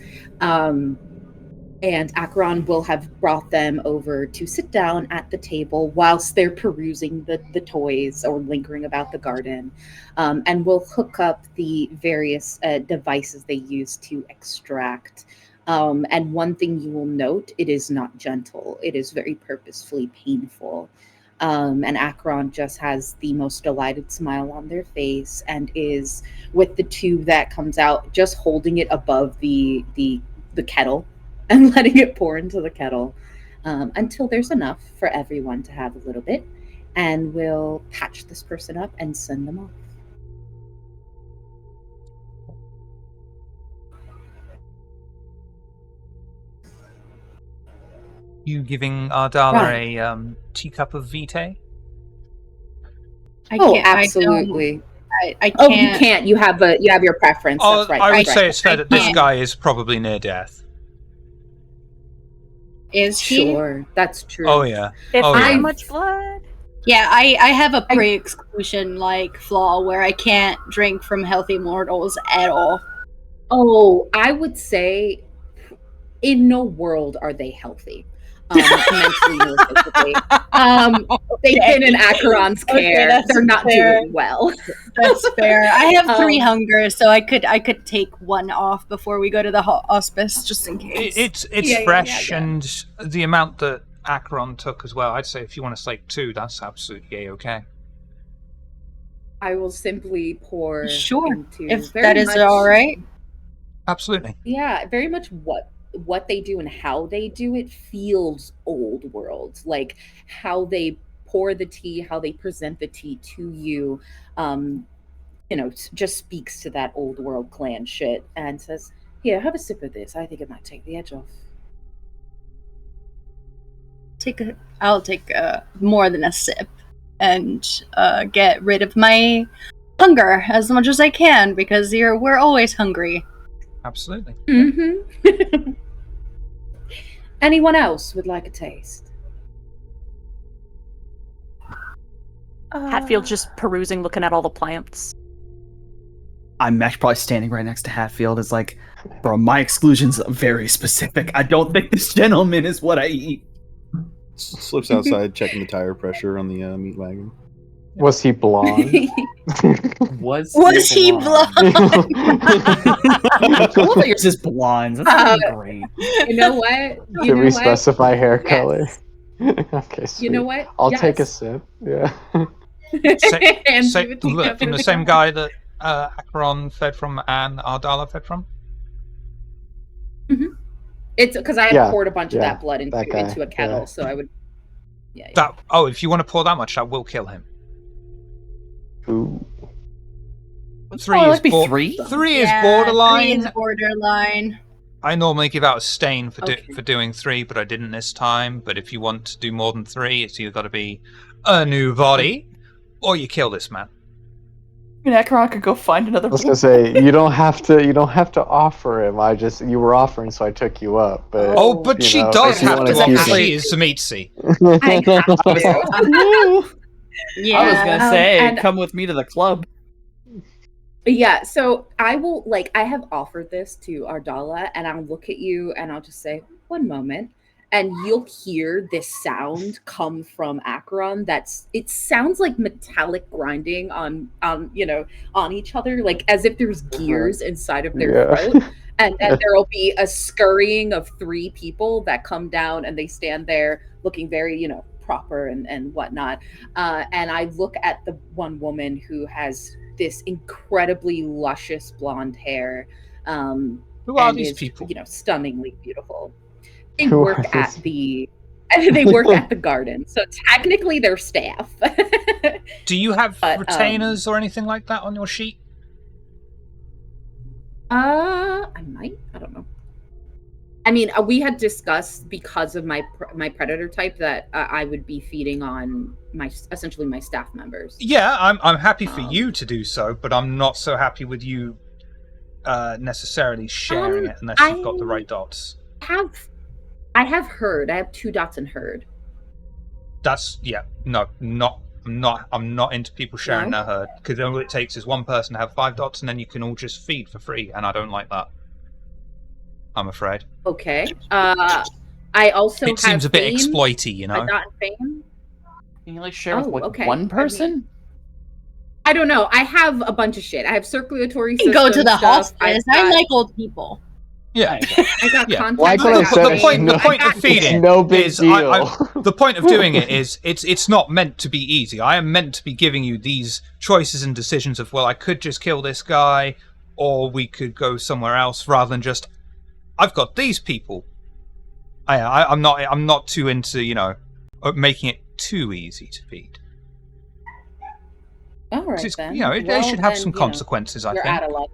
And Acheron will have brought them over to sit down at the table whilst they're perusing the toys or lingering about the garden, and will hook up the various devices they use to extract. And one thing you will note, it is not gentle. It is very purposefully painful. And Acheron just has the most delighted smile on their face and is, with the tube that comes out, just holding it above the kettle and letting it pour into the kettle until there's enough for everyone to have a little bit. And we'll patch this person up and send them off. You giving Ardala a teacup of vitae? Absolutely. I can't. Oh, you can't. You have your preference. That's right. I would say it's fair that this guy is probably near death. Is he? Sure, that's true. Oh yeah. If yeah. much blood. Yeah, I have a pre-exclusion like flaw where I can't drink from healthy mortals at all. Oh, I would say in no world are they healthy. Mentally nor physically. They've been in Acheron's care. Okay, they're not doing well. That's fair. I have 3 hunger, so I could take 1 off before we go to the hospice, just in case. It's fresh, and the amount that Acheron took as well. I'd say if you want to slake 2, that's absolutely okay. I will simply pour into if that is all right. Absolutely. Yeah, very much what they do and how they do it feels old world, like how they pour the tea, how they present the tea to you, just speaks to that old world clan shit, and says, here, have a sip of this. I think it might take the edge off. I'll take more than a sip and get rid of my hunger as much as I can, because we're always hungry. Absolutely. Mm-hmm. Anyone else would like a taste? Hatfield's just perusing, looking at all the plants. I'm actually probably standing right next to Hatfield. It's like, bro, my exclusion's very specific. I don't think this gentleman is what I eat. Slips outside, checking the tire pressure on the meat wagon. Was he blonde? Was he blonde? I love that yours is blonde. That's fucking great. You know what? You Did know we what? specify hair Yes. color? Okay, sweet. You know what? I'll Yes. take a sip. Yeah. And Say, you would think that from the was same the guy that Acheron fed from and Ardala fed from? It's because I had Yeah, poured a bunch of yeah, that blood into that guy, a kettle, yeah. so I would. Yeah. That. Oh, if you want to pour that much, that will kill him. Ooh. Three Oh, is that'd be three? Three is Yeah, borderline. 3 is borderline. I normally give out a stain for Okay. for doing 3, but I didn't this time. But if you want to do more than 3, it's either got to be a new body, or you kill this man. I mean, Acheron could go find another. I was gonna say you don't have to offer him. You were offering, so I took you up. But Oh, but you she know, does if you have wanna to keep offer. it- She is Zamitsi. I have to. Yeah. I was gonna say, and- come with me to the club. Yeah, so I will, I have offered this to Ardala, and I'll look at you and I'll just say, one moment. And you'll hear this sound come from Acheron. It sounds like metallic grinding on each other, like as if there's gears inside of their throat. And there will be a scurrying of 3 people that come down and they stand there looking very, proper and whatnot. And I look at the one woman who has this incredibly luscious blonde hair. Who are and these is, people? Stunningly beautiful. They Who work are at these- they work at the garden, so technically they're staff. Do you have But, retainers or anything like that on your sheet? I might. I don't know. I mean, we had discussed because of my predator type that I would be feeding on essentially my staff members. Yeah, I'm happy for you to do so, but I'm not so happy with you necessarily sharing it unless you've got the right dots. I have herd. I have 2 dots in herd. That's I'm not into people sharing No? their herd, because all it takes is one person to have 5 dots, and then you can all just feed for free, and I don't like that. I'm afraid. Okay. I also It seems a have bit fame, exploity, you know. a dot in fame. Can you share with okay. one person? I don't know. I have a bunch of shit. I have circulatory You can system go to the stuff. hospice. I like old people. Yeah. I got Yeah. contact. Like what I said, The point of feeding it's no big is deal. the point of doing it is it's not meant to be easy. I am meant to be giving you these choices and decisions of, well, I could just kill this guy, or we could go somewhere else, rather than just, I've got these people. I'm not too into making it too easy to feed. All right, It's, then. it should have then, some consequences. I You're think. out of luck.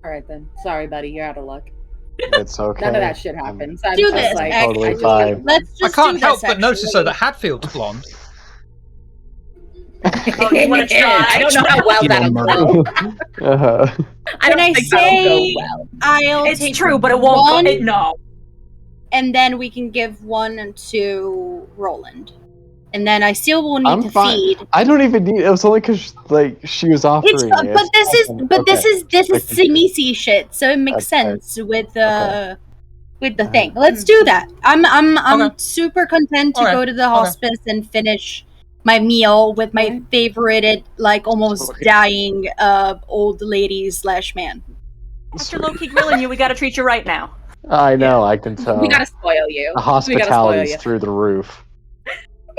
All right then. Sorry, buddy. You're out of luck. It's okay. None of that shit happens. I'm Do just this, like, X. totally I just- fine. Let's I just can't do help this, but notice though actually. that Hatfield's blonde. Oh, you want to try? I don't know how well that'll go. Uh-huh. I don't When I think that'll say go well. I'll It's take true, but it won't. one, No. and then we can give 1 to Roland. And then I still will need I'm to fine. feed. I don't even need. It was only because she was offering. It's it. but this is this is Okay. Simisi shit, so it makes Okay. sense with the thing. Let's do that. I'm Okay. super content to Okay. go to the Okay. hospice and finish my meal with my favorited, like almost Okay. dying old lady / man. After low-key grilling you, we gotta treat you right now. I know. I can tell. We gotta spoil you. The We gotta spoil hospitality's you. through the roof.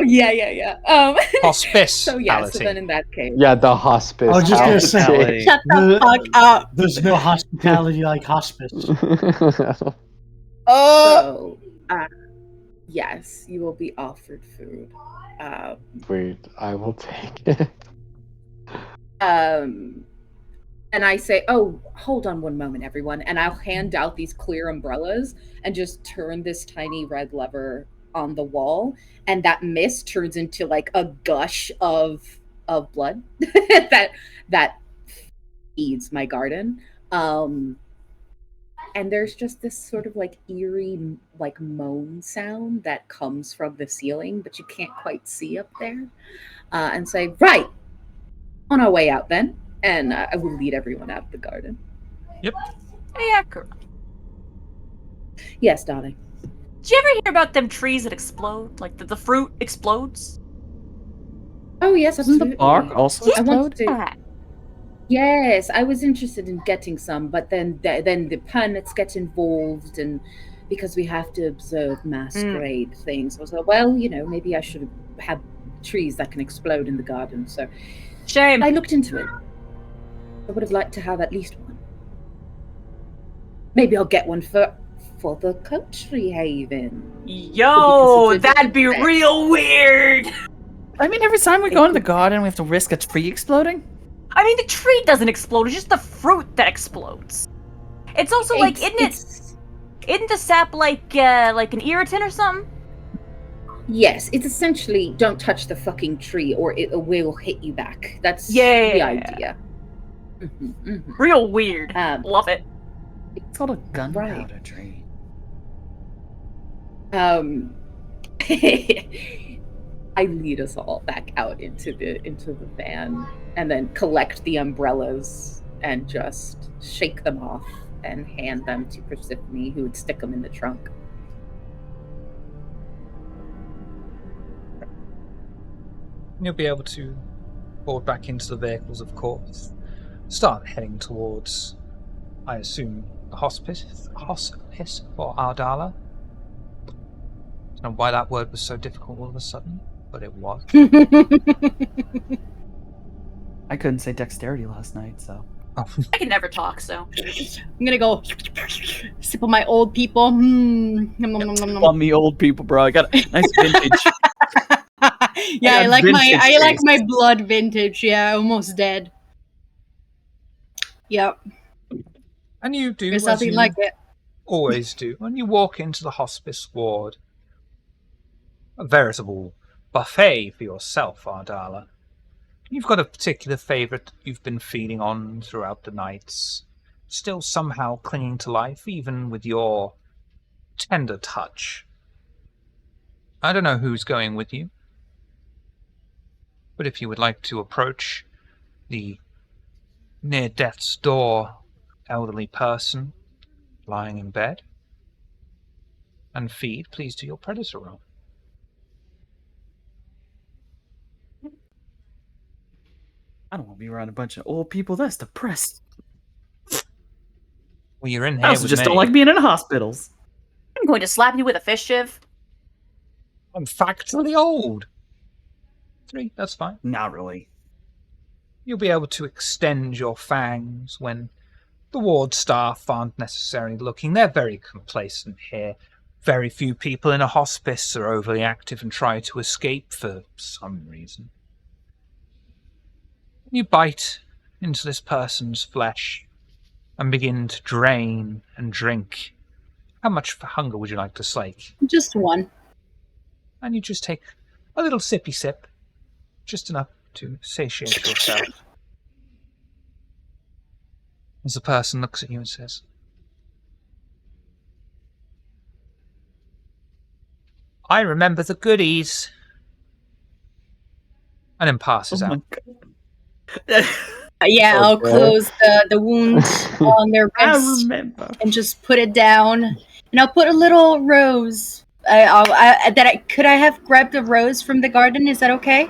Yeah. Hospice. So yeah. So then in that case, Yeah, the hospice. I was just gonna say- hospitality. Shut the fuck up. There's no hospitality like hospice. so yes, you will be offered food. Wait, I will take it. And I say, oh, hold on one moment, everyone. And I'll hand out these clear umbrellas and just turn this tiny red lever on the wall. And that mist turns into like a gush of blood that feeds my garden. And there's just this sort of like eerie like moan sound that comes from the ceiling, but you can't quite see up there. And say, right, on our way out then. And I will lead everyone out of the garden. Yep. Hey, Acker. Yes, darling. Did you ever hear about them trees that explode? Like the fruit explodes? Oh yes, Doesn't absolutely. the bar also I want explode? to. Yes, I was interested in getting some, but then the planets get involved, and because we have to observe masquerade things, I was like, well, maybe I should have trees that can explode in the garden. So Shame. I looked into it. I would have liked to have at least one. Maybe I'll get one for the country haven. Yo, that'd be real weird. I mean, every time we go into the garden, we have to risk a tree exploding. I mean, the tree doesn't explode; it's just the fruit that explodes. It's also like, isn't the sap like an irritant or something? Yes, it's essentially don't touch the fucking tree or it will hit you back. That's the idea. Real weird. Love it. It's called a gunpowder tree. I lead us all back out into the van and then collect the umbrellas and just shake them off and hand them to Persephone, who would stick them in the trunk. You'll be able to board back into the vehicles, of course. Start heading towards, I assume, the hospice for Ardala. Don't know why that word was so difficult all of a sudden, but it was. I couldn't say dexterity last night, so. I can never talk, so. I'm gonna go sip on my old people. On me old people, bro. I got a nice vintage. Yeah, I like my blood vintage. Yeah, almost dead. Yep. And you do There's as nothing you like it. always do. When you walk into the hospice ward, a veritable buffet for yourself, Ardala. You've got a particular favourite you've been feeding on throughout the nights, still somehow clinging to life, even with your tender touch. I don't know who's going with you, but if you would like to approach the near death's door elderly person lying in bed and feed, please do your predator roll. I don't want to be around a bunch of old people. That's depressed. Well, you're in here I also with just me. don't like being in hospitals. I'm going to slap you with a fish shiv. I'm factually old. 3, that's fine. Not really. You'll be able to extend your fangs when the ward staff aren't necessarily looking. They're very complacent here. Very few people in a hospice are overly active and try to escape for some reason. You bite into this person's flesh and begin to drain and drink. How much hunger would you like to slake? Just one. And you just take a little sippy sip, just enough to satiate yourself. As the person looks at you and says, I remember the goodies. And then passes out. Yeah, I'll close the wounds on their wrist and just put it down, and I'll put a little rose. Could I have grabbed a rose from the garden? Is that okay?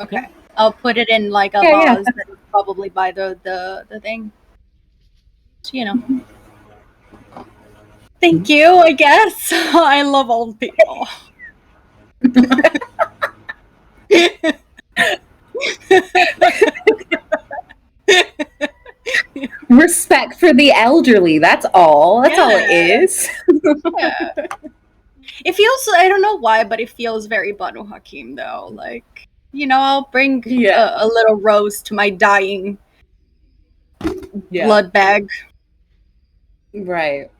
Okay, I'll put it in like a vase that is probably by the thing. So, Thank you. I guess I love old people. Respect for the elderly, that's all. That's all it is. Yeah. It feels, I don't know why, but it feels very Banu Hakim though. Like, I'll bring a little rose to my dying blood bag. Right.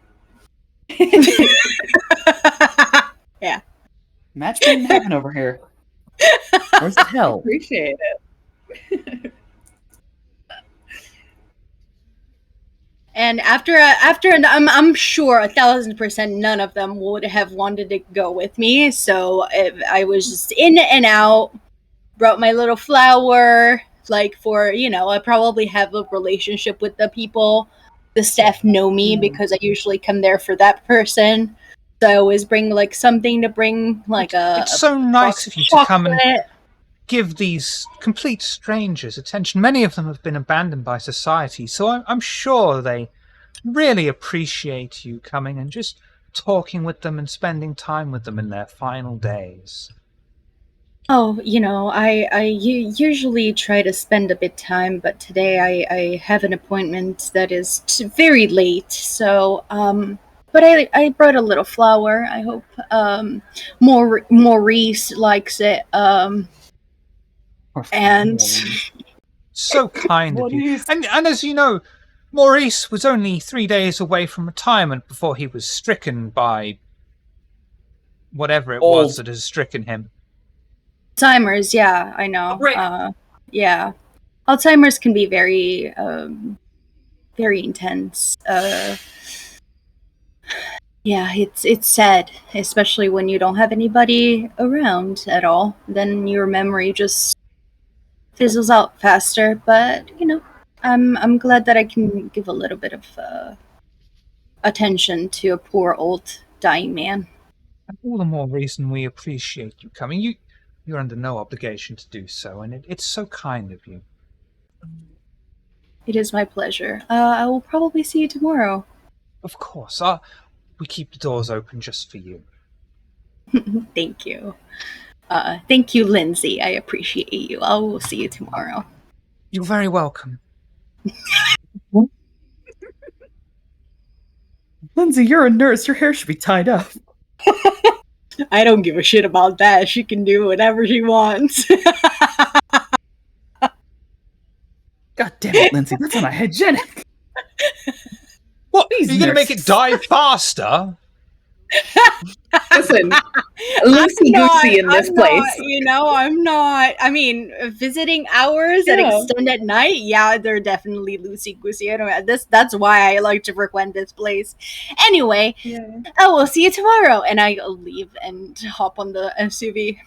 Yeah. Match made in heaven over here. Where's the hell? Appreciate it. And after I'm sure 1,000% none of them would have wanted to go with me. So I was just in and out, brought my little flower, like for, I probably have a relationship with the people. The staff know me because I usually come there for that person. So I always bring like something to bring, like It's so nice of you to come and give these complete strangers attention. Many of them have been abandoned by society, so I'm sure they really appreciate you coming and just talking with them and spending time with them in their final days. Oh, I usually try to spend a bit time, but today I have an appointment that is very late. So, but I brought a little flower. I hope Maurice likes it. And So kind of you. And as you know, Maurice was only 3 days away from retirement before he was stricken by whatever it was that has stricken him. Alzheimer's, yeah, I know. Yeah, Alzheimer's can be very, very intense. Yeah, it's sad, especially when you don't have anybody around at all. Then your memory just fizzles out faster. But I'm glad that I can give a little bit of attention to a poor old dying man. And all the more reason we appreciate you coming. You're under no obligation to do so, and it's so kind of you. It is my pleasure. I will probably see you tomorrow. Of course. We keep the doors open just for you. Thank you. Thank you, Lindsay. I appreciate you. I will see you tomorrow. You're very welcome. Lindsay, you're a nurse. Your hair should be tied up. I don't give a shit about that. She can do whatever she wants. God damn it, Lindsay. That's not hygienic. What? Are you going to make it die faster? Listen, loosey-goosey in this place. I'm not. I mean, visiting hours that extend at night, yeah, they're definitely loosey-goosey. I don't. That's why I like to frequent this place. Anyway, I will see you tomorrow, and I'll leave and hop on the SUV.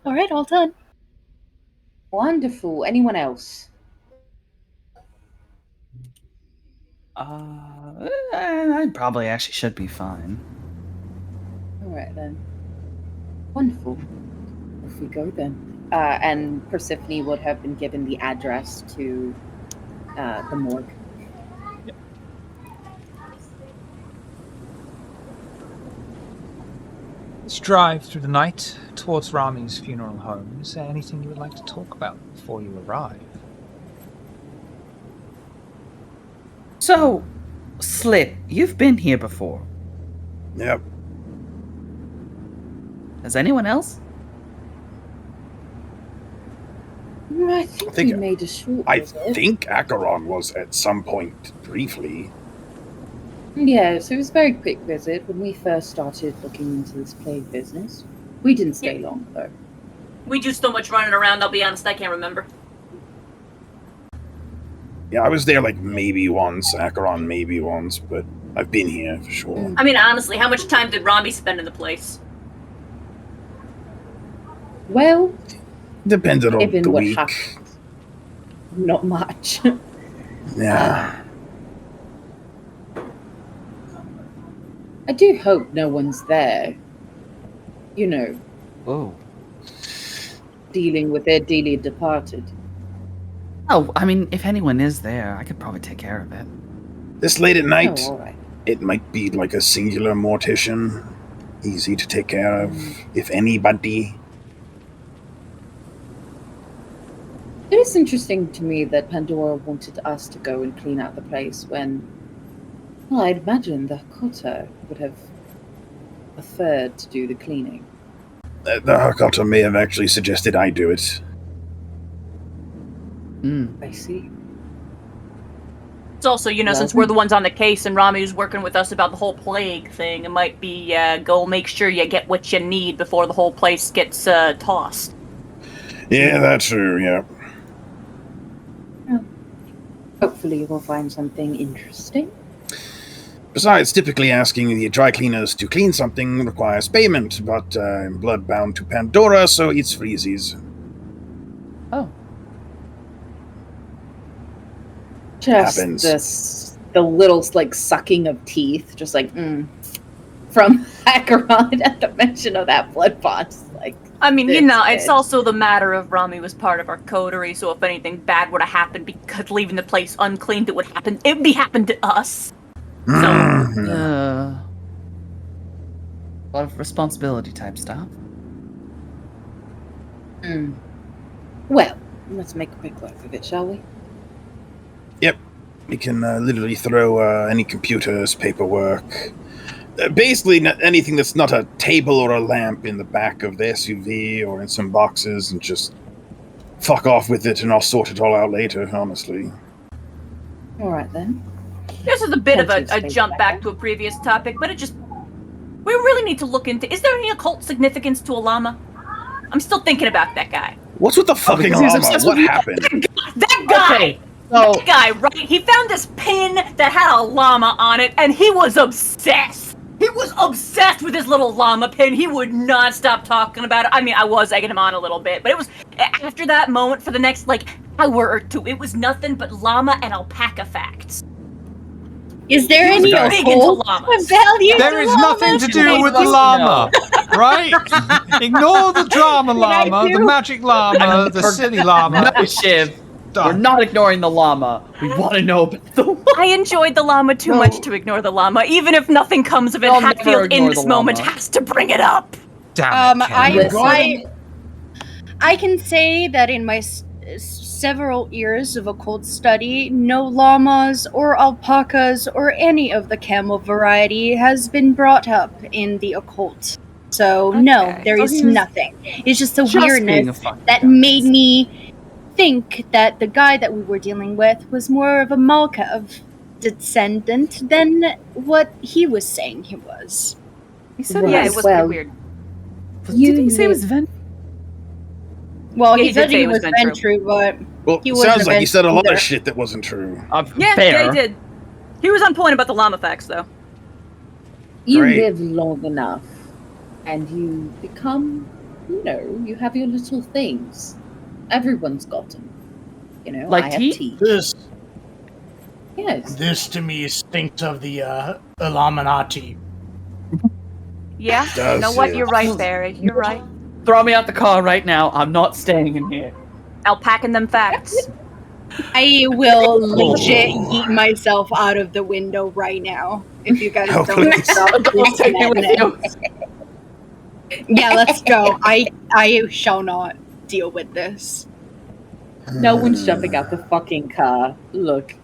All right, all done. Wonderful. Anyone else? I probably actually should be fine. All right then. Wonderful. Off we go then. And Persephone would have been given the address to the morgue. Yep. Let's drive through the night towards Rami's funeral home. Is there anything you would like to talk about before you arrive? So, Slip, you've been here before. Yep. Has anyone else? I think we made a short I visit. think Acheron was at some point briefly. Yes, it was a very quick visit when we first started looking into this plague business. We didn't stay long, though. We do so much running around, I'll be honest, I can't remember. Yeah, I was there like maybe once, Acheron maybe once, but I've been here for sure. I mean, honestly, how much time did Rami spend in the place? Well, depended on given the what week. happened, not much. Yeah. I do hope no one's there. You know, Whoa. dealing with their dearly departed. Oh, I mean, if anyone is there, I could probably take care of it. This late at night, Oh, all right. it might be like a singular mortician. Easy to take care of, if anybody. It is interesting to me that Pandora wanted us to go and clean out the place when, well, I'd imagine the Hakota would have preferred to do the cleaning. The Hakata may have actually suggested I do it. I see. It's also, since we're the ones on the case and Rami's working with us about the whole plague thing, it might be go make sure you get what you need before the whole place gets tossed. Yeah, that's true, yeah. Well, hopefully we'll find something interesting. Besides, typically asking the dry cleaners to clean something requires payment, but I'm bloodbound to Pandora, so it's freezies. Oh. Just Happens. the little sucking of teeth, just from Acheron at the mention of that blood bond. I mean, you know, it's Good. also the matter of Rami was part of our coterie, so if anything bad were to happen because leaving the place uncleaned, it'd be happened to us. So, A lot of responsibility type stuff. Well, let's make a quick work of it, shall we? Yep. We can literally throw any computers, paperwork, basically anything that's not a table or a lamp in the back of the SUV or in some boxes and just fuck off with it and I'll sort it all out later, honestly. All right, then. this is a bit of Plenty a of space jump back back there. to a previous topic, but we really need to look into, is there any occult significance to a llama? I'm still thinking about that guy. What's with the fucking because he was llama? obsessed What with you. happened? That guy! Okay, so That guy, right? He found this pin that had a llama on it, and he was obsessed. He was obsessed with his little llama pin. He would not stop talking about it. I mean, I was egging him on a little bit, but it was after that moment for the next, hour or two, it was nothing but llama and alpaca facts. Is there He was any big into occult llamas. value? There to is llamas? nothing to do with the No. llama, right? Ignore the drama llama, the do? magic llama, the silly llama. no, Shiv. We're Done. not ignoring the llama. We want to know about the llama. I enjoyed the llama too much to ignore the llama. Even if nothing comes of it, I'll never Hatfield in ignore this the moment llama. has to bring it up. Damn it, Ken. I can say that in my several years of occult study, no llamas or alpacas or any of the camel variety has been brought up in the occult. So no, Okay. there So is he was nothing. It's just a Just being a weirdness fucking that dumbass. made me think that the guy that we were dealing with was more of a Malkav descendant than what he was saying he was. He said Right. Yeah, he it was Well, pretty weird. Did he say it was Ven? Well, Yeah, he he said did say he it was was Ventru. Ventru, but Well, He it wasn't sounds like you said a lot either. of shit that wasn't true. Yeah, fair. he did. He was on point about the llama facts, though. You Great. live long enough, and you become, you have your little things. Everyone's got them. Like I have tea? tea. This Yes. to me stinks of the Illuminati. Yeah, you know Does what? it? You're right, Barry. You're right. Throw me out the car right now. I'm not staying in here. Alpacking them facts. I will legit yeet myself out of the window right now if you guys Oh, don't please. stop this Take me with you. madness. Yeah, let's go. I shall not deal with this. No one's jumping out the fucking car. Look,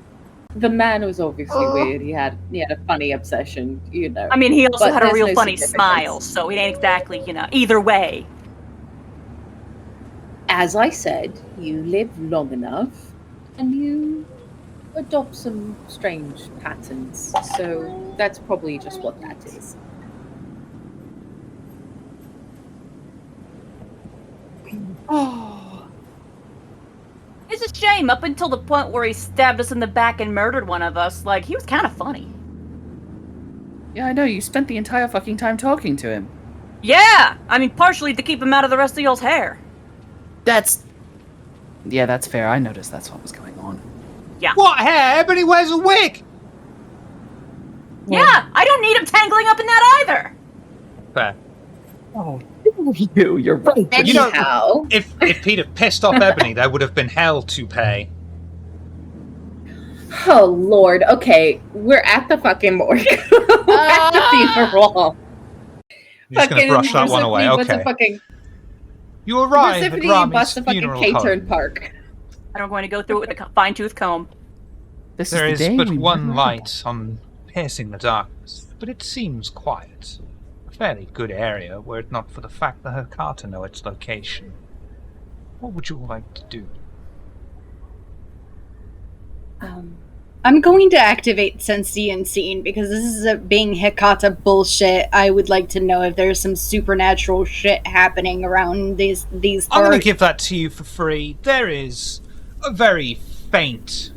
the man was obviously weird. He had a funny obsession, I mean, he also But had a there's real no funny significance. smile, so it ain't exactly, either way. As I said, you live long enough, and you adopt some strange patterns. So that's probably just what that is. Oh. It's a shame, up until the point where he stabbed us in the back and murdered one of us, he was kind of funny. Yeah, I know. You spent the entire fucking time talking to him. Yeah! I mean, partially to keep him out of the rest of y'all's hair. Yeah, that's fair. I noticed that's what was going on. What hair? Ebony wears a wig! Yeah, I don't need him tangling up in that either! Fair. Oh, you're right. You know, Anyhow, if Peter pissed off Ebony, there would have been hell to pay. oh Lord. Okay, we're at the fucking morgue. We're at the funeral. You're just going to brush that one away. Persephone was a Okay. fucking You arrive at Persephone Rami's bust the fucking funeral K-turn home. park. And I'm going to go through it with a fine-tooth comb. This There is is the day but we one murdered light on piercing the darkness, but it seems quiet. A fairly good area, were it not for the fact that her Carter know its location. What would you like to do? I'm going to activate Sense the Unseen because this is a being Hecata bullshit. I would like to know if there's some supernatural shit happening around these I'm going to parts. give that to you for free. There is a very faint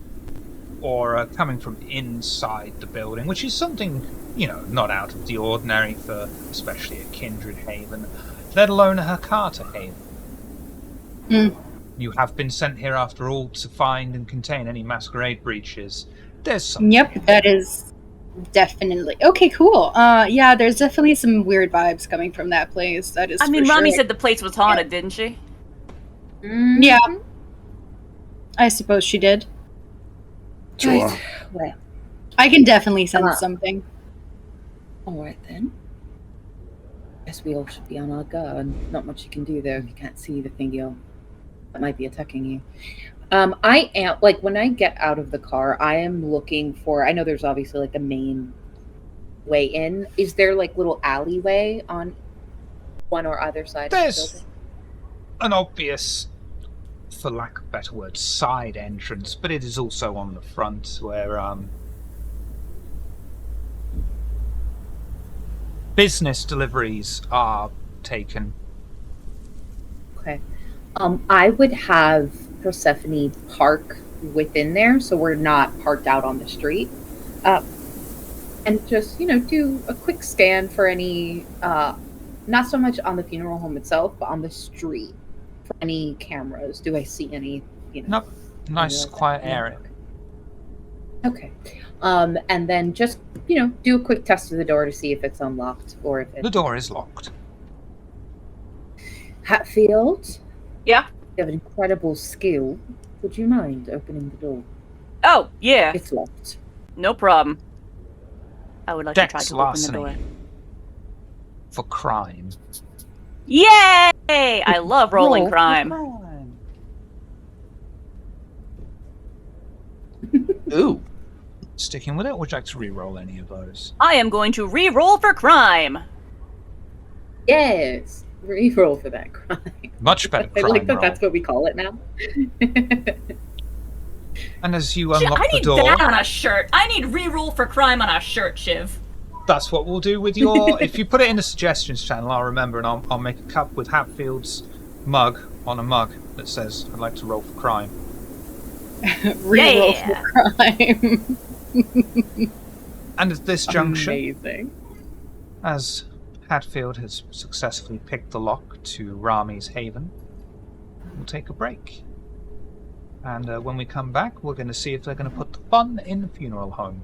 aura coming from inside the building, which is something, not out of the ordinary for especially a kindred haven, let alone a Hecata haven. You have been sent here after all to find and contain any masquerade breaches. There's something. Yep, that is Definitely. Okay, cool. Yeah, there's definitely some weird vibes coming from that place. That is I mean, for Rami sure. said the place was haunted, didn't she? Yeah. I suppose she did. Sure. Right. Well, I can definitely sense something. all right then. Guess we all should be on our guard. Not much you can do though if you can't see the thing that might be attacking you. I am like when I get out of the car, I am looking for. I know there's obviously like a main way in. Is there like little alleyway on one or other side of the There's building? an obvious, for lack of a better word, side entrance, but it is also on the front where business deliveries are taken. Okay. I would have Persephone park within there, so we're not parked out on the street, and just do a quick scan for any, not so much on the funeral home itself, but on the street for any cameras. Do I see any? Nope. Nice, like quiet that? area. Okay. And then just do a quick test of the door to see if it's unlocked or if The door is locked. Hatfield. Yeah. You have an incredible skill. Would you mind opening the door? Oh, yeah. It's locked. No problem. I would like to try Dex to open the door. larceny. For crime. Yay! I love rolling Roll for crime. Ooh. Sticking with it, would you like to re-roll any of those? I am going to re-roll for crime. Yes. Reroll for that crime. Much better I crime like that roll. that's what we call it now. And as you Shit, unlock I the need door, that on a shirt. I need re-roll for crime on a shirt, Shiv. that's what we'll do with your... If you put it in the suggestions channel, I'll remember, and I'll make a cup with Hatfield's mug on a mug that says, I'd like to roll for crime. Reroll for crime. And at this juncture, Amazing. as Hatfield has successfully picked the lock to Rami's haven, we'll take a break. And when we come back, we're going to see if they're going to put the fun in the funeral home.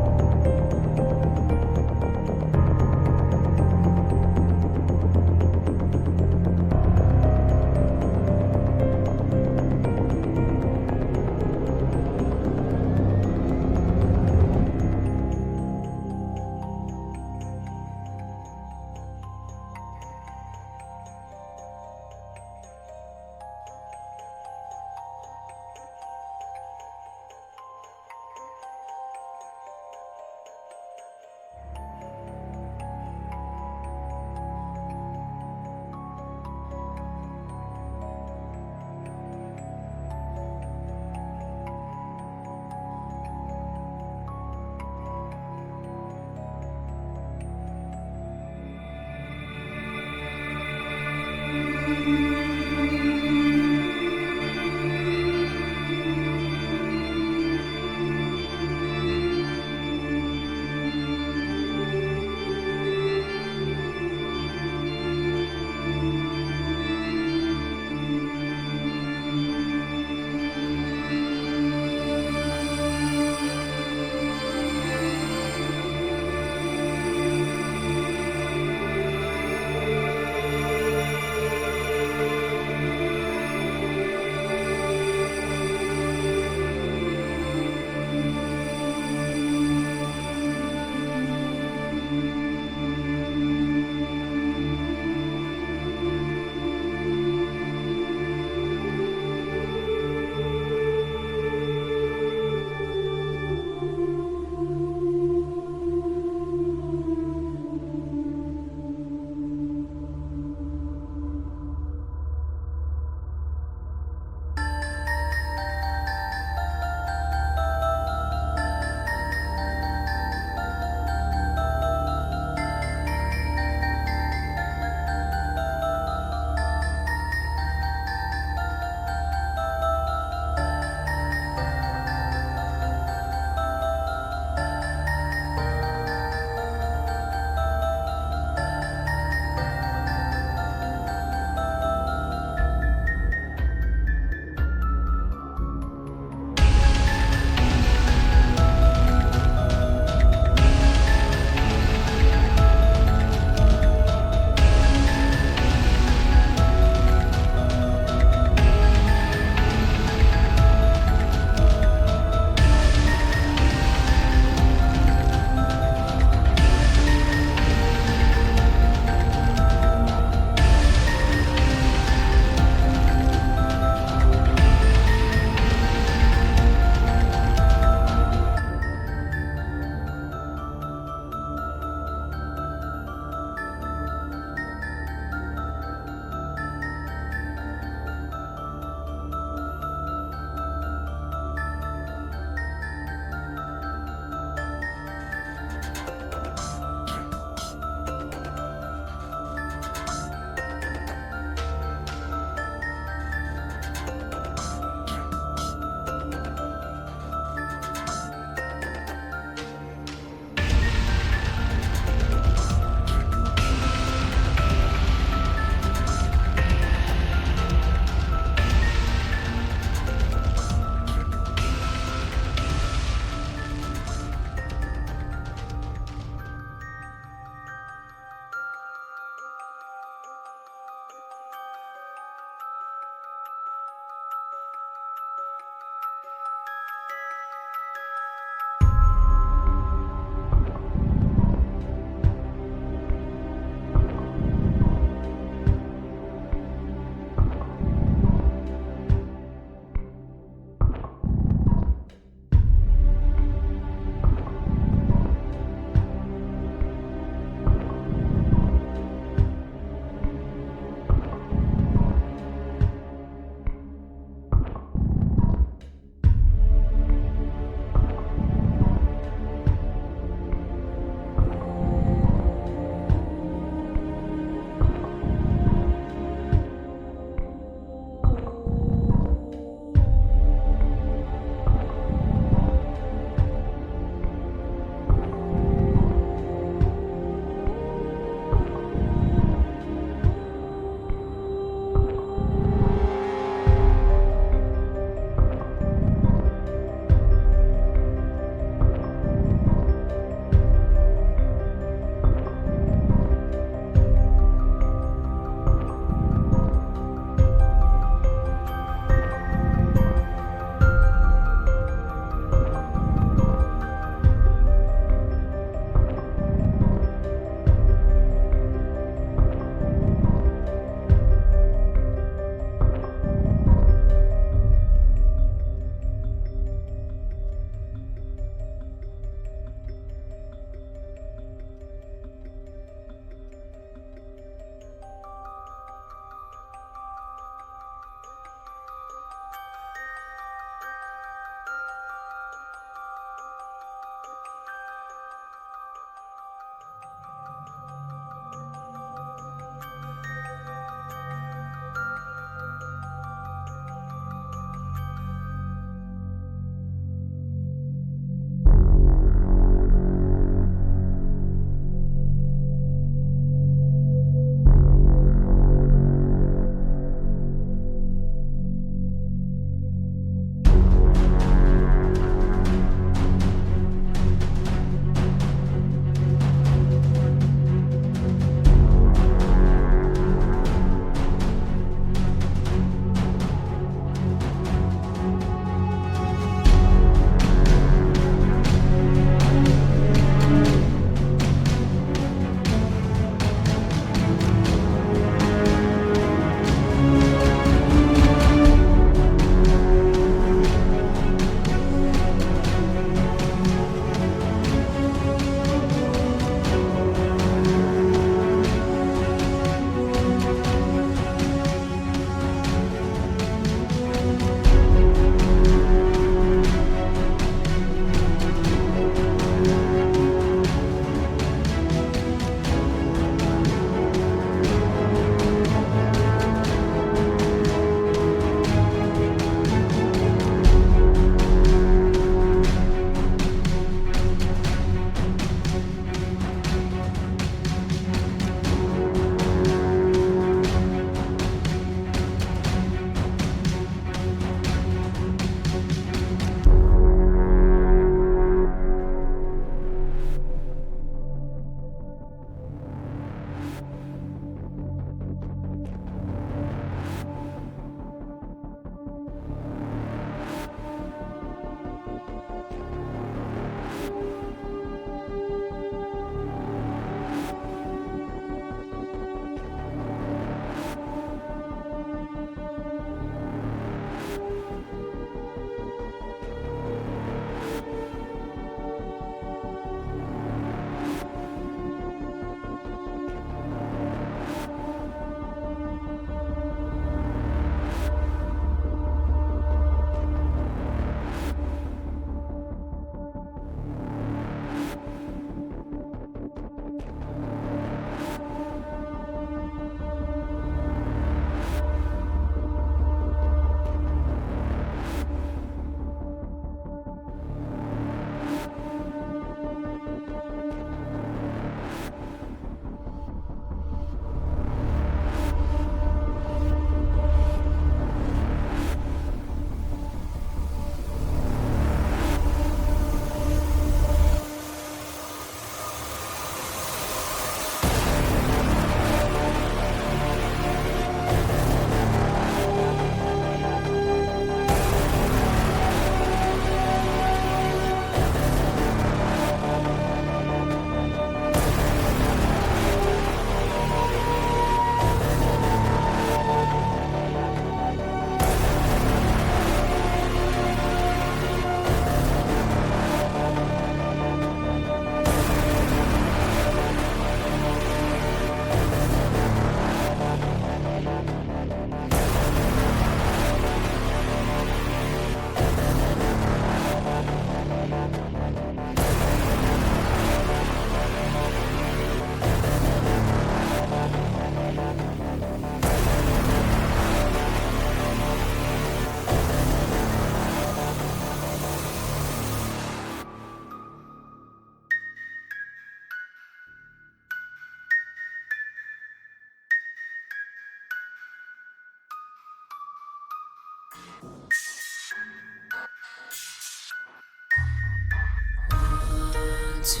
Let's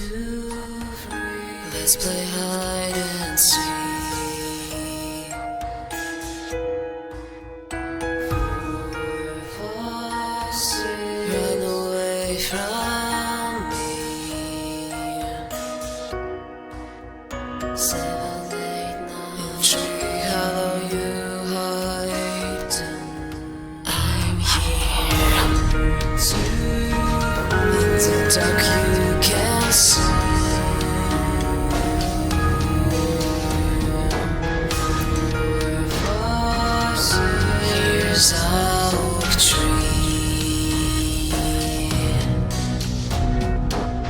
play hide and seek. Run away from me. 7, 8, 9. Tree hollow, you hide. I'm here too. In the dark, you can see. Here's a oak tree.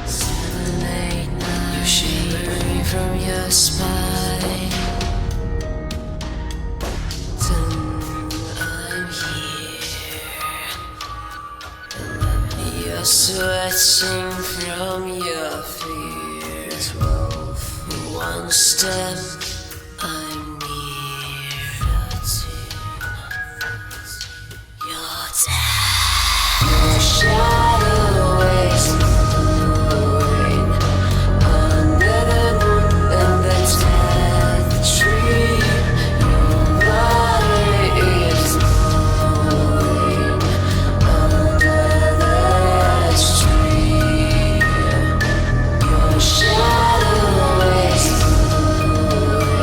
7, 8, 9. You're shivering from your spine. 10, I'm here. You're sweating from your fear. 12, 1 step. I'm near. 13. You're dead. Your shadow is moving under the moon and the dead tree. Your body is moving under the tree. Your shadow is moving.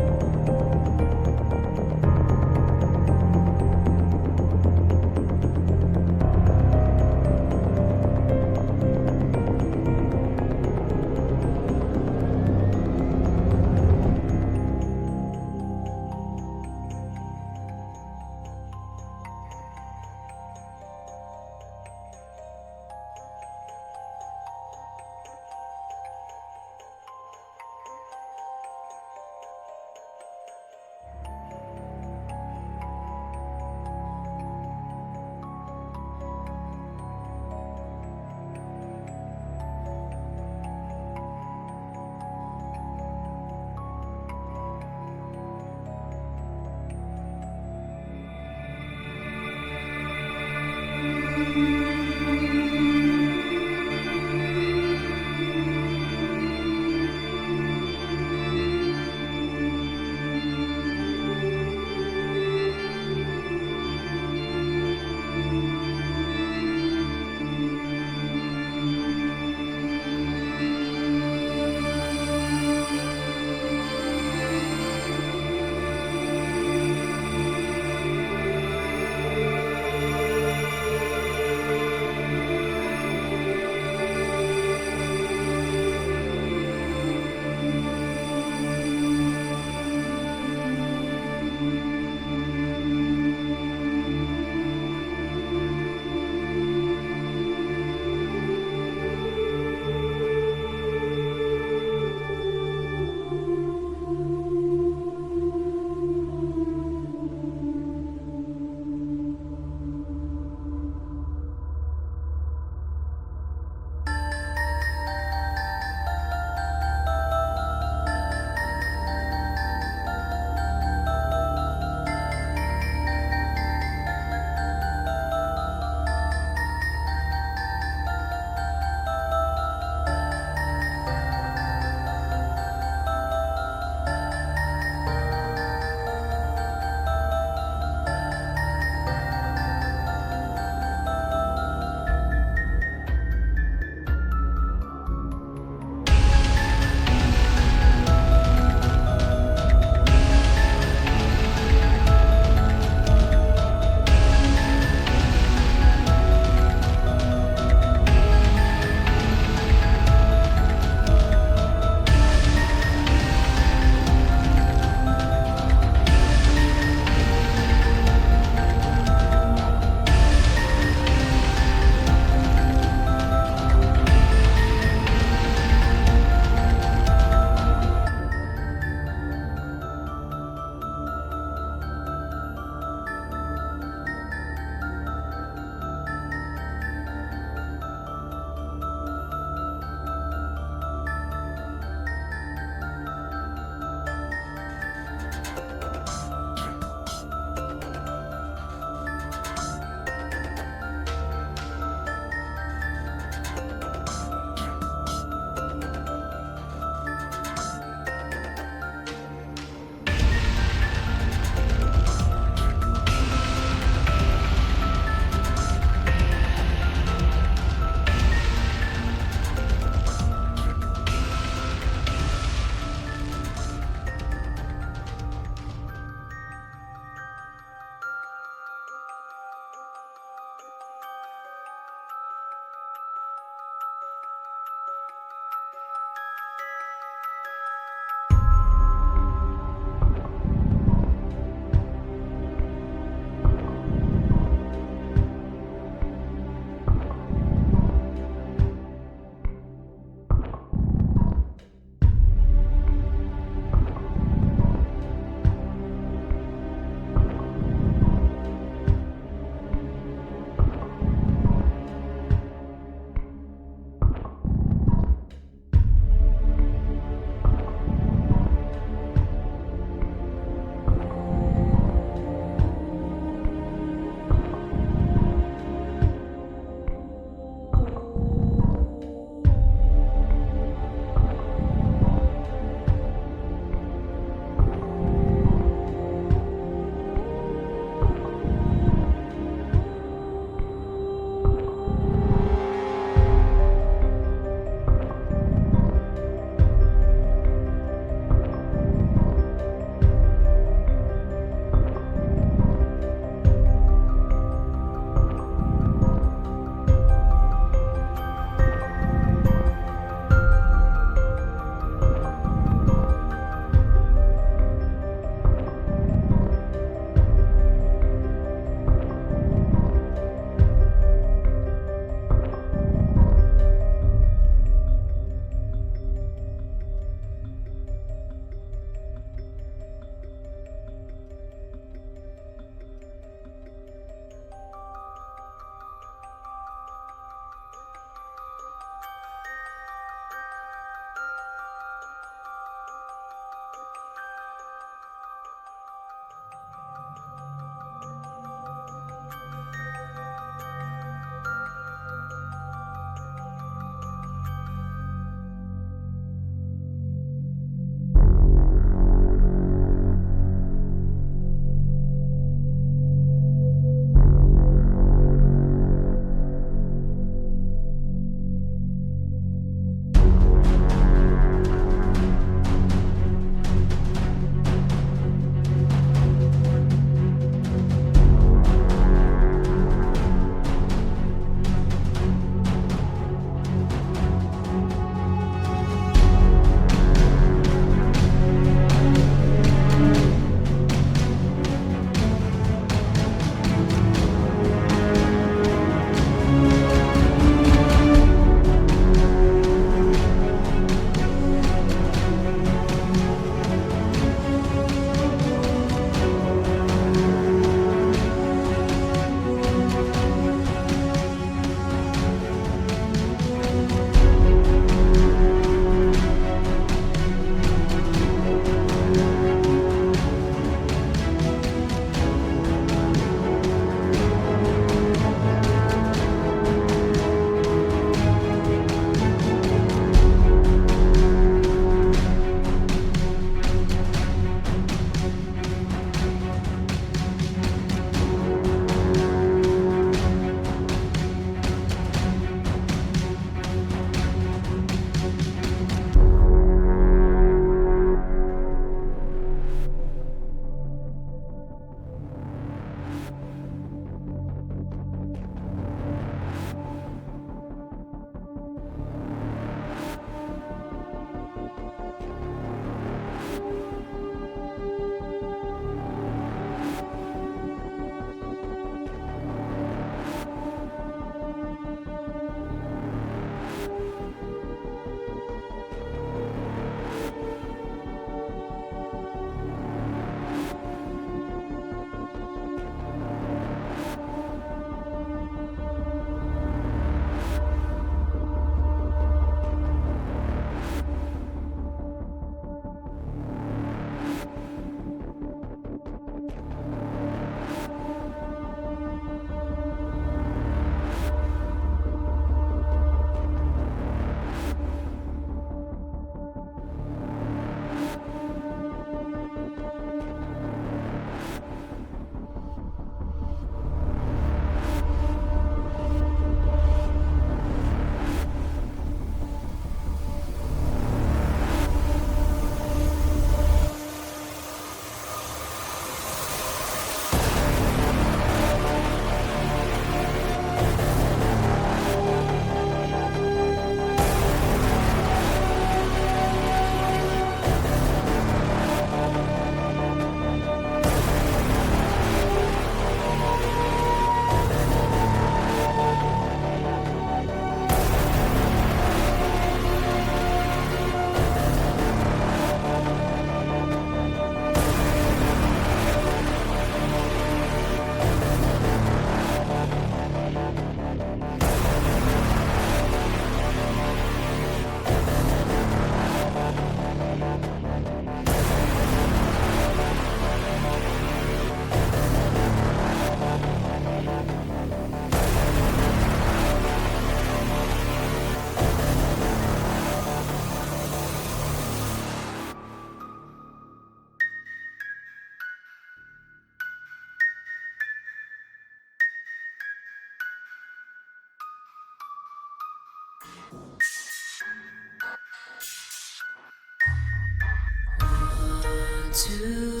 to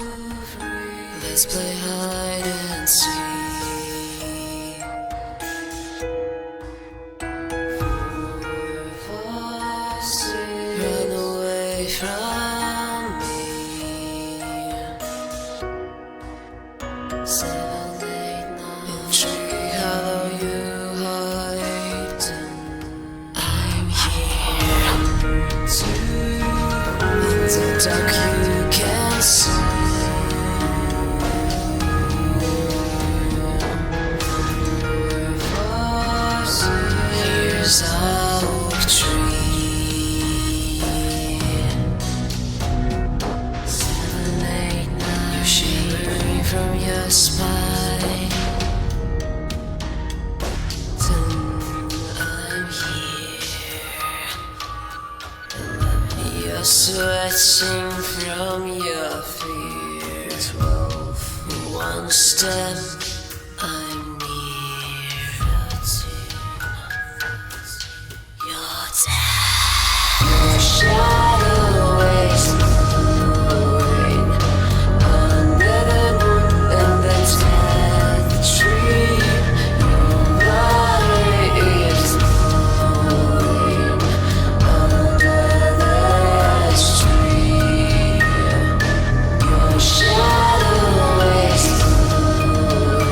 free. Let's play hide and seek. Run away from me. 7, 8, 9. Tree hollow, you hide. I'm here to. In the dark, you can see. Here's our oak tree. 7, 8, 9. You're shivering from your spine. 10, I'm here. You're sweating from your fear. 12, one step, I'm near. 13. You're dead. Your shadow is moving under the moon and the dead tree. Your body is moving under the tree. Your shadow is moving.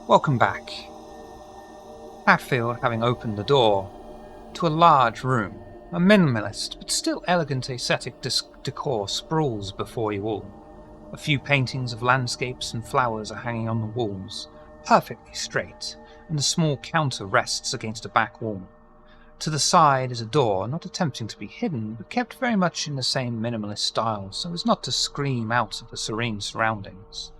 Welcome back. Hatfield, having opened the door to a large room, a minimalist but still elegant aesthetic decor sprawls before you all. A few paintings of landscapes and flowers are hanging on the walls, perfectly straight, and a small counter rests against a back wall. To the side is a door, not attempting to be hidden, but kept very much in the same minimalist style, so as not to scream out of the serene surroundings.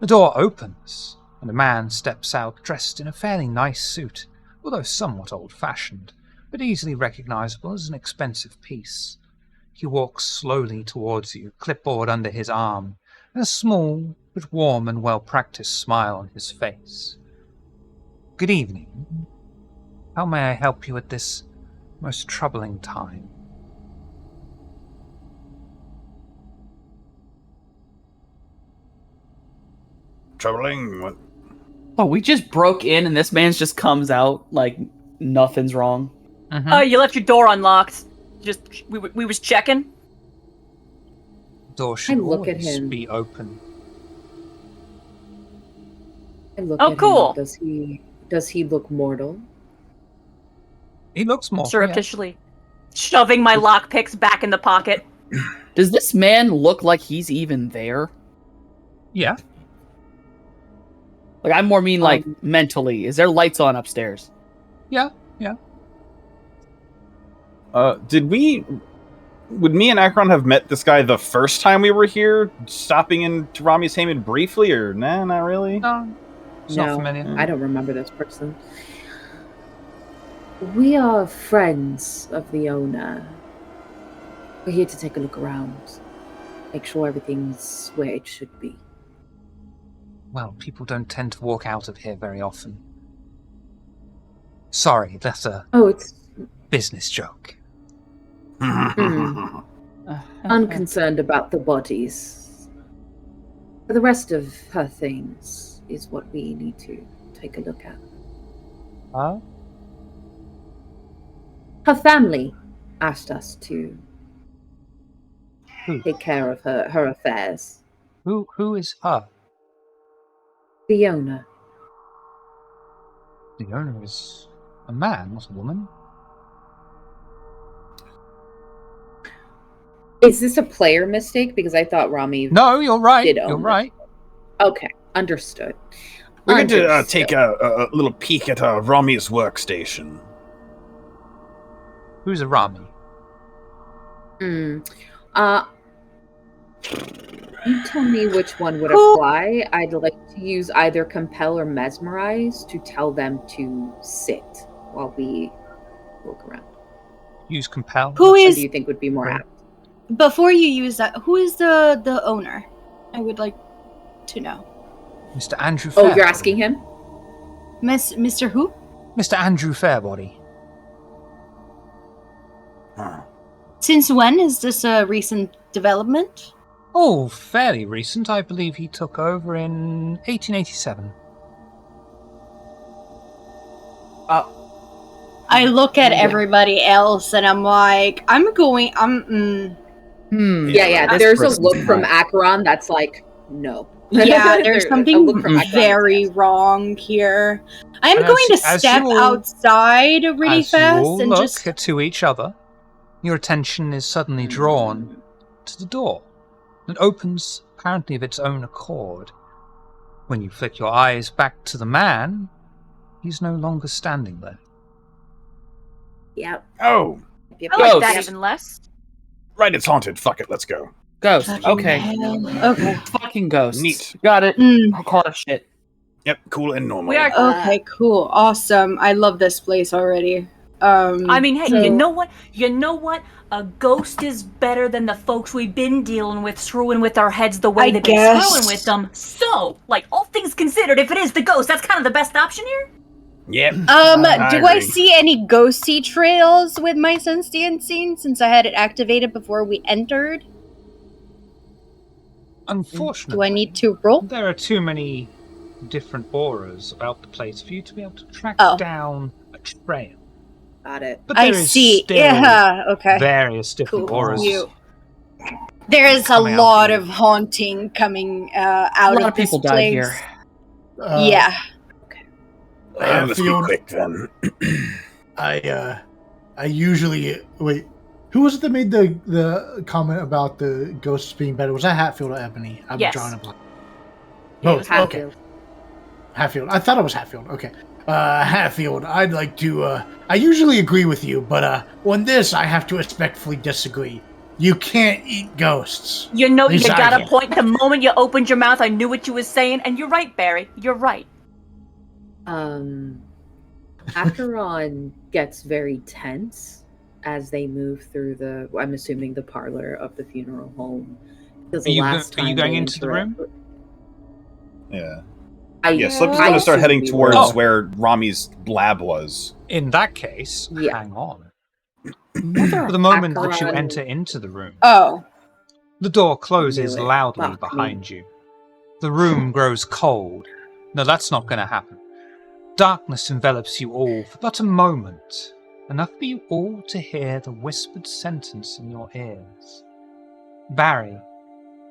The door opens, and a man steps out dressed in a fairly nice suit, although somewhat old-fashioned, but easily recognizable as an expensive piece. He walks slowly towards you, clipboard under his arm, and a small but warm and well-practiced smile on his face. Good evening. How may I help you at this most troubling time? Troubling? What? Oh, we just broke in and this man's just comes out like nothing's wrong. Mm-hmm. You left your door unlocked. We was checking. Door should look at always him. be open. I look Oh, at cool. him. Does he look mortal? He looks more Surreptitiously shoving my lockpicks back in the pocket. Does this man look like he's even there? Yeah. Like, I more mean like mentally. Is there lights on upstairs? Yeah. Would me and Akron have met this guy the first time we were here, stopping in Rami's Haven briefly, or nah, not really? No. It's not familiar. I don't remember this person. We are friends of the owner. We're here to take a look around. Make sure everything's where it should be. Well, people don't tend to walk out of here very often. Sorry, that's a it's business joke. unconcerned about the bodies. The rest of her things is what we need to take a look at. Huh? Her family asked us to Who? take care of her affairs. Who is her? The owner. The owner is a man, not a woman. Is this a player mistake? Because I thought Rami No, you're right. did own You're it. right. Okay, understood. We're going to Understood. take a little peek at Rami's workstation. Who's a Rami? You tell me which one would apply. I'd like to use either compel or mesmerize to tell them to sit while we look around. Use compel. Who Which one is do you think would be more apt? before you use that? Who is the owner? I would like to know. Mr. Andrew Oh, Fairbody. you're asking him? Mr. Who? Mr. Andrew Fairbody. Since when is this a recent development? Oh, fairly recent. I believe he took over in 1887. I look at Yeah. everybody else and I'm like, Yeah, there's a look from Acheron that's like, no. yeah, there's A something look from Acheron very that's wrong here. I'm And going to as step you all- outside really As you fast all and look just. to each other, your attention is suddenly drawn to the door. It opens apparently of its own accord. When you flick your eyes back to the man, he's no longer standing there. Yep. Oh, Yep. I like Ghost. that even less. right, it's haunted. Fuck it, let's go. Ghost. Fucking Okay. hell. Okay. Fucking ghost. Neat. Got it. Mm. Call it shit. Yep, cool and normal. We are. Okay, cool. Awesome. I love this place already. I mean, hey, So- you know what? You know what? A ghost is better than the folks we've been dealing with, screwing with our heads the way I they've guess. been screwing with them. So, like, all things considered, if it is the ghost, that's kind of the best option here. Yep. do I I agree. see any ghosty trails with my sentient scene since I had it activated before we entered? Unfortunately, Do I need to roll? there are too many different auras about the place for you to be able to track Oh. down a trail. Got it. But I there is see. still Yeah, okay. various different Cool. auras. There is a coming out lot here. of haunting coming A out lot of of people this died place. here. Yeah. Let's be Hatfield, quick then. I usually wait. Who was it that made the comment about the ghosts being better? Was that Hatfield or Ebony? I'm Yes. drawing a blank. It was Both. Okay. Hatfield. Hatfield. I thought it was Hatfield. Okay. Hatfield, I'd like to, I usually agree with you, but, on this, I have to respectfully disagree. You can't eat ghosts. You know, At least you I got a can't. point. The moment you opened your mouth, I knew what you was saying, and you're right, Barry. You're right. Acheron gets very tense as they move through I'm assuming the parlor of the funeral home. Because Are you time going they into the room? Yeah. Yeah, Slip is going to start heading towards Oh. where Rami's lab was. In that case, Yeah. hang on. Mother For the moment that you Acheron- enter into the room, Oh. the door closes Knew it. loudly Fuck behind you. The room grows cold. No, that's not going to happen. Darkness envelops you all for but a moment, enough for you all to hear the whispered sentence in your ears. Barry,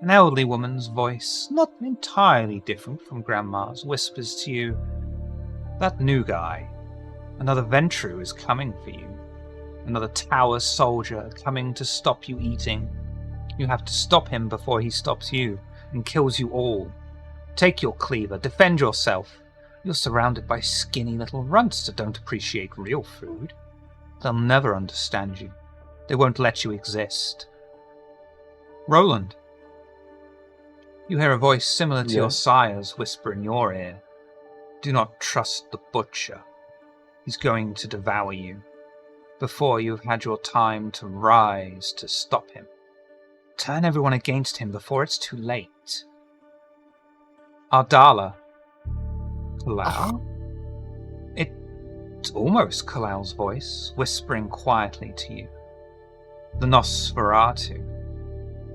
an elderly woman's voice, not entirely different from Grandma's, whispers to you, "That new guy, another Ventru is coming for you. Another tower soldier coming to stop you eating. You have to stop him before he stops you and kills you all. Take your cleaver, defend yourself. You're surrounded by skinny little runts that don't appreciate real food. They'll never understand you. They won't let you exist." Roland, you hear a voice similar to your sire's whisper in your ear. "Do not trust the butcher. He's going to devour you before you've had your time to rise to stop him. Turn everyone against him before it's too late." Ardala. Kalal? It's almost Kalal's voice, whispering quietly to you. The Nosferatu.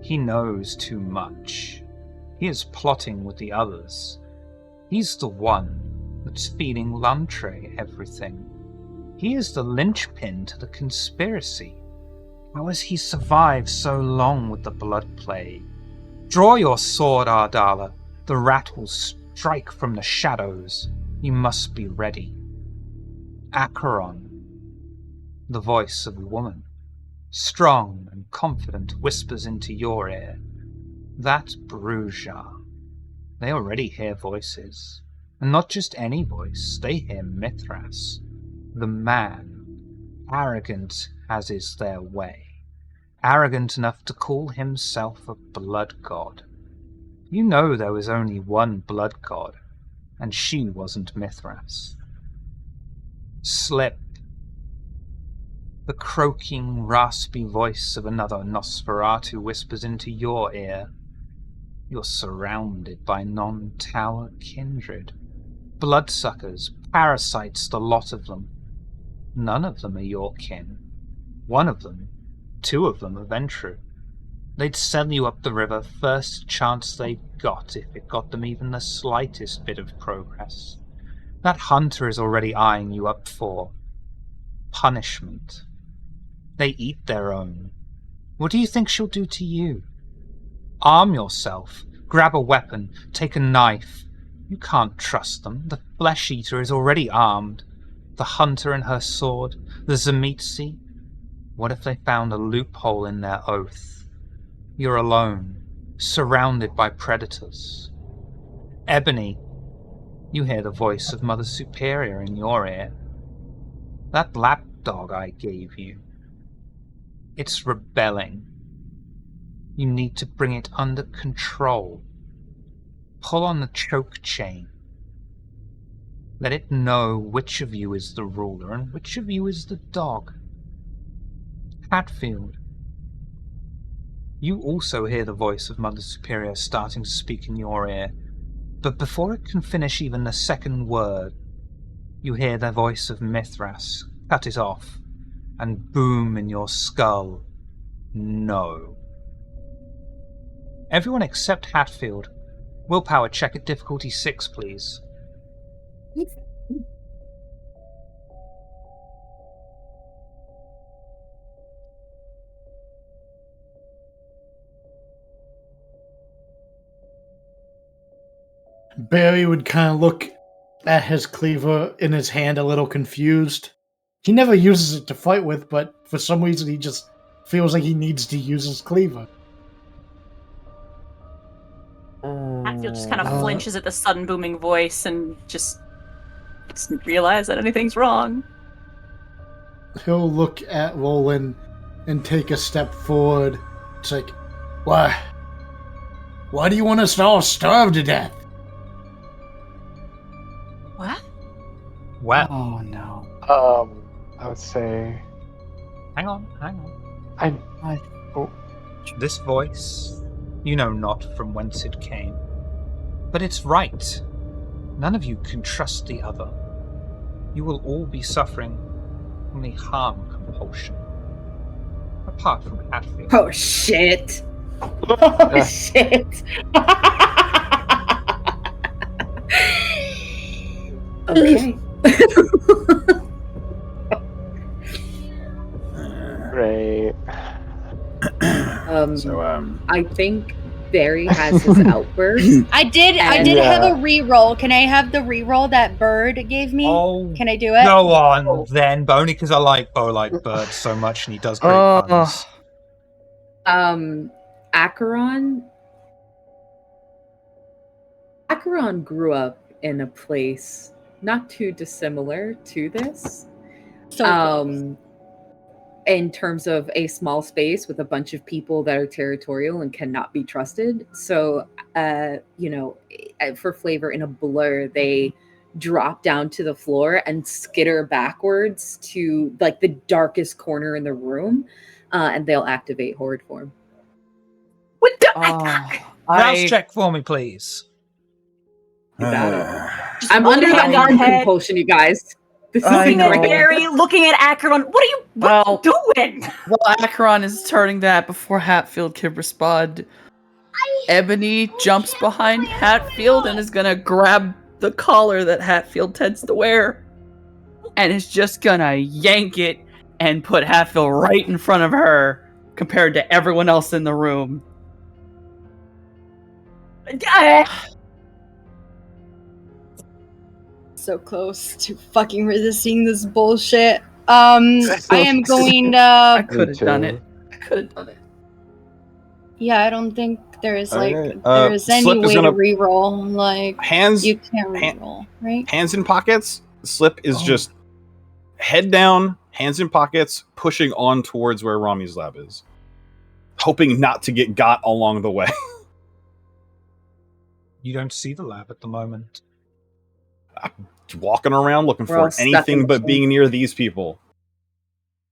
He knows too much. He is plotting with the others. He's the one that's feeding Lantre everything. He is the linchpin to the conspiracy. How has he survived so long with the blood plague? Draw your sword, Ardala. The rat will strike from the shadows. You must be ready. Acheron, the voice of a woman, strong and confident, whispers into your ear. That Bruja. They already hear voices. And not just any voice, they hear Mithras. The man, arrogant as is their way. Arrogant enough to call himself a blood god. You know there was only one blood god, and she wasn't Mithras. Slip. The croaking, raspy voice of another Nosferatu whispers into your ear. You're surrounded by non-tower kindred. Bloodsuckers, parasites, the lot of them. None of them are your kin. One of them, two of them are Ventru. They'd sell you up the river first chance they got if it got them even the slightest bit of progress. That hunter is already eyeing you up for punishment. They eat their own. What do you think she'll do to you? Arm yourself, grab a weapon, take a knife. You can't trust them. The flesh-eater is already armed. The hunter and her sword, the Zemitsi. What if they found a loophole in their oath? You're alone, surrounded by predators. Ebony, you hear the voice of Mother Superior in your ear. That lapdog I gave you, it's rebelling. You need to bring it under control. Pull on the choke chain. Let it know which of you is the ruler and which of you is the dog. Hatfield, you also hear the voice of Mother Superior starting to speak in your ear, but before it can finish even the second word, you hear the voice of Mithras cut it off and boom in your skull. No. Everyone except Hatfield. Willpower check at difficulty 6, please. Barry would kind of look at his cleaver in his hand, a little confused. He never uses it to fight with, but for some reason he just feels like he needs to use his cleaver. Hatfield just kind of Uh, flinches at the sudden booming voice and just doesn't realize that anything's wrong. He'll look at Roland and take a step forward. It's like, why do you want us to all starve to death? What? Well, Oh no. I would say hang on. This voice, you know not from whence it came. But it's right. None of you can trust the other. You will all be suffering from the harm compulsion. Apart from Hatfield. Oh shit! Oh shit! Okay. Great. I think Barry has his outburst. I did have a re-roll. Can I have the re-roll that Bird gave me? Oh, can I do it? Go on then, Boney, because I like Bird so much and he does great puns. Acheron grew up in a place not too dissimilar to this. In terms of a small space with a bunch of people that are territorial and cannot be trusted. So, for flavor in a blur, they drop down to the floor and skitter backwards to like the darkest corner in the room, and they'll activate horde form. What the? Rouse check for me, please. You got it. I'm under the arm compulsion, you guys. This is looking at Barry, looking at Acheron. What are you doing? Well, Acheron is turning that before Hatfield can respond. Ebony jumps behind Hatfield and is gonna grab the collar that Hatfield tends to wear, and is just gonna yank it and put Hatfield right in front of her, compared to everyone else in the room. So close to fucking resisting this bullshit. I am going to. I could have done it. Yeah, I don't think there's Alright. there's any Slip is way gonna- to re-roll. Like Hands, you can't re-roll, right? hands in pockets. Slip is just head down, hands in pockets, pushing on towards where Rami's lab is, hoping not to get got along the way. You don't see the lab at the moment. Walking around looking We're all for stuck in anything the but shade. being near these people.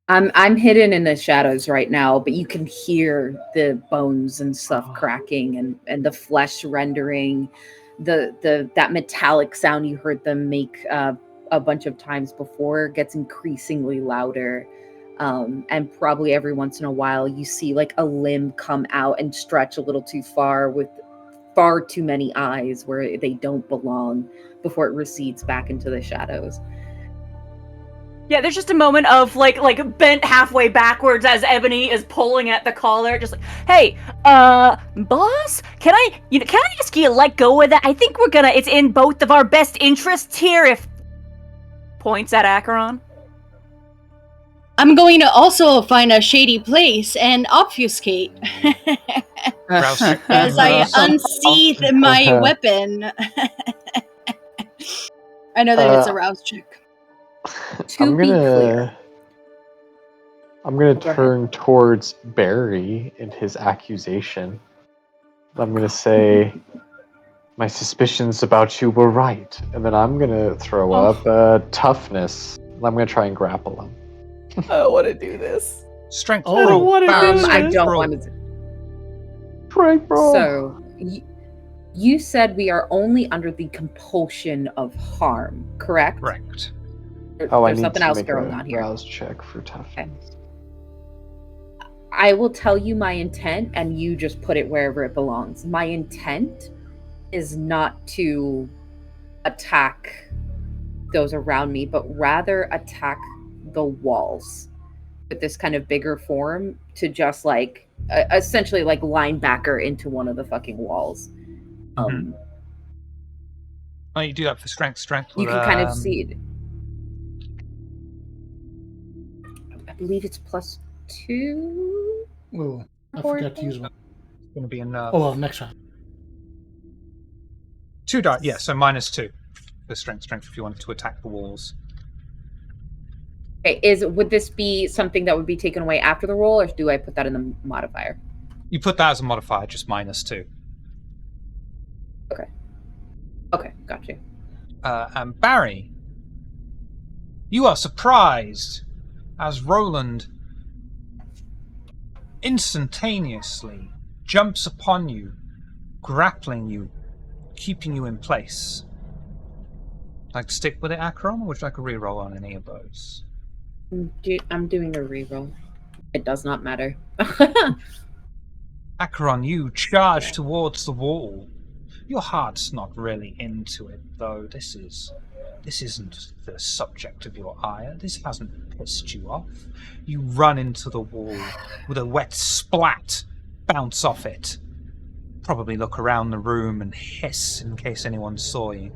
I'm hidden in the shadows right now, but you can hear the bones and stuff cracking and the flesh rendering, that metallic sound you heard them make a bunch of times before gets increasingly louder, and probably every once in a while you see like a limb come out and stretch a little too far with far too many eyes where they don't belong before it recedes back into the shadows. Yeah, there's just a moment of like bent halfway backwards as Ebony is pulling at the collar, just like, hey, boss, can I ask you to let go of that? I think it's in both of our best interests here if points at Acheron. I'm going to also find a shady place and obfuscate as I unsheath my weapon. I know that it's a rouse check. I'm gonna turn towards Barry in his accusation. I'm gonna say, my suspicions about you were right, and then I'm gonna throw up toughness. I'm gonna try and grapple him. I don't want to do this. Strength. I don't want to do this. I don't want to. Strength roll. So, you said we are only under the compulsion of harm, correct? Correct. I There's need something to else make going a on here. rouse check for toughness. I will tell you my intent, and you just put it wherever it belongs. My intent is not to attack those around me, but rather attack the walls with this kind of bigger form to just like essentially like linebacker into one of the fucking walls. Why don't you do that for strength? You can kind of see it. I believe it's +2. Oh, I forgot to use one. It's going to be enough. Oh, well, next round. 2 die. Yeah, so -2 for strength if you wanted to attack the walls. Okay, would this be something that would be taken away after the roll, or do I put that in the modifier? You put that as a modifier, just -2. Okay, got you. And Barry, you are surprised as Roland instantaneously jumps upon you, grappling you, keeping you in place. Like to stick with it, Akron, or would you like a reroll on any of those? I'm doing a reroll. It does not matter. Akron, you charge towards the wall. Your heart's not really into it, though. This isn't the subject of your ire. This hasn't pissed you off. You run into the wall with a wet splat bounce off it. Probably look around the room and hiss in case anyone saw you.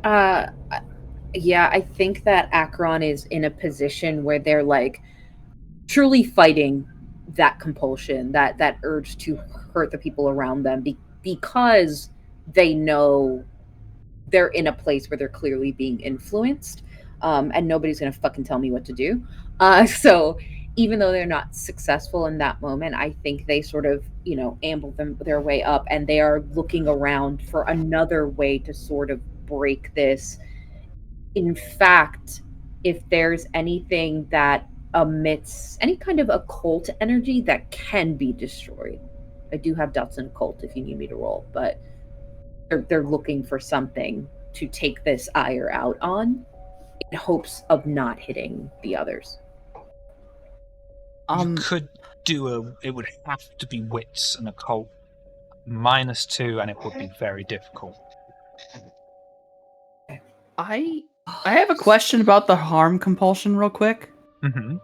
Yeah, I think that Akron is in a position where they're like truly fighting that compulsion, that urge to hurt the people around them because they know they're in a place where they're clearly being influenced, and nobody's gonna fucking tell me what to do. So even though they're not successful in that moment, I think they sort of, amble their way up, and they are looking around for another way to sort of break this. In fact, if there's anything that emits any kind of occult energy that can be destroyed. I do have doubts in occult if you need me to roll, but they're looking for something to take this ire out on in hopes of not hitting the others. You could do it would have to be wits and occult -2, and it would be very difficult. I have a question about the harm compulsion real quick. Mm-hmm.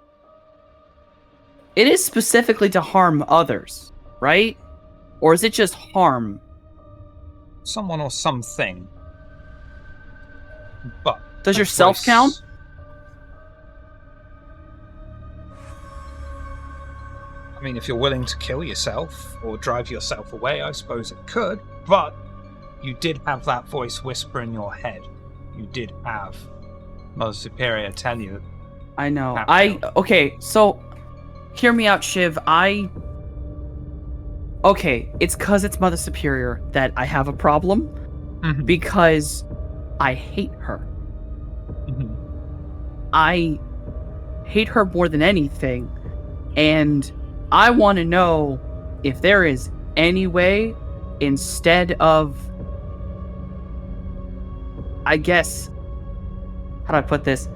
It is specifically to harm others, right? Or is it just harm? Someone or something. But does yourself count? I mean, if you're willing to kill yourself or drive yourself away, I suppose it could. But you did have that voice whisper in your head. You did have Mother Superior tell you. I know. Okay, so hear me out, Shiv. Okay, it's because it's Mother Superior that I have a problem. Mm-hmm. Because I hate her. Mm-hmm. I hate her more than anything. And I want to know if there is any way, instead of, I guess, how do I put this?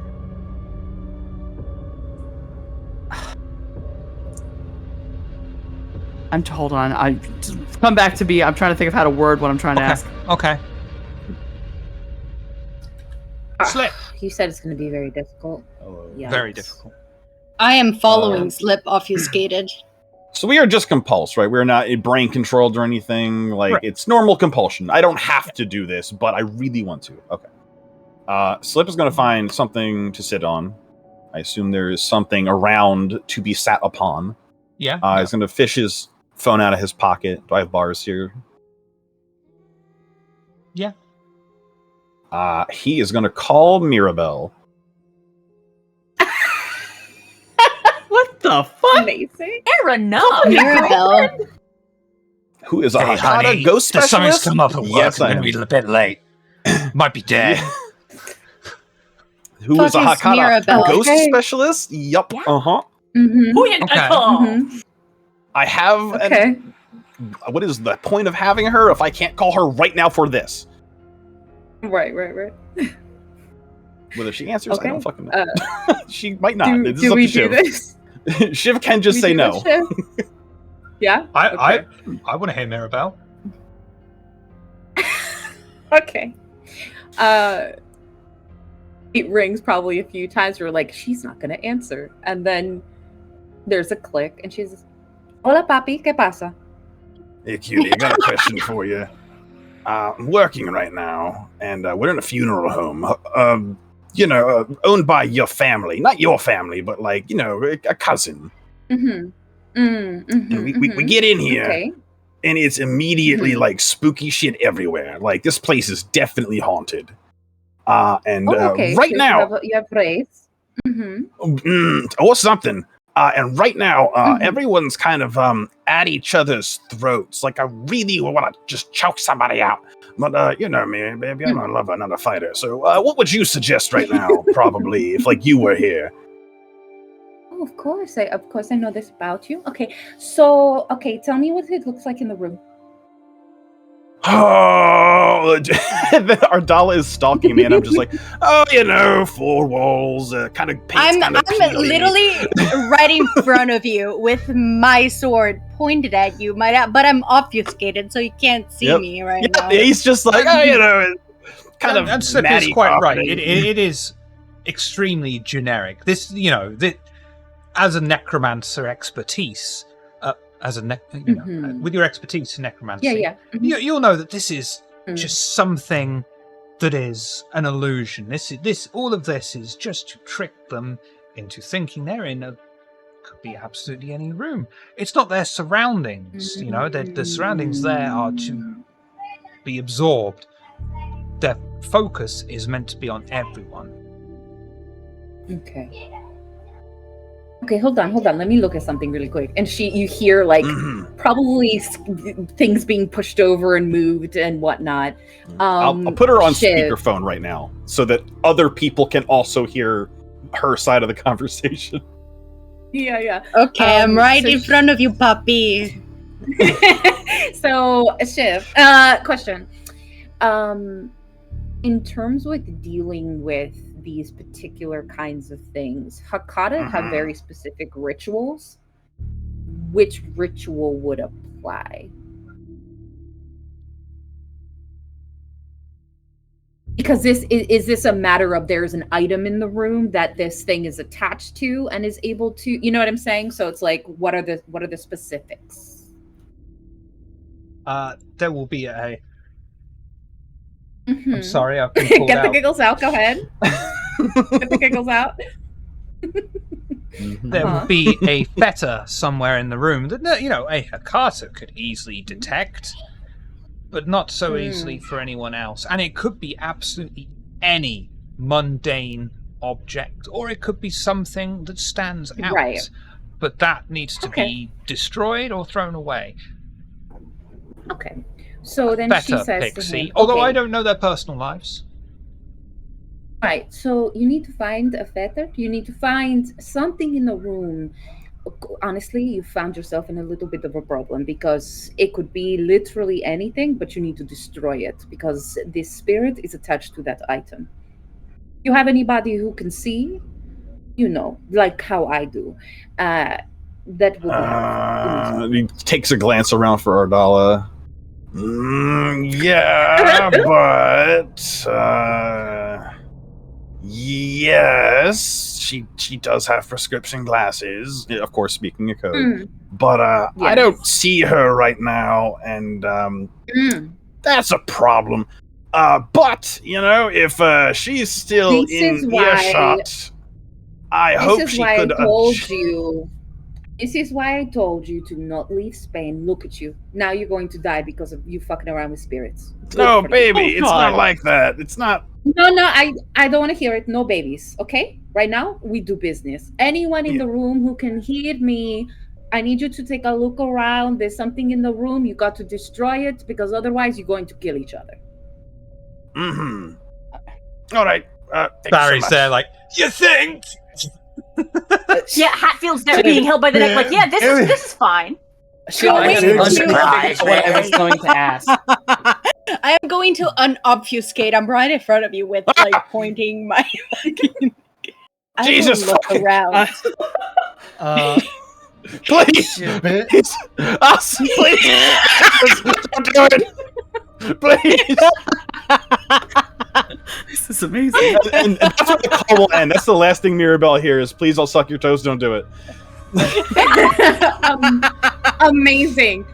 Hold on. Come back to me. I'm trying to think of how to word what I'm trying to ask. Okay. Slip. You said it's going to be very difficult. Yeah. Very difficult. I am following Slip obfuscated. So we are just compulsed, right? We're not brain controlled or anything. Like, right. It's normal compulsion. I don't have to do this, but I really want to. Okay. Slip is going to find something to sit on. I assume there is something around to be sat upon. Yeah. He's going to fish his phone out of his pocket. Do I have bars here? Yeah. He is going to call Mirabelle. What the fuck? Amazing. Fair enough. Mirabelle. Who is a Hey, Hakata honey, ghost the specialist? summon's come up at work. Yes, I'm I going to am. be a bit late. Might be dead. Who is a Fuck is Hakata Mirabelle? ghost Okay. specialist? Yup. Uh-huh. Mm-hmm. Who you Okay. call? Mm-hmm. I have Okay. what is the point of having her if I can't call her right now for this? Right. Whether she answers, Okay. I don't fucking know. She might not. Do, This is do up we to do Shiv. this? Shiv can just We say do no. this, Shiv? Yeah? I want to hear Mirabelle. Okay. It rings probably a few times. We're like, she's not going to answer. And then there's a click, and she's, hola, papi, ¿qué pasa? Hey, cutie, I got a question for you. I'm working right now, and we're in a funeral home. Owned by your family. Not your family, but like, a cousin. Mm-hmm. And we get in here, Okay. and it's immediately like spooky shit everywhere. Like, this place is definitely haunted. Okay. Right so now, you have race. Mm-hmm. or something. And right now, everyone's kind of at each other's throats. Like, I really want to just choke somebody out. But you know me, baby, I'm a lover, not a fighter. So, what would you suggest right now? Probably, if like you were here. Oh, of course I know this about you. Okay, so tell me what it looks like in the room. Oh, Ardala is stalking me, and I'm just like, four walls, kind of. I'm literally right in front of you with my sword pointed at you, but I'm obfuscated, so you can't see me right now. He's just like, kind of. And Slip is quite right. It is extremely generic. This, as a necromancer expertise. With your expertise in necromancy, you'll know that this is just something that is an illusion. All of this is just to trick them into thinking they're in could be absolutely any room. It's not their surroundings, the surroundings there are to be absorbed. Their focus is meant to be on everyone. Okay, hold on. Let me look at something really quick. And you hear like probably things being pushed over and moved and whatnot. I'll put her on speakerphone right now so that other people can also hear her side of the conversation. Yeah. Okay, I'm right in front of you, puppy. So, Shiv, question. In terms with dealing with these particular kinds of things, Hakata have very specific rituals. Which ritual would apply? Because is this a matter of there's an item in the room that this thing is attached to and is able to, you know what I'm saying? So it's like, what are the specifics? There will be a. I'm sorry, I've been pulled Get the giggles out. Go ahead. Get the giggles out. There will be a fetter somewhere in the room that a Hakata could easily detect, but not so easily for anyone else. And it could be absolutely any mundane object, or it could be something that stands out. Right. But that needs to be destroyed or thrown away. Okay. So then she says Pixie, to him, although I don't know their personal lives. Right, so you need to find a fetter. You need to find something in the room. Honestly, you found yourself in a little bit of a problem because it could be literally anything, but you need to destroy it because this spirit is attached to that item. You have anybody who can see? Like how I do. That would be helpful. He takes a glance around for Ardala. Yeah, but yes, she does have prescription glasses, of course, speaking of code. But I don't see her right now, and that's a problem. But if she's still in earshot, I hope she could. This is why I told you to not leave Spain. Look at you. Now you're going to die because of you fucking around with spirits. No, baby, it's not like that. It's not. No, I don't want to hear it. No babies, okay? Right now, we do business. Anyone in the room who can hear me, I need you to take a look around. There's something in the room. You got to destroy it because otherwise you're going to kill each other. All right. Barry's there like, you think? Yeah, Hatfield's there being held by the neck like, yeah, this is fine. I was going to ask. I am going to unobfuscate. I'm right in front of you with pointing my fucking. Jesus, look around. Please, please, don't do it. Please. This is amazing. And that's where the call will end. That's the last thing Mirabelle hears. Please, I'll suck your toes. Don't do it. Amazing.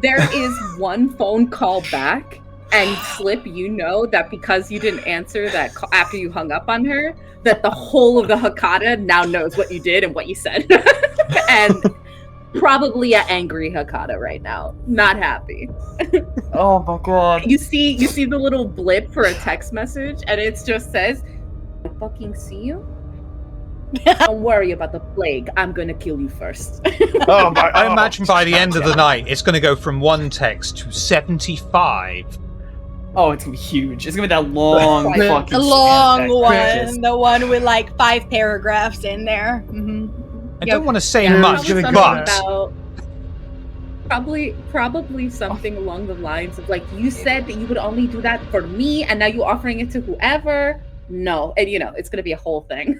There is one phone call back, And Slip, you know that because you didn't answer that after you hung up on her, that the whole of the Hakata now knows what you did and what you said. And probably an angry Hakata right now. Not happy. Oh my god. You see the little blip for a text message, and it just says, "I fucking see you. Don't worry about the plague. I'm gonna kill you first." I imagine by the end of the night, it's going to go from one text to 75. Oh, it's gonna be huge. It's gonna be that long fucking The long text one. messages. The one with like 5 paragraphs in there. I don't want to say Yeah, much, probably but probably something along the lines of like, you said that you would only do that for me, and now you're offering it to whoever. No, and it's gonna be a whole thing.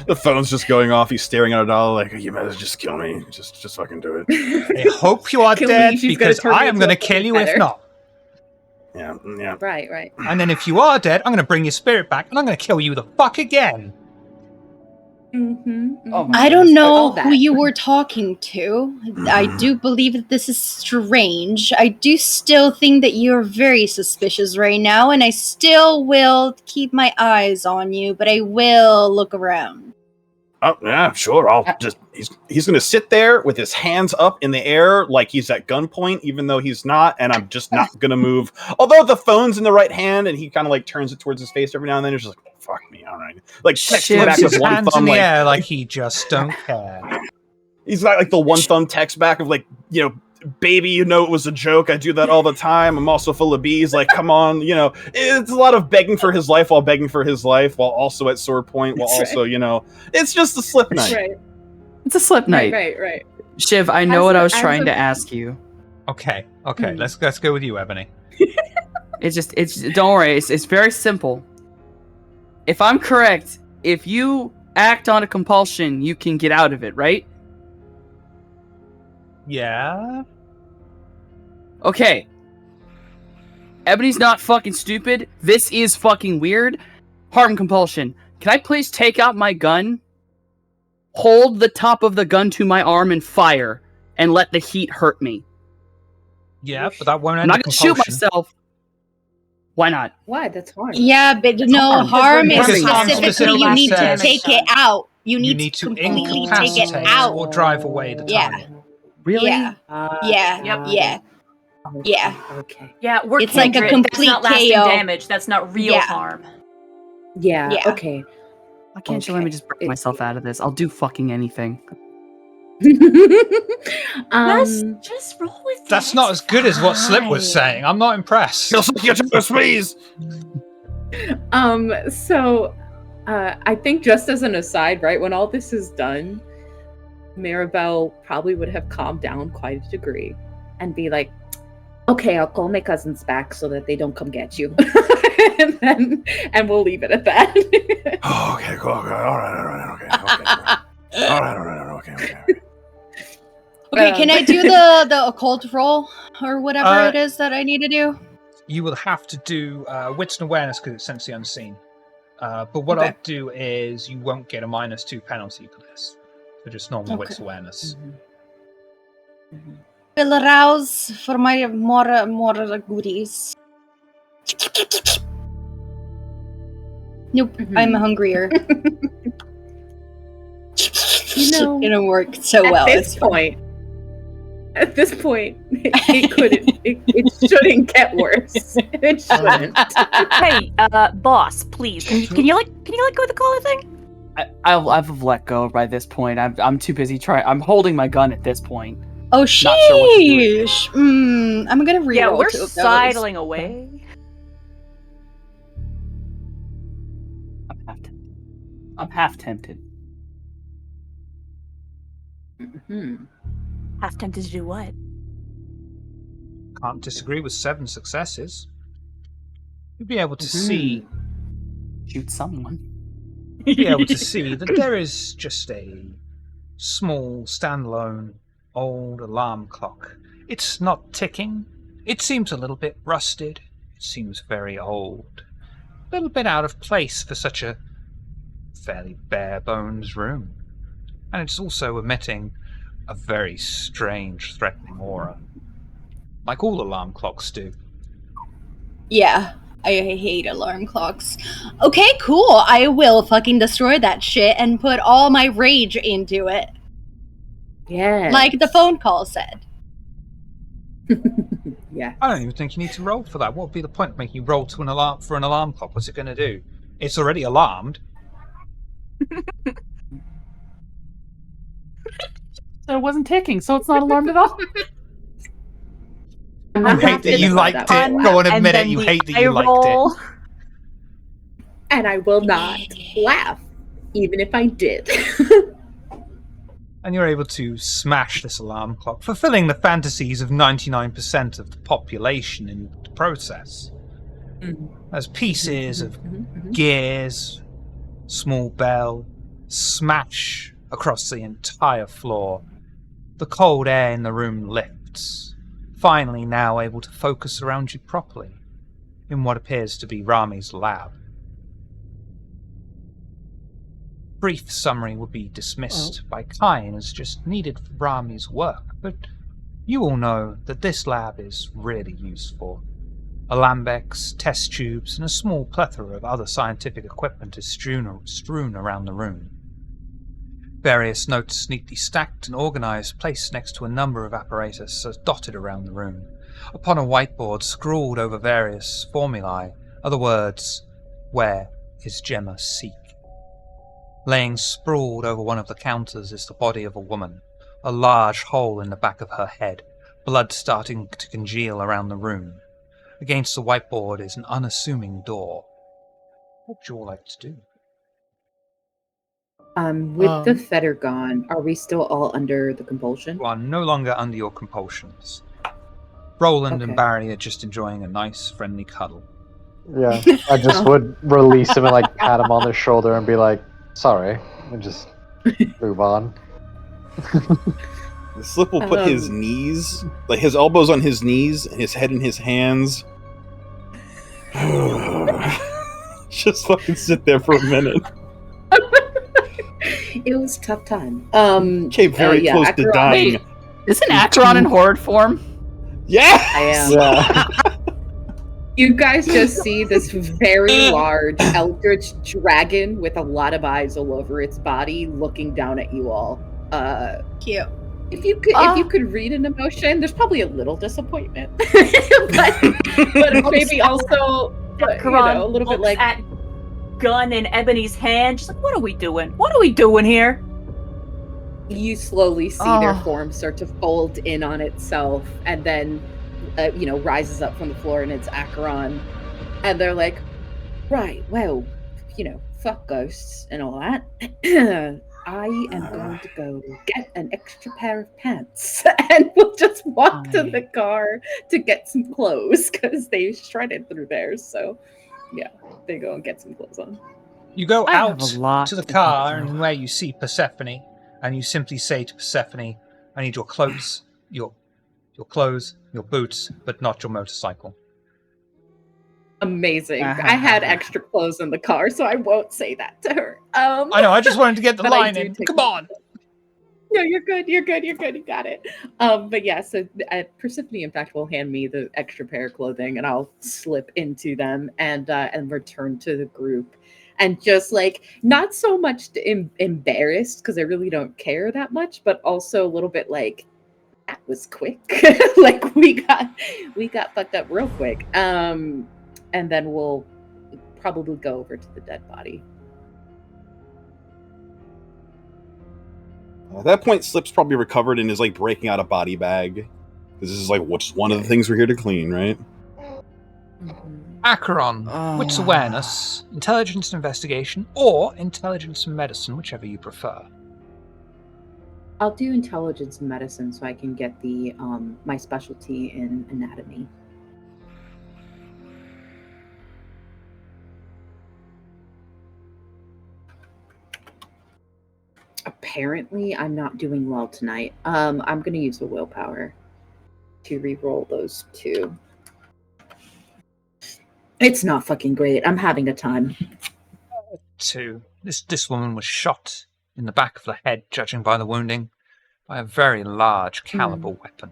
The phone's just going off. He's staring at a dollar like, you might as well just kill me. Just fucking do it. I hope you are Kill me, dead she's gonna because turn me I am into going to a kill fucking you if feather. not. Yeah. Right. And then if you are dead, I'm going to bring your spirit back and I'm going to kill you the fuck again. Oh my I don't know All that. who you were talking to. I do believe that this is strange. I do still think that you're very suspicious right now, and I still will keep my eyes on you, but I will look around. Oh yeah, sure. I'll just he's gonna sit there with his hands up in the air like he's at gunpoint, even though he's not, and I'm just not gonna move. Although the phone's in the right hand, and he kind of like turns it towards his face every now and then. He's just like, "Fuck me, all right." Like texting back His with one hands thumb, in the like air like he just don't care. he's got like the one thumb text back of like, baby, it was a joke. I do that all the time. I'm also full of bees. Like, come on, it's a lot of begging for his life while begging for his life, while also at sword point, while That's also, it's just a slip night. Right. It's a slip night. Right. Shiv, I know what I was trying to ask you. Okay, let's go with you, Ebony. It's don't worry, it's very simple. If I'm correct, if you act on a compulsion, you can get out of it, right? Yeah? Okay. Ebony's not fucking stupid. This is fucking weird. Harm compulsion. Can I please take out my gun, hold the top of the gun to my arm and fire, and let the heat hurt me? Yeah, but that won't I'm end not the gonna shoot compulsion. myself. Why not? Why? That's hard. Yeah, but no, harm is Because harm specifically you need to says take it out. You You need need to to completely take it incapacitate out. or drive away the Yeah. target. Really? Yeah. Yeah. Okay. Yeah, we're It's like a kindred. complete That's not lasting KO. damage. That's not real Yeah. harm. Yeah. Yeah. Okay. Why can't you let me just break myself out of this? I'll do fucking anything. Just roll with it. That's not as good as what Slip was saying. I'm not impressed. Please. So I think just as an aside, right, when all this is done, Maribel probably would have calmed down quite a degree and be like, okay, I'll call my cousins back so that they don't come get you. and we'll leave it at that. Oh, okay, cool. Okay, all right, okay. Okay, can I do the occult roll or whatever it is that I need to do? You will have to do wits and awareness because it's sensory unseen. But what Okay. I'll do is you won't get a -2 penalty for this. So just normal wits awareness. Will arouse for my more goodies. Nope, I'm hungrier. It didn't work so well. At this point, it couldn't. It shouldn't get worse. It shouldn't. Hey, boss, please. Can you let go of the collar thing? I've let go by this point. I'm too busy trying. I'm holding my gun at this point. Oh, Not sure what to do with sheesh. I'm gonna reroll. Yeah, we're 2 of those. sidling away. I'm half tempted. Half tempted to do what? Can't disagree with 7 successes. You'll be able to see. Shoot someone. You'll be able to see that there is just a small, standalone, old alarm clock. It's not ticking. It seems a little bit rusted. It seems very old. A little bit out of place for such a fairly bare-bones room. And it's also emitting a very strange, threatening aura. Like all alarm clocks do. Yeah, I hate alarm clocks. Okay, cool. I will fucking destroy that shit and put all my rage into it. Yeah. Like the phone call said. Yeah. I don't even think you need to roll for that. What would be the point of making you roll to an alarm for an alarm clock? What's it going to do? It's already alarmed. So it wasn't ticking, so it's not alarmed at all. I'm I not hate that you liked it. Go on, admit it. You hate that you liked it. And I will not laugh, even if I did. And you're able to smash this alarm clock, fulfilling the fantasies of 99% of the population in the process. As pieces of gears, small bell, smash across the entire floor, the cold air in the room lifts, finally now able to focus around you properly, in what appears to be Rami's lab. Brief summary would be dismissed by Kine as just needed for Rami's work, but you all know that this lab is really useful. Alembics, test tubes, and a small plethora of other scientific equipment is strewn around the room. Various notes neatly stacked and organized, placed next to a number of apparatus are dotted around the room. Upon a whiteboard scrawled over various formulae are the words, "Where is Gemma Seek?" Laying sprawled over one of the counters is the body of a woman, a large hole in the back of her head, blood starting to congeal around the room. Against the whiteboard is an unassuming door. What would you all like to do? With the fetter gone, are we still all under the compulsion? You are no longer under your compulsions. Roland and Barry are just enjoying a nice, friendly cuddle. Yeah, I just would release him and like pat him on the shoulder and be like, "Sorry," and just move on. Slip will put his knees, like his elbows on his knees and his head in his hands. Just fucking sit there for a minute. It was a tough time. Came very close to dying. Wait, isn't Acheron in horde form? Yes! I am. Yeah. You guys just see this very large eldritch dragon with a lot of eyes all over its body looking down at you all. Cute. If you could read an emotion, there's probably a little disappointment. but maybe also Acheron a little bit looks like at gun in Ebony's hand, just like, what are we doing? What are we doing here? you slowly see their form start to fold in on itself and then rises up from the floor, and it's Acheron. And they're like, right, well, fuck ghosts and all that. I am going to go get an extra pair of pants. And we'll just walk to the car to get some clothes because they shredded through theirs. So, yeah, they go and get some clothes on. You go out to the car and where you see Persephone, and you simply say to Persephone, I need your clothes, your clothes, your boots, but not your motorcycle. Amazing. I had extra clothes in the car, so I won't say that to her. I know, I just wanted to get the line in. Come on. No, you're good. You got it. But yeah, so Persephone, in fact, will hand me the extra pair of clothing, and I'll slip into them and return to the group. And just like, not so much embarrassed, because I really don't care that much, but also a little bit like, that was quick. Like, we got fucked up real quick. And then we'll probably go over to the dead body. At that point, Slip's probably recovered and is like breaking out a body bag. Because this is like what's one of the things we're here to clean, right? Acheron, wits awareness, intelligence and investigation, or intelligence and medicine, whichever you prefer. I'll do intelligence and medicine so I can get the my specialty in anatomy. Apparently, I'm not doing well tonight. I'm going to use the willpower to re-roll those two. It's not fucking great. I'm having a time. 2. This woman was shot in the back of the head, judging by the wounding, by a very large caliber weapon.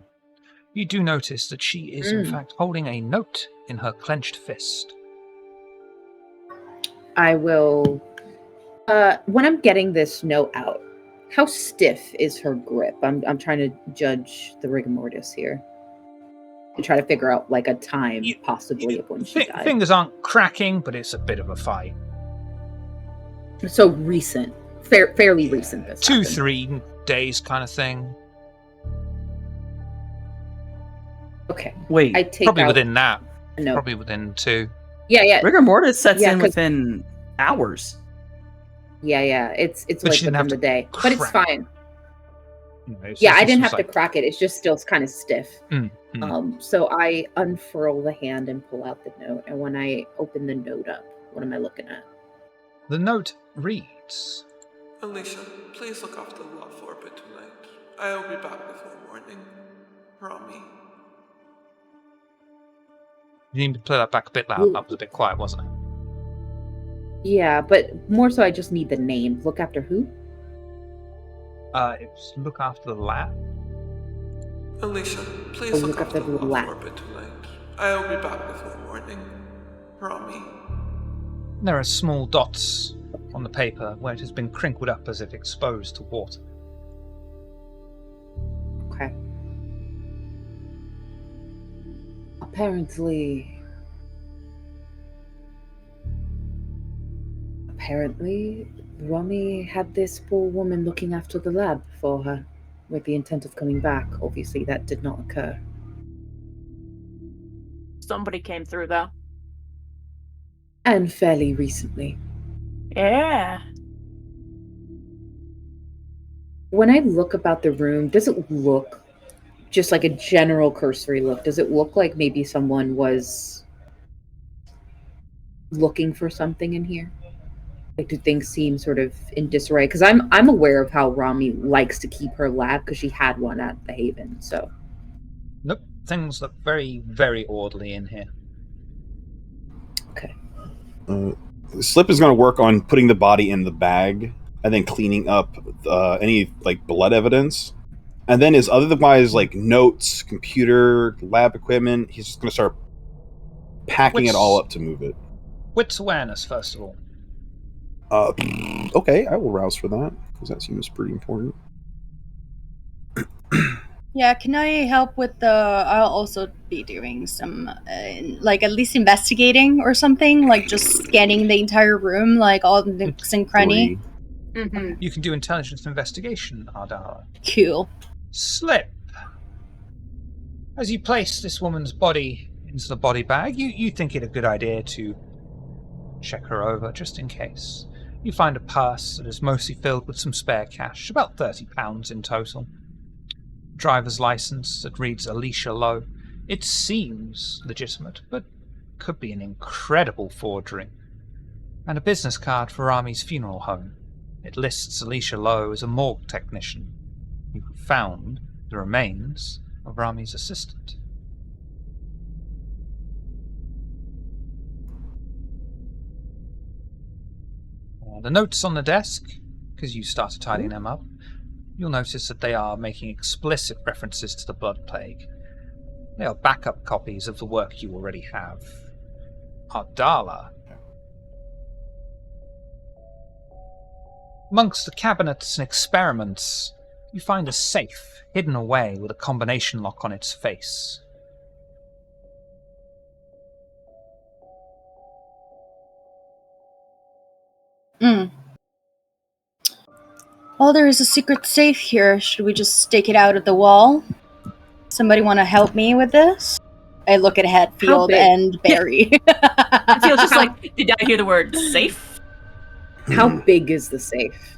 You do notice that she is, in fact, holding a note in her clenched fist. I will... when I'm getting this note out, how stiff is her grip? I'm trying to judge the rigor mortis here. To try to figure out, like, a time, possibly, of when she died. Fingers aren't cracking, but it's a bit of a fight. So recent. Fairly recent, this 2-3 days kind of thing. Okay. Wait, I take probably out within that. No. Probably within 2. Yeah. Rigor mortis sets in 'cause- within hours. Yeah. It's But like she didn't have within to the day. But it's crack. fine. It's Yeah, I just didn't have to like- crack it. It's just still kind of stiff. So I unfurl the hand and pull out the note. And when I open the note up, what am I looking at? The note reads, Alicia, please look after the love for a bit tonight. I will be back before morning. Rami. you need to play that back a bit loud. That was a bit quiet, wasn't it? Yeah, but more so I just need the name. Look after who? It's look after the lab. Alicia, please look after the lab for a bit tonight. I will be back before morning. Rami. There are small dots on the paper where it has been crinkled up as if exposed to water. Okay. Apparently, Rami had this poor woman looking after the lab for her with the intent of coming back. Obviously, that did not occur. Somebody came through, though. And fairly recently. Yeah. When I look about the room, does it look just like a general cursory look? Does it look like maybe someone was looking for something in here? Like, do things seem sort of in disarray? Because I'm aware of how Rami likes to keep her lab because she had one at the Haven. So, nope, things look very, very orderly in here. Okay. Slip is going to work on putting the body in the bag and then cleaning up any like blood evidence. And then his otherwise like notes, computer, lab equipment, he's just going to start packing it all up to move it. Wits awareness, first of all. Okay, I will rouse for that because that seems pretty important. Yeah, can I help with the... I'll also be doing some, like, at least investigating or something, like just scanning the entire room, like all the nooks and cranny. You can do intelligence investigation, Ardara. Cool. Slip. As you place this woman's body into the body bag, you think it a good idea to check her over just in case. You find a purse that is mostly filled with some spare cash, about £30 in total. Driver's license that reads Alicia Lowe. It seems legitimate, but could be an incredible forgery. And a business card for Rami's funeral home. It lists Alicia Lowe as a morgue technician who found the remains of Rami's assistant. The notes on the desk, because you started tidying them up, you'll notice that they are making explicit references to the blood plague. They are backup copies of the work you already have. Ardala. Amongst the cabinets and experiments, you find a safe hidden away with a combination lock on its face. Well, there is a secret safe here. Should we just stake it out at the wall? Somebody want to help me with this? I look at Hatfield and Barry. Hatfield's just like, did I hear the word safe? How big is the safe?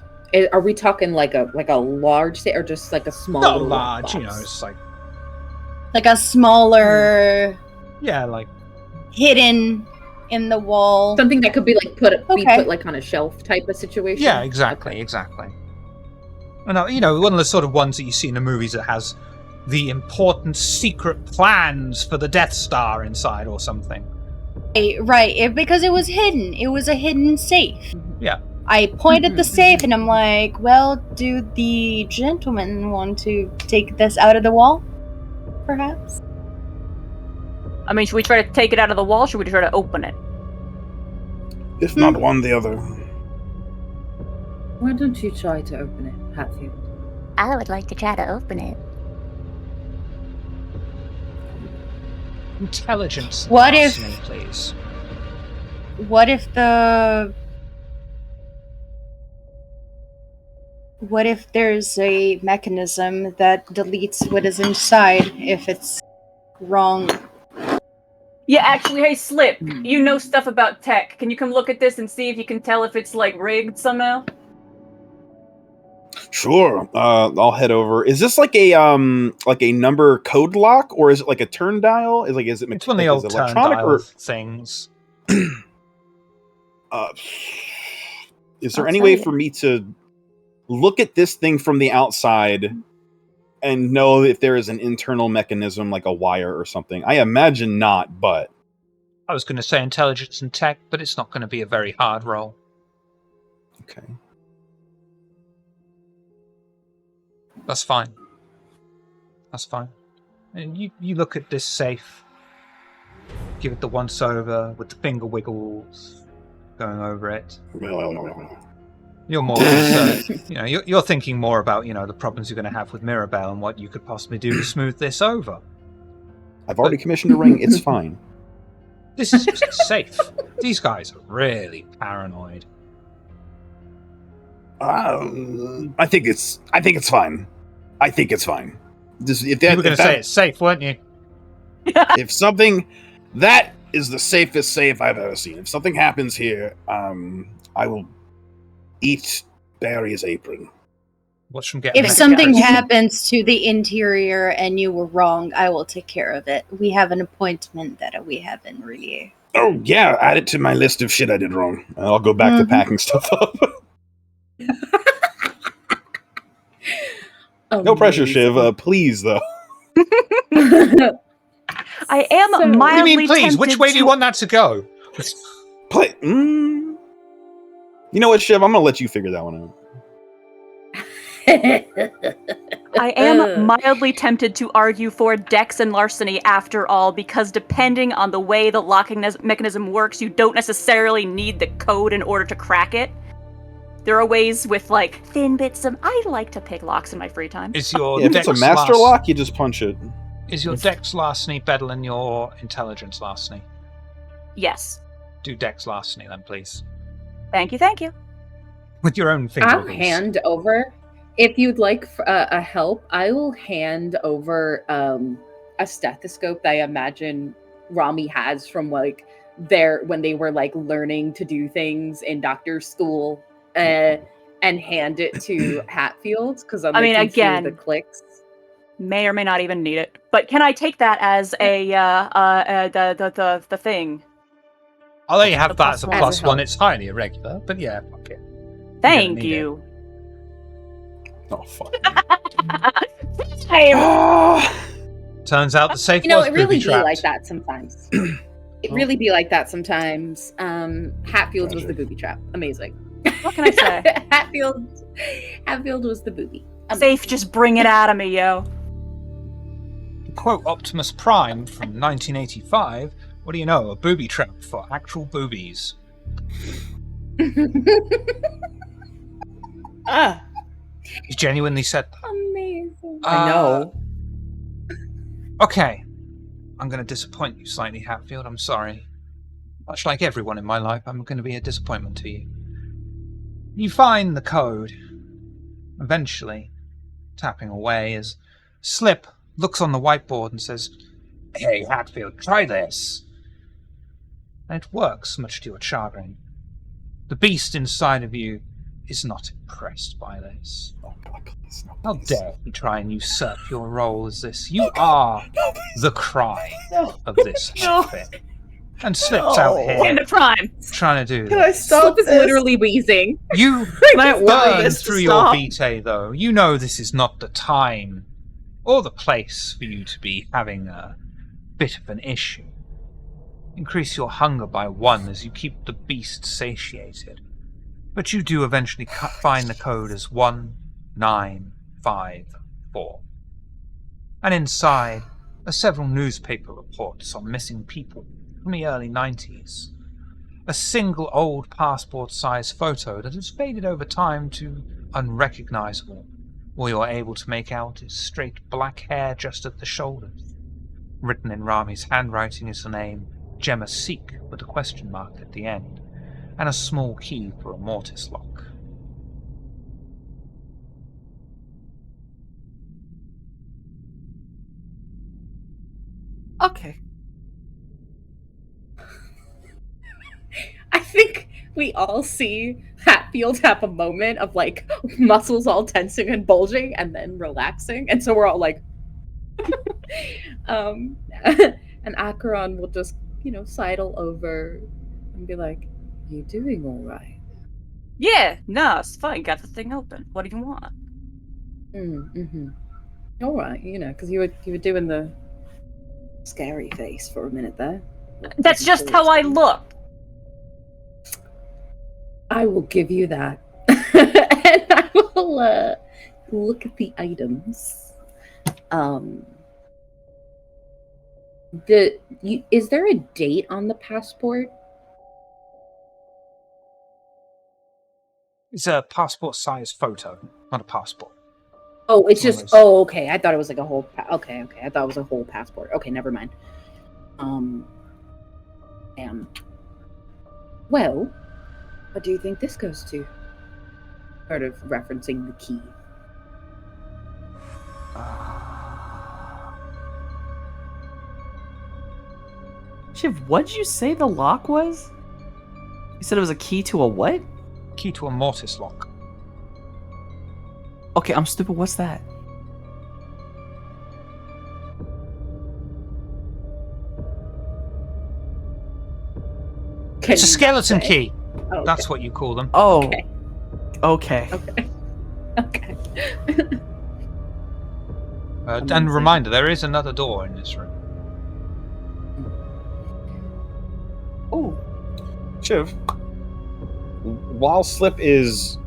Are we talking like a large safe or just like a small? Not little large, box? you know, it's like a smaller, yeah, like hidden in the wall. Something that could be like be put like on a shelf type of situation. Yeah, exactly. And you know, one of the sort of ones that you see in the movies that has the important secret plans for the Death Star inside or something. Right, because it was hidden. It was a hidden safe. Yeah. I point at the safe and I'm like, well, do the gentlemen want to take this out of the wall? perhaps? I mean, should we try to take it out of the wall? Or should we try to open it? If not one, the other. Why don't you try to open it, Hatfield? I would like to try to open it. Intelligence. What if- larceny, please? What if there's a mechanism that deletes what is inside if it's wrong? Yeah, actually, hey, Slip, you know stuff about tech. Can you come look at this and see if you can tell if it's, like, rigged somehow? Sure. I'll head over. Is this like a number code lock, or is it like a turn dial? Is it? It's one of the old turn dial things. Is there any way for me to look at this thing from the outside and know if there is an internal mechanism like a wire or something? I imagine not, but I was going to say intelligence and tech, but it's not going to be a very hard roll. Okay. That's fine. That's fine. And you look at this safe, give it the once over with the finger wiggles going over it. You're more concerned. You're thinking more about the problems you're going to have with Mirabelle and what you could possibly do to smooth this over. I've already commissioned a ring. It's fine. This is just safe. These guys are really paranoid. I think it's fine. I think it's fine. You were going to say it's safe, weren't you? If something, that is the safest safe I've ever seen. If something happens here, I will eat Barry's apron. What's from getting? If something happens to the interior and you were wrong, I will take care of it. We have an appointment that we haven't really. Oh yeah, add it to my list of shit I did wrong. I'll go back to packing stuff up. No pressure, Shiv. Please, though. I am mildly You mean please? tempted Which way do you want that to go? You know what, Shiv? I'm gonna let you figure that one out. I am mildly tempted to argue for Dex and larceny after all, because depending on the way the locking mechanism works, you don't necessarily need the code in order to crack it. There are ways with, like, thin bits of... I like to pick locks in my free time. Is your if it's a master lock, you just punch it. Is your Dex larceny better than your intelligence larceny? Yes. Do Dex larceny then, please. Thank you. With your own finger. I'll hand over... If you'd like a help, I will hand over a stethoscope that I imagine Rami has from when they were learning to do things in doctor's school, and hand it to Hatfield because again, the clicks. May or may not even need it, but can I take that as a the thing? I'll let you have that as a plus one. It's highly irregular, but yeah, fuck it. Thank you. Oh, fuck. Turns out the safe was it really be booby-trapped. like that sometimes. It really be like that sometimes. Hatfield was the booby trap. Amazing. What can I say? Hatfield was the booby. Safe, just bring it out of me, yo. To quote Optimus Prime from 1985, what do you know? A booby trap for actual boobies. He genuinely said that. Amazing. I know. Okay. I'm going to disappoint you slightly, Hatfield. I'm sorry. Much like everyone in my life, I'm going to be a disappointment to you. You find the code. Eventually, tapping away as Slip looks on the whiteboard and says, "Hey, Hatfield, try this." And it works, much to your chagrin. The beast inside of you is not impressed by this. Oh, God, please, no, How please. dare he try and usurp your role as this? You are the cry of this outfit. And Slip's out here In the prime. trying to do Can I this. stop? Slip is literally wheezing. You Might want burn this to through your stop. vitae, though. You know this is not the time or the place for you to be having a bit of an issue. Increase your hunger by 1 as you keep the beast satiated. But you do eventually find the code as 1954. And inside, are several newspaper reports on missing people from the early 90s. A single old passport-sized photo that has faded over time to unrecognizable. All you're able to make out is straight black hair just at the shoulders. Written in Rami's handwriting is the name Gemma Seek with a question mark at the end, and a small key for a mortise lock. Okay. I think we all see Hatfield have a moment of like muscles all tensing and bulging and then relaxing. And so we're all like, and Acheron will just, sidle over and be like, you doing all right? Yeah, no, it's fine. Got the thing open. What do you want? Mm-hmm. All right, because you were doing the scary face for a minute there. That's just how I look. I will give you that. And I will look at the items. Is there a date on the passport? It's a passport-sized photo, not a passport. Oh, it's just. Oh, okay. I thought it was like a whole. Okay. I thought it was a whole passport. Okay, never mind. Well, what do you think this goes to? Sort of referencing the key. Shiv, what'd you say the lock was? You said it was a key to a what? Key to a mortise lock. Okay, I'm stupid. What's that? It's a skeleton key. Oh, That's okay. what you call them. Oh. Okay. Okay. And reminder, there is another door in this room. Oh. Shiv, while Slip is...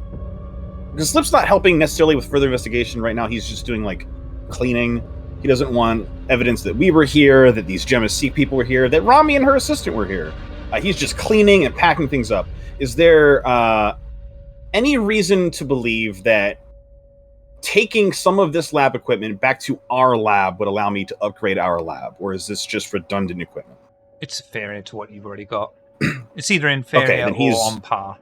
Because Slip's not helping necessarily with further investigation right now, he's just doing, like, cleaning. He doesn't want evidence that we were here, that these Gemma Seek people were here, that Rami and her assistant were here. He's just cleaning and packing things up. Is there any reason to believe that taking some of this lab equipment back to our lab would allow me to upgrade our lab? Or is this just redundant equipment? It's inferior to what you've already got. It's either inferior or on par.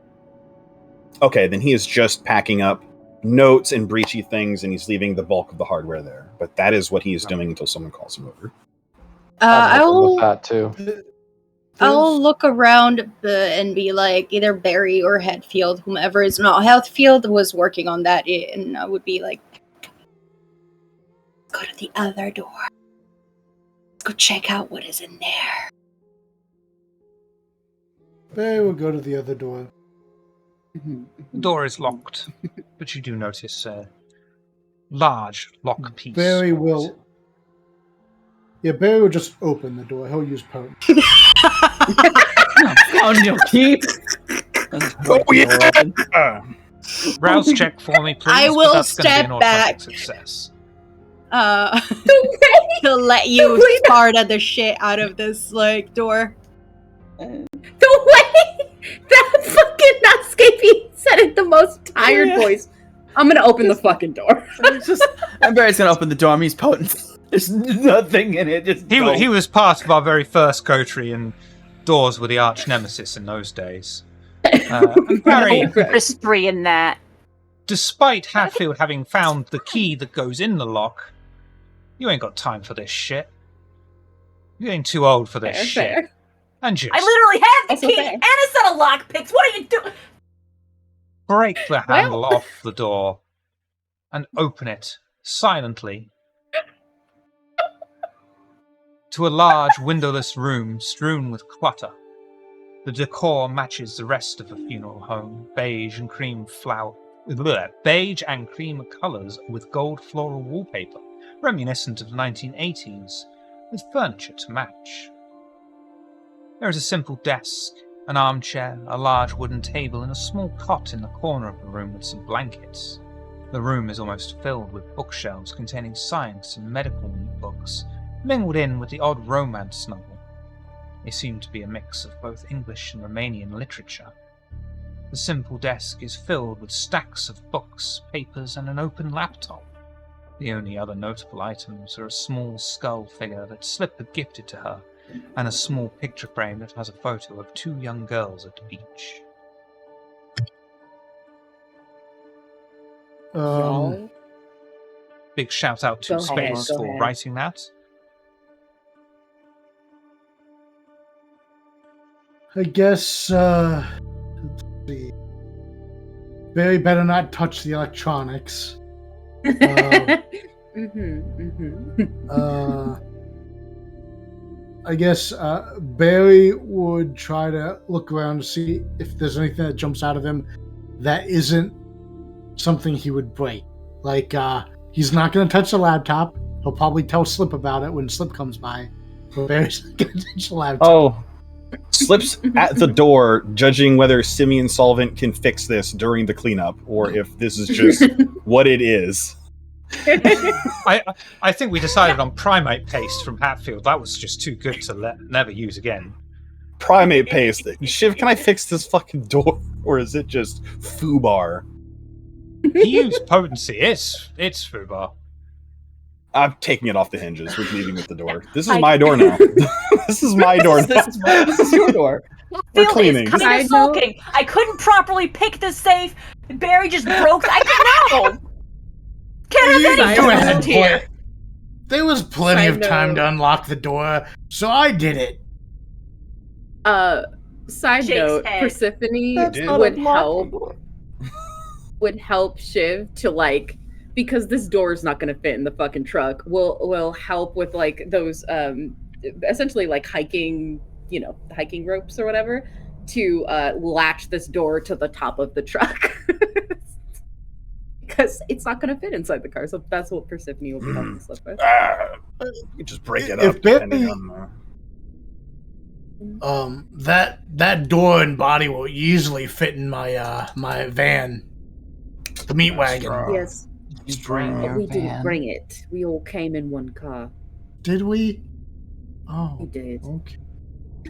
Okay, then he is just packing up notes and breachy things, and he's leaving the bulk of the hardware there. But that is what he is doing until someone calls him over. I'll with that too. I'll look around and be like, either Barry or Hatfield, whomever is not. Hatfield was working on that, and I would be like, go to the other door. Let's go check out what is in there. Barry will go to the other door. The door is locked, but you do notice a large lock piece. Barry will... Yeah, Barry will just open the door. He'll use potent. On your keep. Oh, yeah! Rouse check for me, please. I will that's step be an back. automatic success. To let you part of the shit out of this door. The way that fucking Nascapi said it, the most tired voice. I'm gonna open the fucking door. And Barry's gonna open the door. I mean, he's potent. There's nothing in it. He was part of our very first coterie, and doors were the arch nemesis in those days. And Barry, There's 3 in that. despite Hatfield having found the key that goes in the lock, you ain't got time for this shit. You ain't too old for this shit. Fair. And just I literally have the Also key fair. and a set of lockpicks. What are you doing? break the handle off the door and open it silently to a large windowless room strewn with clutter. The decor matches the rest of a funeral home, beige and cream colours with gold floral wallpaper, reminiscent of the 1980s, with furniture to match. There is a simple desk, an armchair, a large wooden table, and a small cot in the corner of the room with some blankets. The room is almost filled with bookshelves containing science and medical books, mingled in with the odd romance novel. They seem to be a mix of both English and Romanian literature. The simple desk is filled with stacks of books, papers, and an open laptop. The only other notable items are a small skull figure that Slip had gifted to her, and a small picture frame that has a photo of 2 young girls at the beach. Y'all? Big shout out to Go Space ahead, go for ahead. writing that. I guess, let's see. Barry better not touch the electronics. I guess Barry would try to look around to see if there's anything that jumps out of him that isn't something he would break. Like, he's not going to touch the laptop. He'll probably tell Slip about it when Slip comes by. But Barry's not going to touch the laptop. Oh, Slip's at the door, judging whether Simeon Solvent can fix this during the cleanup, or if this is just what it is. I think we decided on primate paste from Hatfield. That was just too good to never use again. Primate paste. Shiv, can I fix this fucking door? Or is it just foobar? He used potency. It's foobar. I'm taking it off the hinges. We're leaving with the door. This is my door now. This is my door now. This is your door. We're cleaning. Kind of sulking. I couldn't properly pick the safe. Barry just broke. I don't know. Can't have any here. There was plenty of time to unlock the door, so I did it. Side Jake's note, head. Persephone would help Shiv to, like, because this door is not going to fit in the fucking truck, will help with, like, those essentially like hiking ropes or whatever to latch this door to the top of the truck. Because it's not going to fit inside the car, so that's what Persephone will be helping Slip with. You just break it If up. Barry- Depending on that door and body will easily fit in my my van, the meat wagon. Yes, You bring your we didn't van. bring it. We all came in one car. Did we? Oh, We did. okay.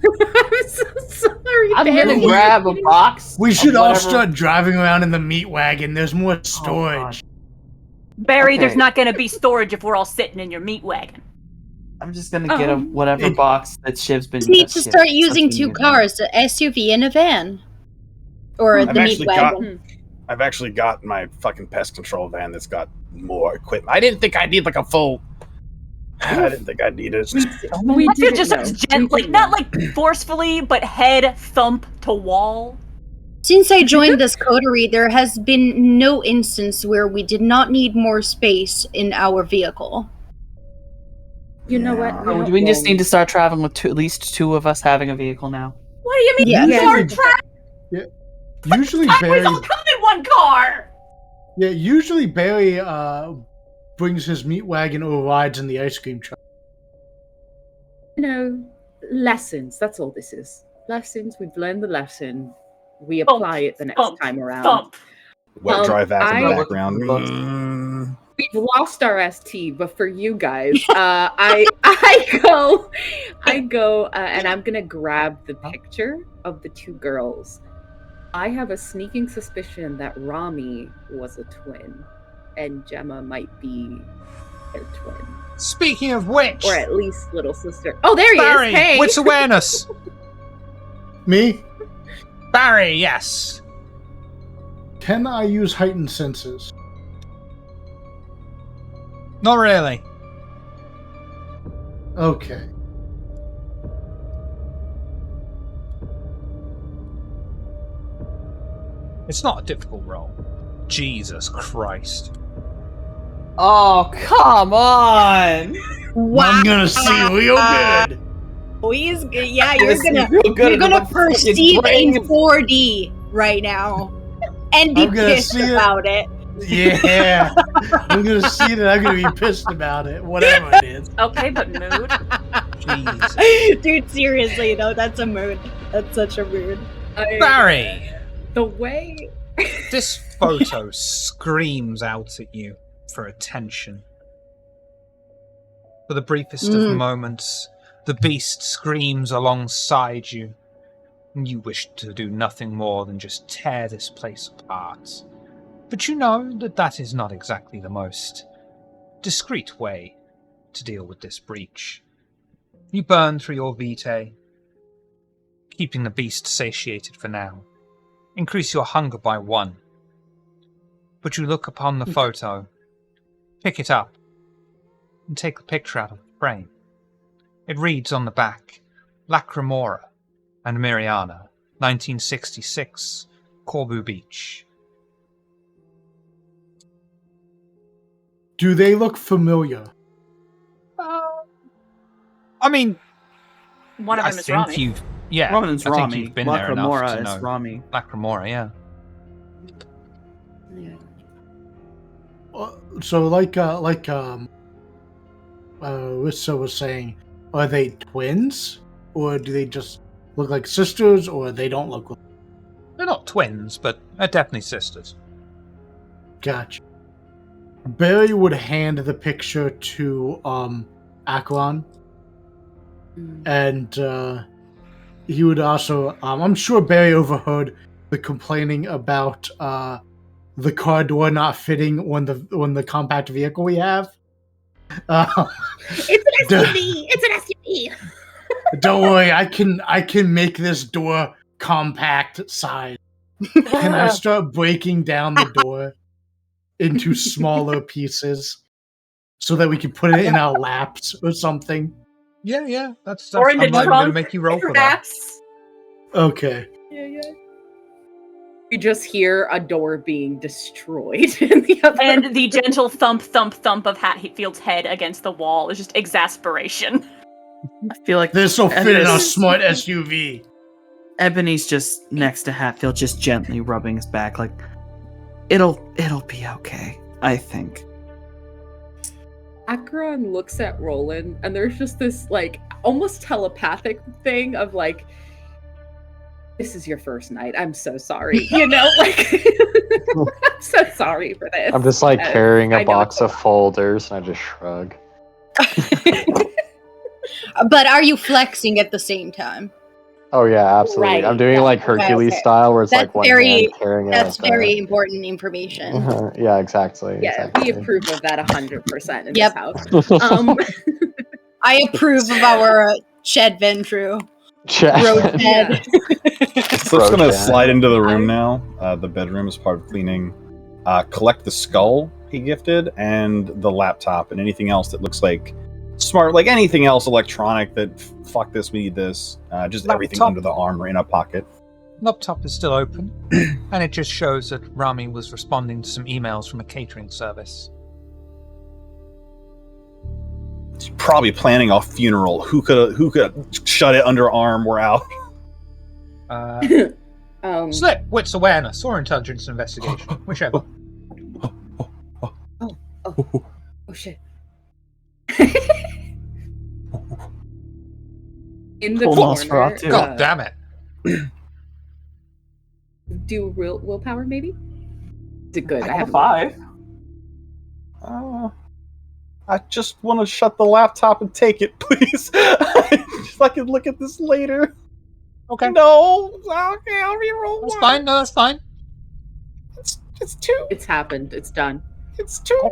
I'm so sorry, I'm Barry. gonna grab a box. We should of all whatever- start driving around in the meat wagon. There's more storage. Barry, Okay. there's not going to be storage if we're all sitting in your meat wagon. I'm just gonna get a whatever box that Shiv's been. You need that to Shiv- start using that's been 2 using. cars, an SUV and a van. Or I've the meat actually got- wagon. I've actually got my fucking pest control van that's got more equipment. I didn't think I'd need like a full. I didn't think I'd need it. We It didn't just know. starts We gently, didn't not know. like forcefully, but head thump to wall. Since I joined this coterie, there has been no instance where we did not need more space in our vehicle. You know what? Oh, do we just need to start traveling with at least 2 of us having a vehicle now? What do you mean? Yeah. You are Usually we Barry. all come in one car. Yeah, usually Barry brings his meat wagon or rides in the ice cream truck. Lessons. That's all this is. Lessons. We've learned the lesson. We apply it the next time around. Thump. Wet dry vac in the I- background. We've lost our ST, but for you guys, I go, and I'm gonna grab the picture of the 2 girls. I have a sneaking suspicion that Rami was a twin, and Gemma might be their twin, Speaking of which, or at least little sister. Oh, there he Barry, is. Hey, wits awareness. Me? Barry, yes. Can I use heightened senses? Not really. Okay. It's not a difficult role. Jesus Christ. Oh, come on! Wow. I'm gonna see real good. Please, yeah, You're you're gonna perceive in 4D right now, and be I'm gonna pissed see it. about it. Yeah. I'm gonna see that. I'm gonna be pissed about it. Whatever it is. Okay, but mood. Jeez. Dude, seriously though, that's a mood. That's such a mood. Barry, the way this photo screams out at you for attention. For the briefest of moments, the beast screams alongside you. You wish to do nothing more than just tear this place apart. But you know that that is not exactly the most discreet way to deal with this breach. You burn through your vitae, keeping the beast satiated for now. Increase your hunger by 1. But you look upon the photo, pick it up, and take the picture out of the frame. It reads on the back, Lacrimora and Miriana, 1966, Corbu Beach. Do they look familiar? I mean, one of them is Rami. One of them's I Rami. think you've been there enough to know. Is Rami. Lacrimora, yeah. So, Rissa was saying, are they twins, or do they just look like sisters, or they don't look like? They're not twins, but they're definitely sisters. Gotcha. Barry would hand the picture to Akron, and he would also. I'm sure Barry overheard the complaining about the car door not fitting on the compact vehicle we have. It's an SUV. It's an SUV. Don't worry, I can make this door compact size. Can I start breaking down the door into smaller pieces so that we can put it in our laps or something? Yeah. That's or in the I'm not even trunk, gonna make you roll for that. perhaps. Okay. Yeah. You just hear a door being destroyed in the other. And the gentle thump, thump, thump of Hatfield's head against the wall is just exasperation. I feel like this will fit in a smart SUV. Ebony's just next to Hatfield, just gently rubbing his back, like it'll be okay, I think. Akron looks at Roland, and there's just this like almost telepathic thing of like, this is your first night. I'm so sorry. You know, like I'm so sorry for this. I'm just like carrying a I know box of folders, and I just shrug. But are you flexing at the same time? Oh yeah, absolutely. Right, I'm doing like Hercules style, where it's That's like one very- hand carrying it. That's like very that. important information. Yeah, exactly. Yeah, exactly. we approve of that 100% in Yep. this house. I approve of our shed venture. Chat. Road shed. Flip's gonna Road slide into the room now. The bedroom is part of cleaning. Collect the skull he gifted and the laptop and anything else that looks like smart, like anything else electronic that fuck this, we need this. Just everything Laptop. under the arm or in a pocket. Laptop is still open, and it just shows that Rami was responding to some emails from a catering service. He's probably planning a funeral. Who could shut it under arm? We're out. Slip, wits awareness, or intelligence investigation, whichever. Oh shit. In the Full corner. Nosferatu. God damn it. Do willpower maybe? Is it good? I have 5. I just want to shut the laptop and take it, please. I can look at this later. Okay. No. Okay, I'll reroll. That's fine. No, that's fine. It's 2. It's happened. It's done. It's 2.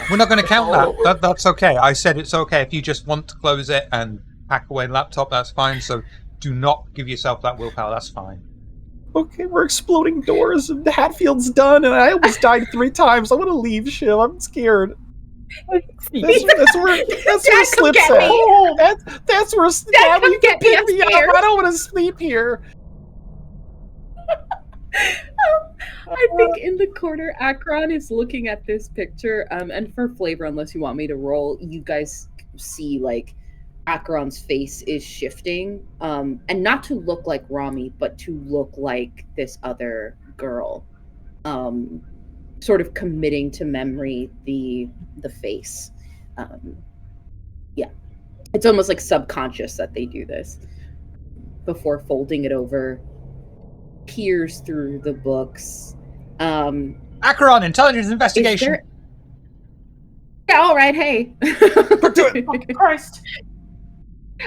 We're not going to count that. That's okay. I said it's okay. If you just want to close it and pack away the laptop, that's fine. So do not give yourself that willpower. That's fine. Okay, we're exploding doors and Hatfield's done, and I almost died 3 times. I want to leave, Shiv. I'm scared. That's where Slip's at. Oh, that's where Dad, you can pick me up. I don't want to sleep here. I think in the corner, Akron is looking at this picture. And for flavor, unless you want me to roll, you guys see like Akron's face is shifting, and not to look like Rami, but to look like this other girl, sort of committing to memory the face. Yeah, it's almost like subconscious that they do this before folding it over. Peers through the books. Akron, intelligence investigation. Yeah, all right, hey. Do it! Oh, Christ.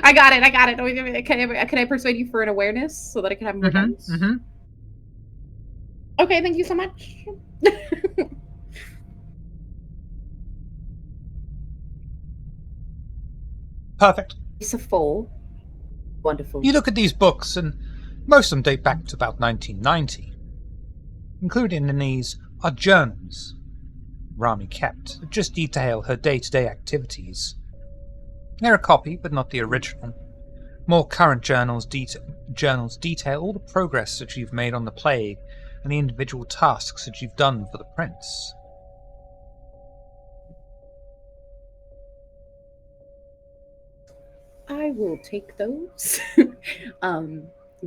I got it. Can I persuade you for an awareness so that I can have more dice? Okay, thank you so much. Perfect. It's a full. Wonderful. You look at these books, and most of them date back to about 1990. Included in these are journals Rami kept that just detail her day-to-day activities. They're a copy, but not the original. More current journals detail all the progress that you've made on the plague and the individual tasks that you've done for the prince. I will take those.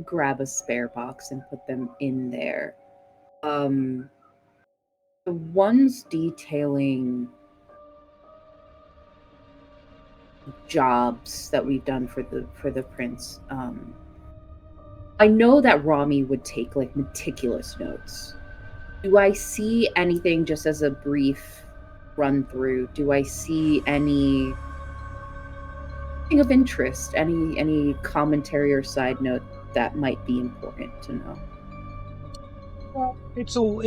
Grab a spare box and put them in there. The ones detailing jobs that we've done for the prince. I know that Rami would take like meticulous notes. Do I see anything just as a brief run through? Do I see anything of interest? Any commentary or side note that might be important to know? Well, it's all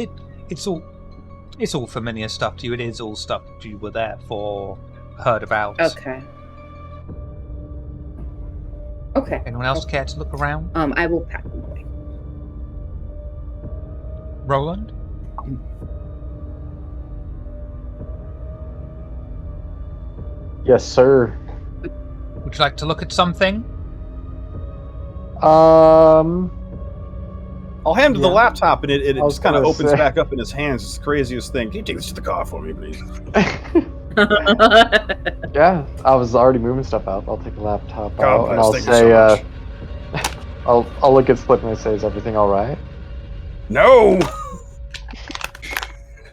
familiar stuff to you. It is all stuff that you were there for, heard about. Okay. Anyone else care to look around? I will pack them away. Roland? Yes, sir. Would you like to look at something? I'll hand him the Yeah. laptop, and it I was just kind of gonna opens say. back up in his hands. It's the craziest thing. Can you take this to the car for me, please? Yeah, I was already moving stuff out. I'll take the laptop God out, bless, and I'll thank you say, so I'll look at Slip and I say, "Is everything all right?" No!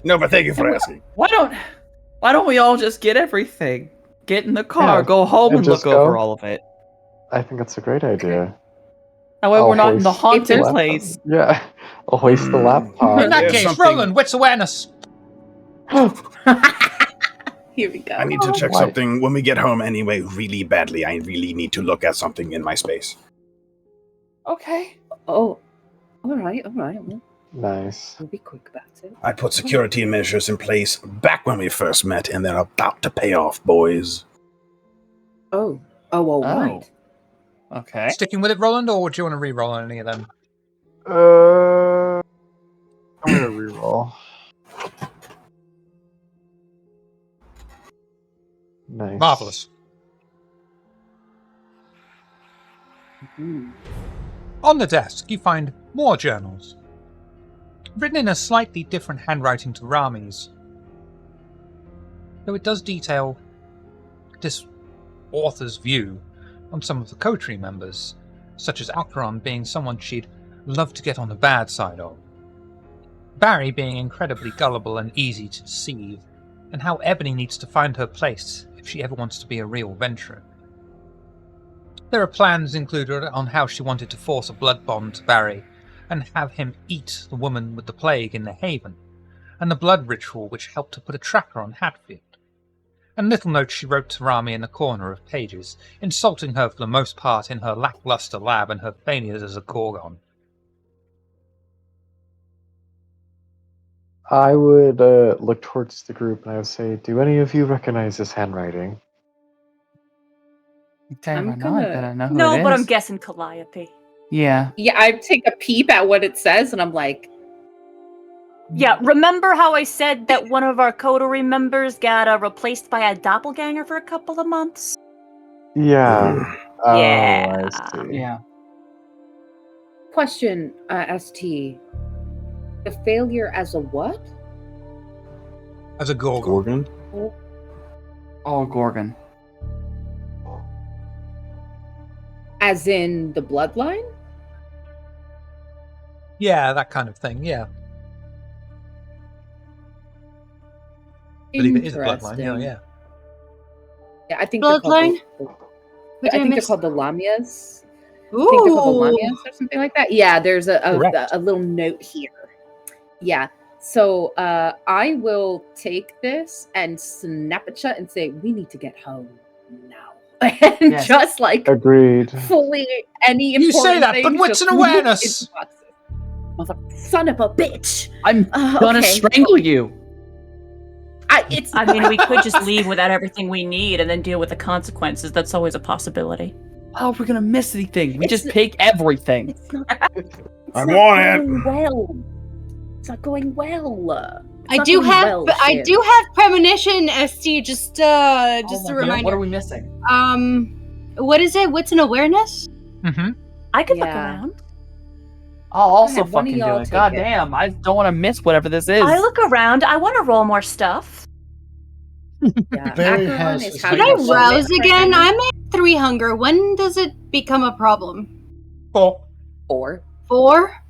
No, but thank you for asking. Why don't we all just get everything? Get in the car, Yeah, go home, and just look over go. all of it. I think that's a great idea. That way I'll we're not in the hoist haunted laptop. place. Yeah, I'll hoist the laptop. In that There's case, something- Roland, wits awareness. Here we go. I need to check Why? something when we get home anyway, really badly. I really need to look at something in my space. Okay. Oh, all right. Well, Nice. we'll be quick about it. I put security measures in place back when we first met, and they're about to pay off, boys. Oh, all right. Okay. Sticking with it, Roland, or do you want to re-roll on any of them? I'm gonna reroll. Nice. Marvelous. Mhm. On the desk, you find more journals, written in a slightly different handwriting to Rami's, though it does detail this author's view on some of the coterie members, such as Acheron being someone she'd love to get on the bad side of, Barry being incredibly gullible and easy to deceive, and how Ebony needs to find her place if she ever wants to be a real venturer. There are plans included on how she wanted to force a blood bond to Barry and have him eat the woman with the plague in the Haven, and the blood ritual which helped to put a tracker on Hatfield, and little notes she wrote to Rami in the corner of pages, insulting her for the most part in her lackluster lab and her failures as a Gorgon. I would look towards the group and I would say, "Do any of you recognize this handwriting?" Damn, I'm I know it, gonna- but I know who No, it but is. I'm guessing Calliope. Yeah. Yeah, I take a peep at what it says, and I'm like, Yeah, remember how I said that one of our coterie members got replaced by a doppelganger for a couple of months? Yeah. Oh, Yeah. I see. Yeah. question, ST. The failure as a what? As a Gorgon. Gorgon? All Gorgon. As in the bloodline? Yeah, that kind of thing, yeah. I believe it is a bloodline, yeah. Yeah, I think they're Bloodline? called What did I they're miss? called the Lamias. I think they're called the Ooh. Lamias or something like that. Yeah, there's a Correct. little note here. Yeah. So I will take this and snap it shut and say, we need to get home now. And just like agreed. Fully any important You say that, but things, what's just an move awareness? into boxes. Son of a bitch! I'm gonna okay. strangle you. I mean, we could just leave without everything we need and then deal with the consequences. That's always a possibility. Oh, we're gonna miss anything. We just take everything. It's not I not want it. going well. It's not going well. It's I not do going have well, I Shin. do have premonition, ST. Just a reminder. What are we missing? What is it? What's an awareness? Mm-hmm. I could look around. I'll also ahead, one of fucking do y'all it. take God it. damn, I don't want to miss whatever this is. I look around. I want to roll more stuff. Yeah, Very Acheron has is this Can having I a moment rouse right again? now. I'm at 3 hunger. When does it become a problem? 4. 4. 4?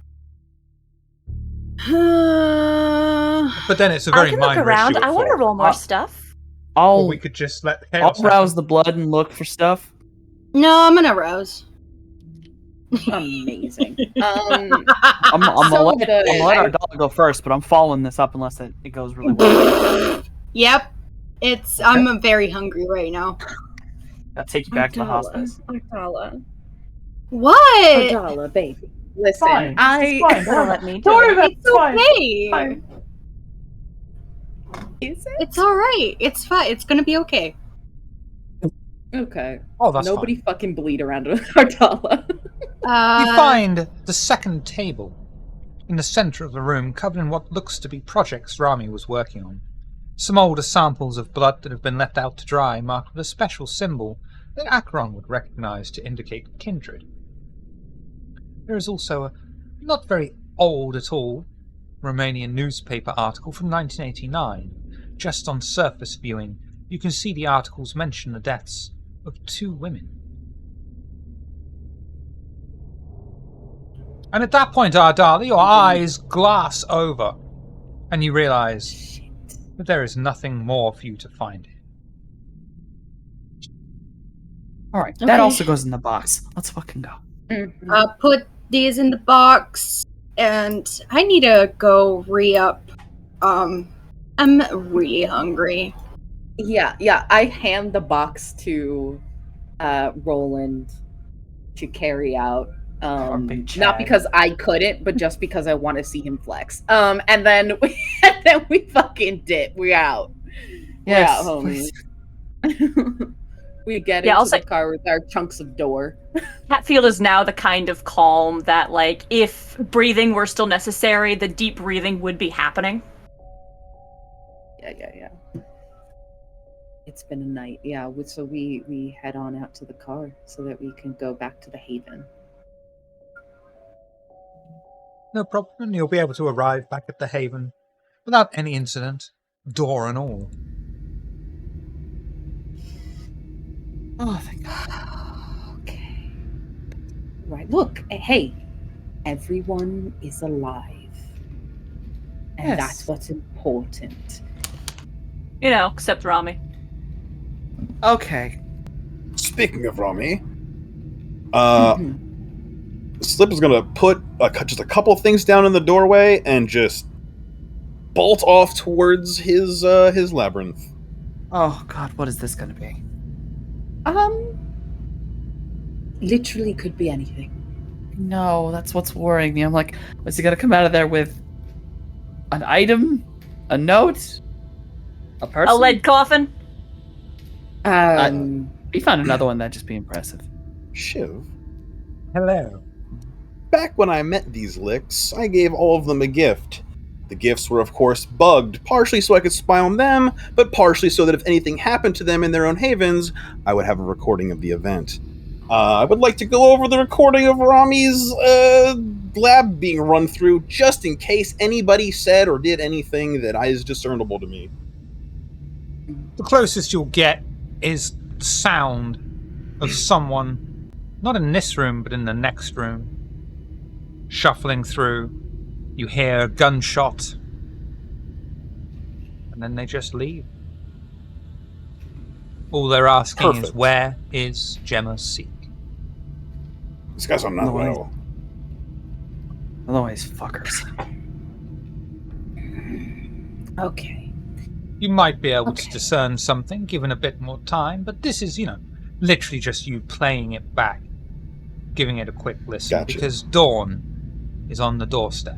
But then it's a I very can look minor around. issue. I want to roll more stuff. Or we could just let I'll chaos rouse happen. the blood and look for stuff. No, I'm gonna rouse. Amazing. I'm gonna let our dog go first, but I'm following this up unless it goes really well. Yep. I'm very hungry right now. I'll take you back to the hospice. Ardala. What? Ardala, baby. Listen, Fine. I... It's fine. Don't let me Don't worry about it. It's It's fine. okay. Fine. Is it? It's alright. It's fine. It's gonna be okay. Okay. Oh, that's Nobody fucking bleed around Ardala. You find the second table in the center of the room, covered in what looks to be projects Rami was working on. Some older samples of blood that have been left out to dry, marked with a special symbol that Acheron would recognize to indicate kindred. There is also a not very old at all Romanian newspaper article from 1989. Just on surface viewing, you can see the articles mention the deaths of 2 women. And at that point, Ardala, your eyes glass over, and you realize that there is nothing more for you to find here. Alright, that Okay. also goes in the box. Let's fucking go. Put these in the box, and I need to go re-up. I'm really hungry. Yeah. I hand the box to Roland to carry out. big Not Chad. because I couldn't, but just because I want to see him flex. And then we fucking dip. We're out. Yes, We're out, homies. We get Yeah, into the car with our chunks of door. Hatfield is now the kind of calm that, like, if breathing were still necessary, the deep breathing would be happening. Yeah. It's been a night. Yeah, so we head on out to the car so that we can go back to the Haven. No problem, you'll be able to arrive back at the Haven without any incident, door and all. Oh, thank God. Okay. Right. Look, hey, everyone is alive. And Yes. that's what's important. You know, except Rami. Okay. Speaking of Rami, Slip is gonna put just a couple things down in the doorway and just bolt off towards his labyrinth. Oh God, what is this gonna be? Literally could be anything. No, that's what's worrying me. I'm like, is he gonna come out of there with an item, a note, a person? A lead coffin? If he found another one, that'd just be impressive. Shiv. Hello. Back when I met these licks, I gave all of them a gift. The gifts were, of course, bugged, partially so I could spy on them, but partially so that if anything happened to them in their own havens, I would have a recording of the event. I would like to go over the recording of Rami's lab being run through, just in case anybody said or did anything that is discernible to me. The closest you'll get is the sound of someone, not in this room, but in the next room, shuffling through. You hear a gunshot, and then they just leave. All they're asking is, Perfect. where is Gemma Seek? These guys are not No way. well. Otherwise, fuckers. Okay. You might be able to discern something given a bit more time, but this is, literally just you playing it back, giving it a quick listen, Gotcha. because dawn is on the doorstep,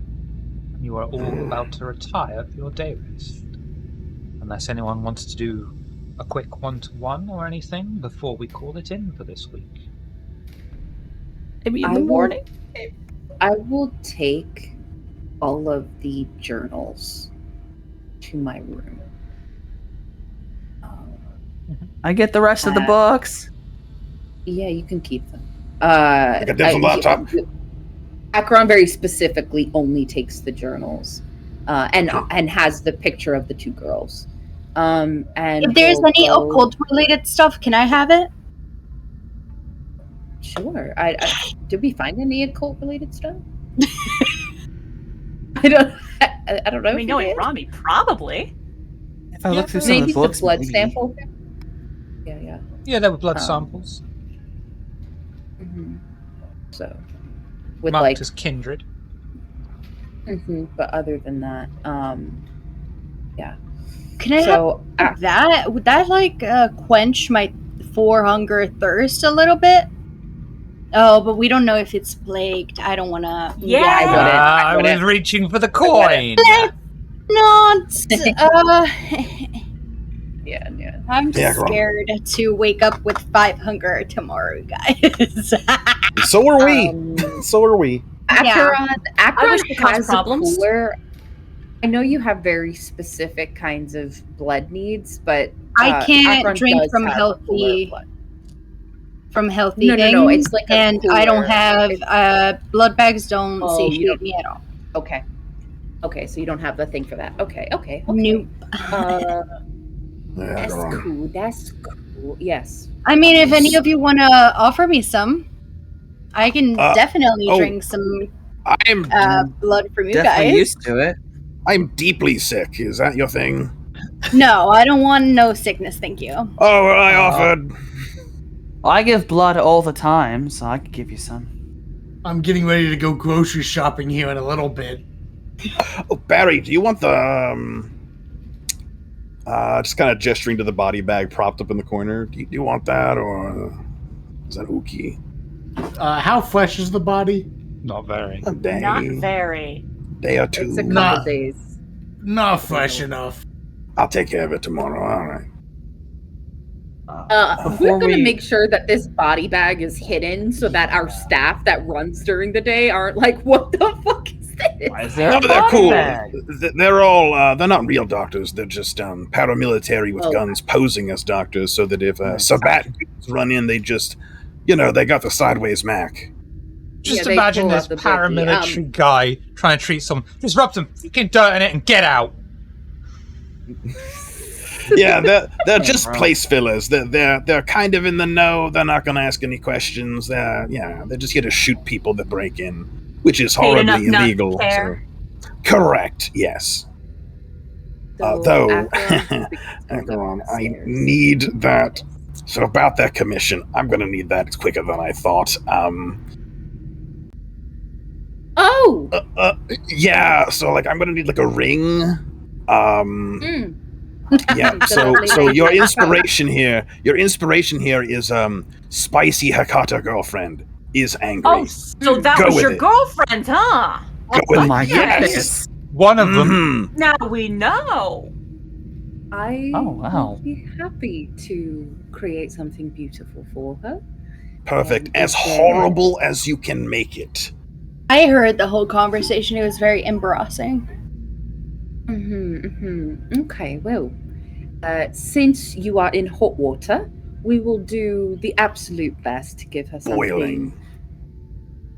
and you are all about to retire for your day rest. Unless anyone wants to do a quick one-to-one or anything before we call it in for this week. Maybe in the morning. I will take all of the journals to my room. I get the rest of the books. Yeah, you can keep them. Like a different laptop. Akron very specifically only takes the journals, and has the picture of the two girls. And if there's any occult related stuff, can I have it? Sure. Did we find any occult related stuff? I don't know. I mean, knowing Rami, probably. If I look through some of the books, the blood maybe. sample. Yeah. Yeah, there were blood samples. Mm-hmm. So, with marked as kindred. But other than that, yeah. Can I have that? Would that quench my hunger thirst a little bit? Oh, but we don't know if it's plagued. I don't want to. Yeah, I was reaching for the coin. Yeah. I'm just scared to wake up with 5 hunger tomorrow, guys. So are we. Akron wish it caused has problems. a cooler. I know you have very specific kinds of blood needs, but I can't Akron drink does from have healthy blood. things. No. It's like and I don't have blood bags. Don't satiate me at all. Okay, so you don't have the thing for that. Okay. Nope. That's cool. Yes. I mean, if any of you want to offer me some, I can definitely drink some I'm blood from you definitely guys. used to it. I'm deeply sick. Is that your thing? No, I don't want no sickness, thank you. Oh, well, I offered. I give blood all the time, so I could give you some. I'm getting ready to go grocery shopping here in a little bit. Oh, Barry, do you want the just kind of gesturing to the body bag propped up in the corner. Do you want that, or is that okay? How fresh is the body? Not very. A day. Not very. Day or two. It's a couple days. Not fresh enough. I'll take care of it tomorrow. All right. We're going to make sure that this body bag is hidden so that our staff that runs during the day aren't like, what the fuck is this? Why is there No, a they're body cool. bag? They're all, they're not real doctors. They're just paramilitary with guns posing as doctors so that if Sabat run in, they just, they got the sideways Mac. Just imagine this paramilitary guy trying to treat someone. Just rub some fucking dirt in it and get out. Yeah, they're just place fillers. They're kind of in the know. They're not going to ask any questions. They're just here to shoot people that break in, which is horribly illegal. So. Correct. Yes. Though, Akron, I need that. So about that commission, I'm going to need that quicker than I thought. Yeah. So I'm going to need a ring. Yeah, so your inspiration here is spicy Hakata girlfriend is angry. Oh, so that was your girlfriend, huh? Go with Oh my yes. goodness. One of them. Now we know. I wow. would be happy to create something beautiful for her. Perfect. As horrible as you can make it. I heard the whole conversation. It was very embarrassing. Okay, well, since you are in hot water, we will do the absolute best to give her something. Boiling.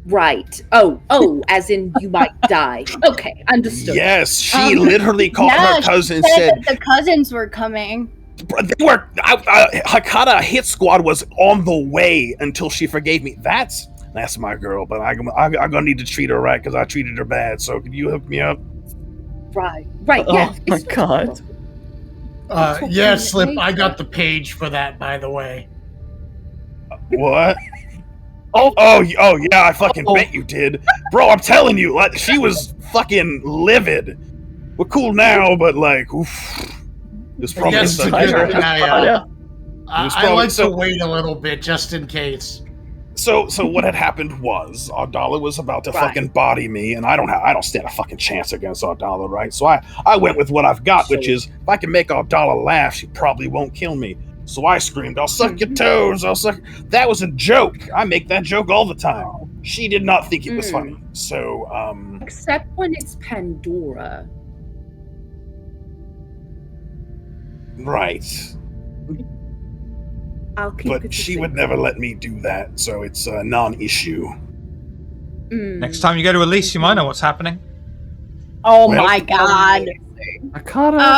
Right. Oh, as in you might die. Okay, understood. Yes, she literally called her cousin and said that the cousins were coming. They were Hakata hit squad was on the way until she forgave me. That's my girl, but I'm gonna need to treat her right because I treated her bad. So can you hook me up? Right. Yeah. Oh my god. Yeah, Slip. I got the page for that, by the way. What? Oh yeah, I fucking bet you did, bro. I'm telling you, she was fucking livid. we're cool now, but like, oof, it's probably Yes, such yeah. I like so, to wait a little bit just in case. So what had happened was Ardala was about to fucking body me, and I don't stand a fucking chance against Ardala, right? So I went with what I've got, which is if I can make Ardala laugh, she probably won't kill me. So I screamed, "I'll suck your toes! I'll suck." That was a joke. I make that joke all the time. She did not think it was funny. So except when it's Pandora. Right. But she would never let me do that, so it's a non-issue. Next time you go to Elise, you might know what's happening. Oh my god.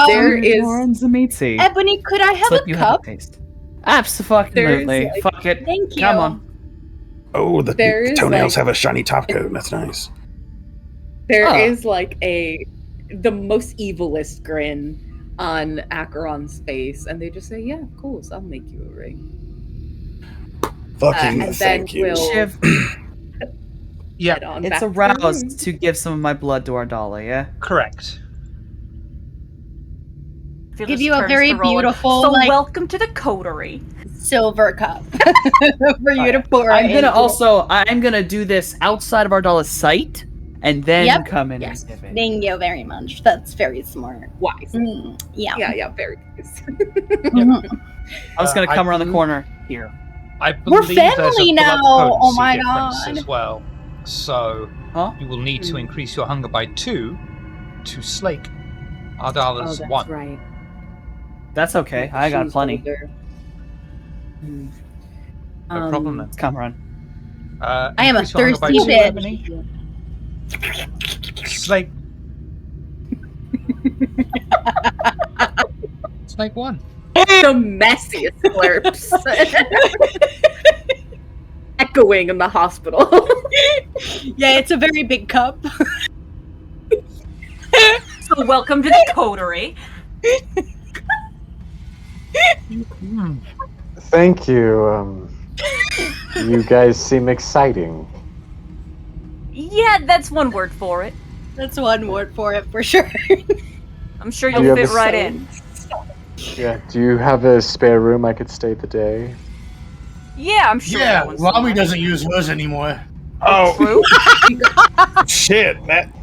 There is Zamitzi. Ebony, could I have a cup? Absolutely. Like- Fuck it. Thank you. Come on. Oh, the There is, toenails like- have a shiny top coat. That's nice. There is like the most evilest grin on Acheron's face, and they just say, "Yeah, of course, I'll make you a ring." Fucking and thank then you. we'll Shiv, Yeah, head on it's back to the aroused room. to give some of my blood to Ardala, yeah? Correct. Phyllis Give you a turns very to Roland. beautiful, So like- welcome to the coterie. Silver cup for you to pour I'm in. gonna do this outside of Ardala's sight, and then come in Yes. and give it. Thank you very much. That's very smart. Wise. Yeah. Yeah, very nice. I was gonna come around the believe- corner here. I We're believe there's a family blood now! Oh potency my difference God. as well. So you will need to increase your hunger by 2 to slake Ardala's that's 1. right. That's okay. I got She's plenty. older. No problem then. Come on. I am a Increase your hunger by thirsty 2, bitch. Ebony. Slake. Slake 1. The messiest slurps. Echoing in the hospital. Yeah, it's a very big cup. So welcome to the coterie. Thank you. You guys seem exciting. Yeah, that's one word for it. That's one word for it, for sure. I'm sure Do you you'll have fit a right say? in. Yeah. Do you have a spare room I could stay the day? Yeah, I'm sure. Yeah, that one's Rami somewhere. doesn't use hers anymore. Oh, True. shit.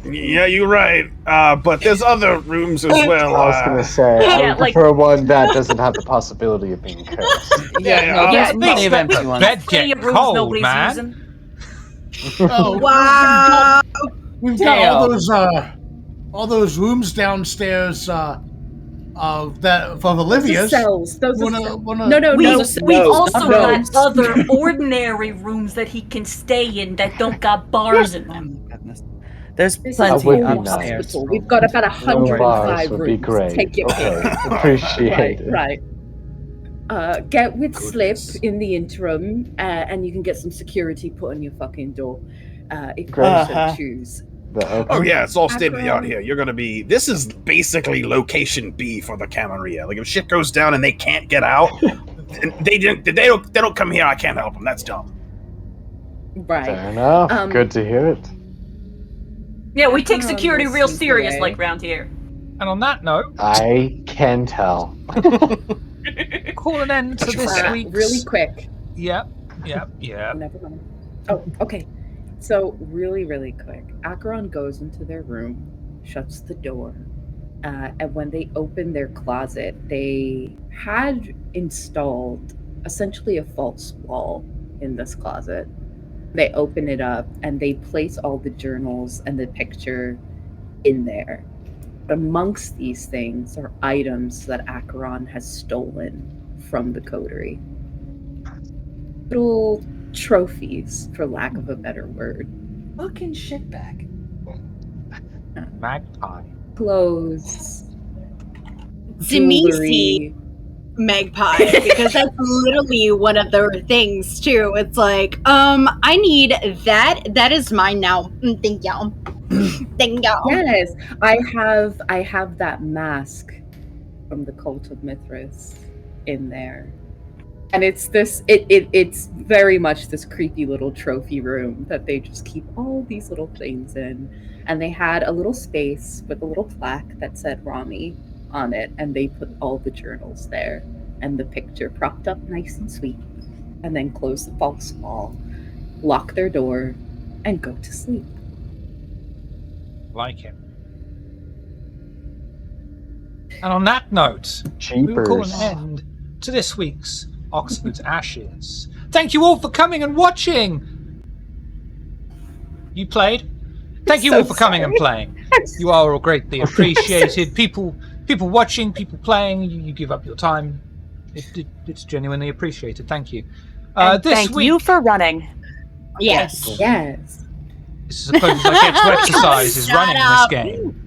Yeah, you're right. But there's other rooms as well. I was gonna say I Yeah, would like- prefer one that doesn't have the possibility of being cursed. Yeah, plenty of empty ones. Bed plenty get of rooms cold, nobody's man. using. Oh, Wow. we've got all those rooms downstairs. That for Olivia's. Cells. Those are Wanna- cells. wanna- No. We've also no. got other ordinary rooms that he can stay in that don't got bars in Oh them. my goodness. There's This is plenty would be a nice. upstairs. hospital. We've got about No 105 bars rooms. would be great. Take your Okay, pick. appreciate it. Right. Get with Slip in the interim, and you can get some security put on your fucking door if you Great. so choose. Oh yeah, it's all state of the art Akron. here. You're gonna be. This is basically location B for the Camarilla. Like if shit goes down and they can't get out, they don't come here. I can't help them. That's dumb. Right. Fair enough. Good to hear it. Yeah, we take Oh, security yes, real yes, serious yeah. like round here. And on that note, I can tell. call an end to this week's... Really quick. Yep. Never mind. Oh, okay. So really, really quick. Acheron goes into their room, shuts the door, and when they open their closet, they had installed essentially a false wall in this closet. They open it up and they place all the journals and the picture in there. But amongst these things are items that Acheron has stolen from the coterie. Little trophies, for lack of a better word. Fucking shitbag. Magpie. Clothes, Zamisi jewelry. magpie, because that's literally one of the things too. It's like, I need that. That is mine now. Thank you. Thank you. Yes, I have that mask from the Cult of Mithras in there. And it's it's very much this creepy little trophy room that they just keep all these little things in. and they had a little space with a little plaque that said Rami on it, and they put all the journals there and the picture propped up nice and sweet, and then close the false wall, lock their door, and go to sleep. Like it. And on that note, we will call an Jeepers. end to this week's Oxford's Ashes. Thank you all for coming and watching. You played? Thank you all for coming and playing. You are all greatly appreciated. People watching, people playing, you give up your time. It's genuinely appreciated. Thank you. Thank you for running. Yes. Yes. This is as close as I get to exercise is running this game.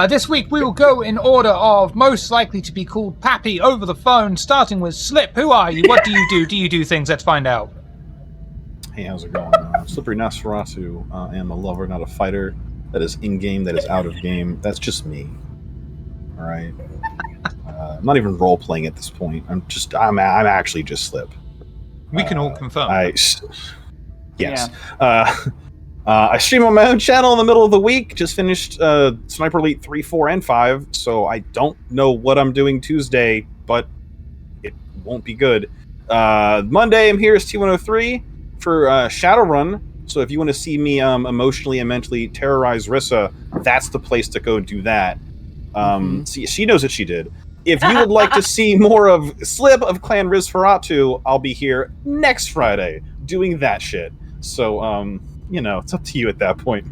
This week we will go in order of most likely to be called Pappy over the phone, starting with Slip. Who are you? What do you do? Do you do things? Let's find out. Hey, how's it going? Slippery Nosferatu. I am a lover, not a fighter. That is in-game, that is out of game. That's just me. All right? I'm not even role-playing at this point. I'm actually just Slip. We can all confirm. Yes. Yeah. I stream on my own channel in the middle of the week. Just finished Sniper Elite 3, 4, and 5, so I don't know what I'm doing Tuesday, but it won't be good. Monday, I'm here as T103 for Shadowrun, so if you want to see me emotionally and mentally terrorize Rissa, that's the place to go do that. See, she knows what she did. If you would like to see more of Slip of Clan Rizferatu, I'll be here next Friday doing that shit. So, it's up to you at that point.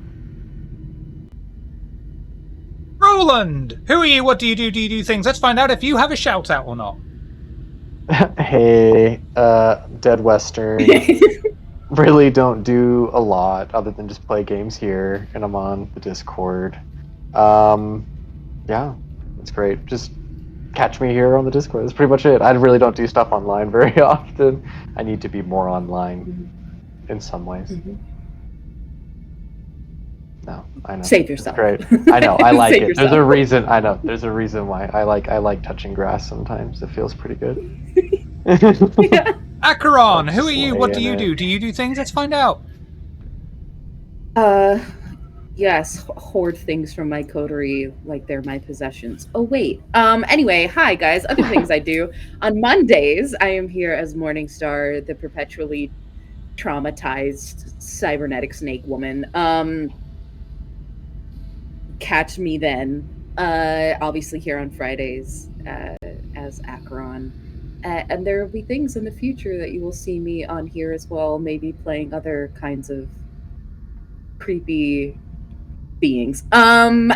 Roland! Who are you? What do you do? Do you do things? Let's find out if you have a shout out or not. Hey, Dead Western. Really don't do a lot other than just play games here, and I'm on the Discord. Yeah, it's great. Just catch me here on the Discord. That's pretty much it. I really don't do stuff online very often. I need to be more online in some ways. No, I know. Save yourself. It's great. I know. I like Save it. yourself. There's a reason. I know. There's a reason why I like touching grass sometimes. It feels pretty good. Acheron, who are you? What do Slaying you it. do? Do you do things? Let's find out. Yes, hoard things from my coterie like they're my possessions. Oh wait. Anyway, hi guys. Other things I do. On Mondays, I am here as Morningstar, the perpetually traumatized cybernetic snake woman. Catch me then. Obviously here on Fridays as Acheron. And there will be things in the future that you will see me on here as well, maybe playing other kinds of creepy beings. I'm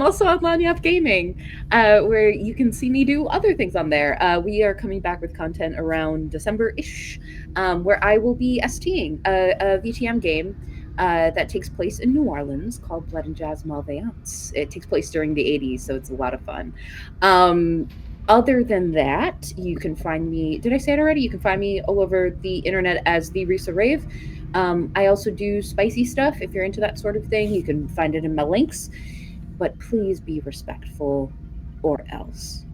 also on Lanyap Gaming, where you can see me do other things on there. We are coming back with content around December-ish, where I will be STing a VTM game that takes place in New Orleans called Blood and Jazz Malveillance. It takes place during the 80s, so it's a lot of fun. Other than that, you can find me, did I say it already? You can find me all over the internet as the Risa Rave. I also do spicy stuff. If you're into that sort of thing, you can find it in my links. But please be respectful or else.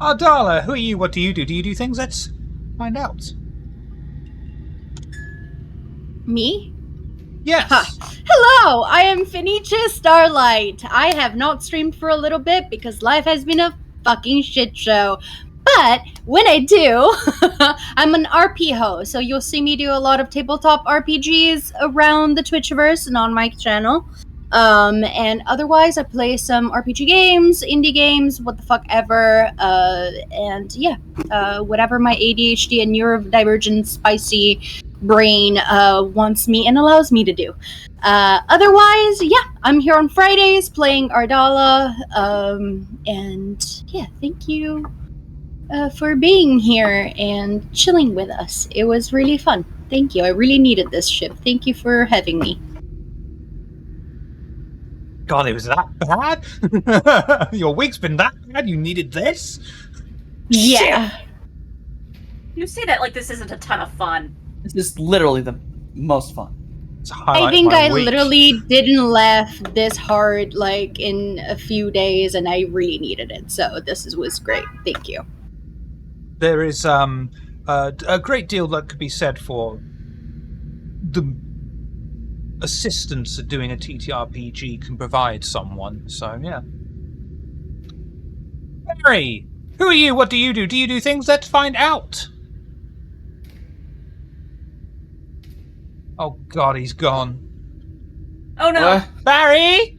Ardala, who are you? What do you do? Do you do things? Let's find out. Me? Yes. Hello, I am Fenicia Starlight. I have not streamed for a little bit because life has been a fucking shit show. But when I do, I'm an RP host, so you'll see me do a lot of tabletop RPGs around the Twitchverse and on my channel. And otherwise, I play some RPG games, indie games, what the fuck ever. And yeah, whatever my ADHD and neurodivergent spicy brain wants me and allows me to do. Otherwise, yeah, I'm here on Fridays playing Ardala. And yeah, thank you for being here and chilling with us. It was really fun. Thank you. I really needed this ship. Thank you for having me. God, it was that bad? Your week's been that bad? You needed this? Yeah. Shit. You say that like this isn't a ton of fun. This is literally the most fun. I think I literally didn't laugh this hard like in a few days, and I really needed it. So this was great. Thank you. There is a great deal that could be said for the assistance that doing a TTRPG can provide someone. So, yeah. Barry, who are you? What do you do? Do you do things? Let's find out. Oh, God, he's gone. Oh, no. Barry?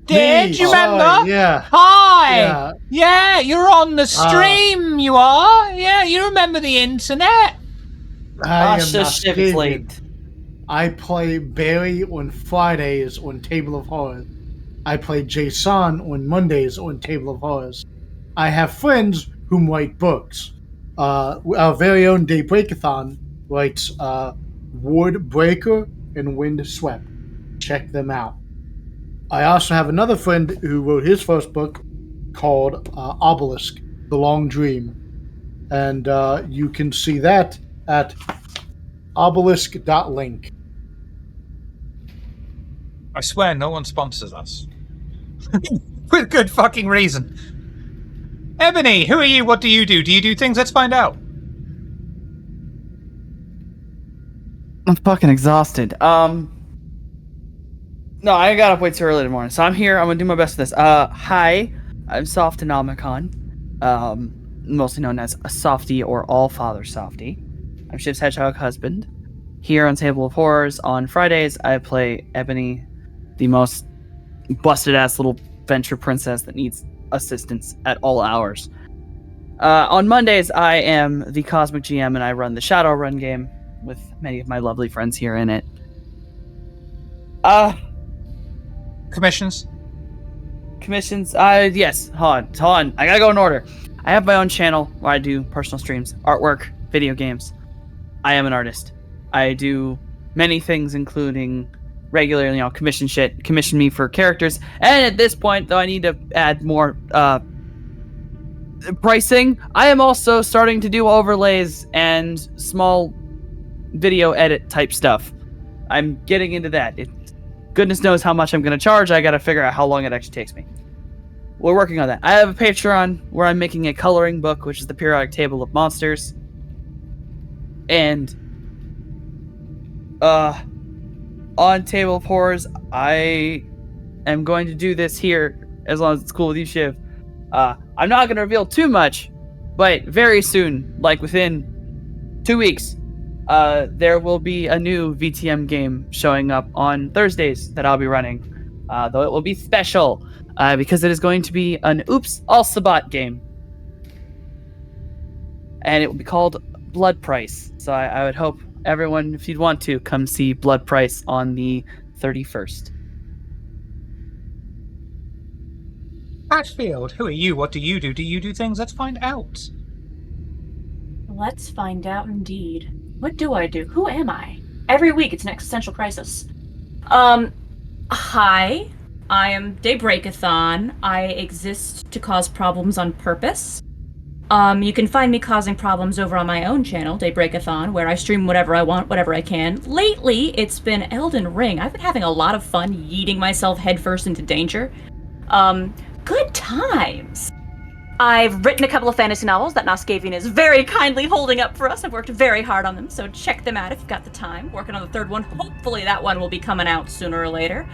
Did you remember? Yeah. Hi. Yeah, you're on the stream. You are. Yeah, you remember the internet. I am Masquerade. I play Barry on Fridays on Table of Horrors. I play Jason on Mondays on Table of Horrors. I have friends who write books. Our very own Daybreakathon writes Wood Breaker and Wind Swept. Check them out. I also have another friend who wrote his first book called Obelisk, The Long Dream. And you can see that at obelisk.link. I swear no one sponsors us. With good fucking reason. Ebony, who are you? What do you do? Do you do things? Let's find out. I'm fucking exhausted. No, I got up way too early in the morning, so I'm here. I'm gonna do my best with this. Hi, I'm Softonomicon, mostly known as a Softie or All-Father Softie. I'm Shiv's Hedgehog husband. Here on Table of Horrors on Fridays, I play Ebony, the most busted-ass little venture princess that needs assistance at all hours. On Mondays, I am the Cosmic GM, and I run the Shadowrun game with many of my lovely friends here in it. Commissions? Yes. Hold on. I gotta go in order. I have my own channel where I do personal streams, artwork, video games. I am an artist. I do many things, including regular, commission shit. Commission me for characters. And at this point, though, I need to add more pricing. I am also starting to do overlays and small video edit type stuff. I'm getting into that. Goodness knows how much I'm going to charge. I got to figure out how long it actually takes me. We're working on that. I have a Patreon where I'm making a coloring book, which is the periodic table of monsters. And on Table of Horrors, I am going to do this here as long as it's cool with you, Shiv. I'm not going to reveal too much, but very soon, like within 2 weeks, there will be a new VTM game showing up on Thursdays that I'll be running. Though it will be special, because it is going to be an Oops All Sabat game. And it will be called Blood Price. So I would hope everyone, if you'd want to, come see Blood Price on the 31st. Hatfield, who are you? What do you do? Do you do things? Let's find out. Let's find out indeed. What do I do? Who am I? Every week it's an existential crisis. Hi. I am Daybreakathon. I exist to cause problems on purpose. You can find me causing problems over on my own channel, Daybreakathon, where I stream whatever I want, whatever I can. Lately, it's been Elden Ring. I've been having a lot of fun yeeting myself headfirst into danger. Good times. I've written a couple of fantasy novels that Noskavian is very kindly holding up for us. I've worked very hard on them, so check them out if you've got the time. Working on the third one. Hopefully that one will be coming out sooner or later.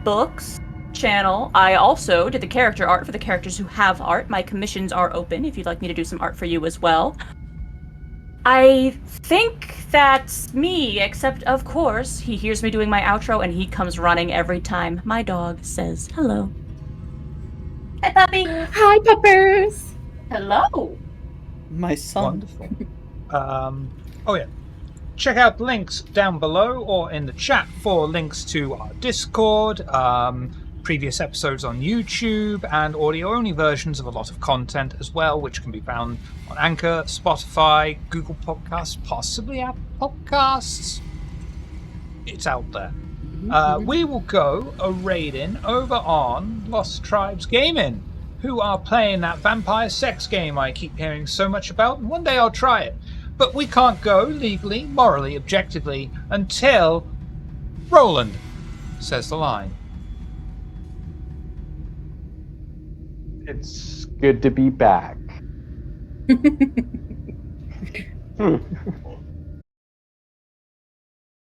Books channel. I also did the character art for the characters who have art. My commissions are open if you'd like me to do some art for you as well. I think that's me, except of course he hears me doing my outro and he comes running every time my dog says hello. Hi, puppy. Hi, puppers. Hello. My son. Wonderful. Oh yeah. Check out links down below or in the chat for links to our Discord, previous episodes on YouTube, and audio-only versions of a lot of content as well, which can be found on Anchor, Spotify, Google Podcasts, possibly Apple Podcasts. It's out there. We will go a-raiding over on Lost Tribes Gaming, who are playing that vampire sex game I keep hearing so much about, and one day I'll try it. But we can't go legally, morally, objectively, until Roland says the line. It's good to be back.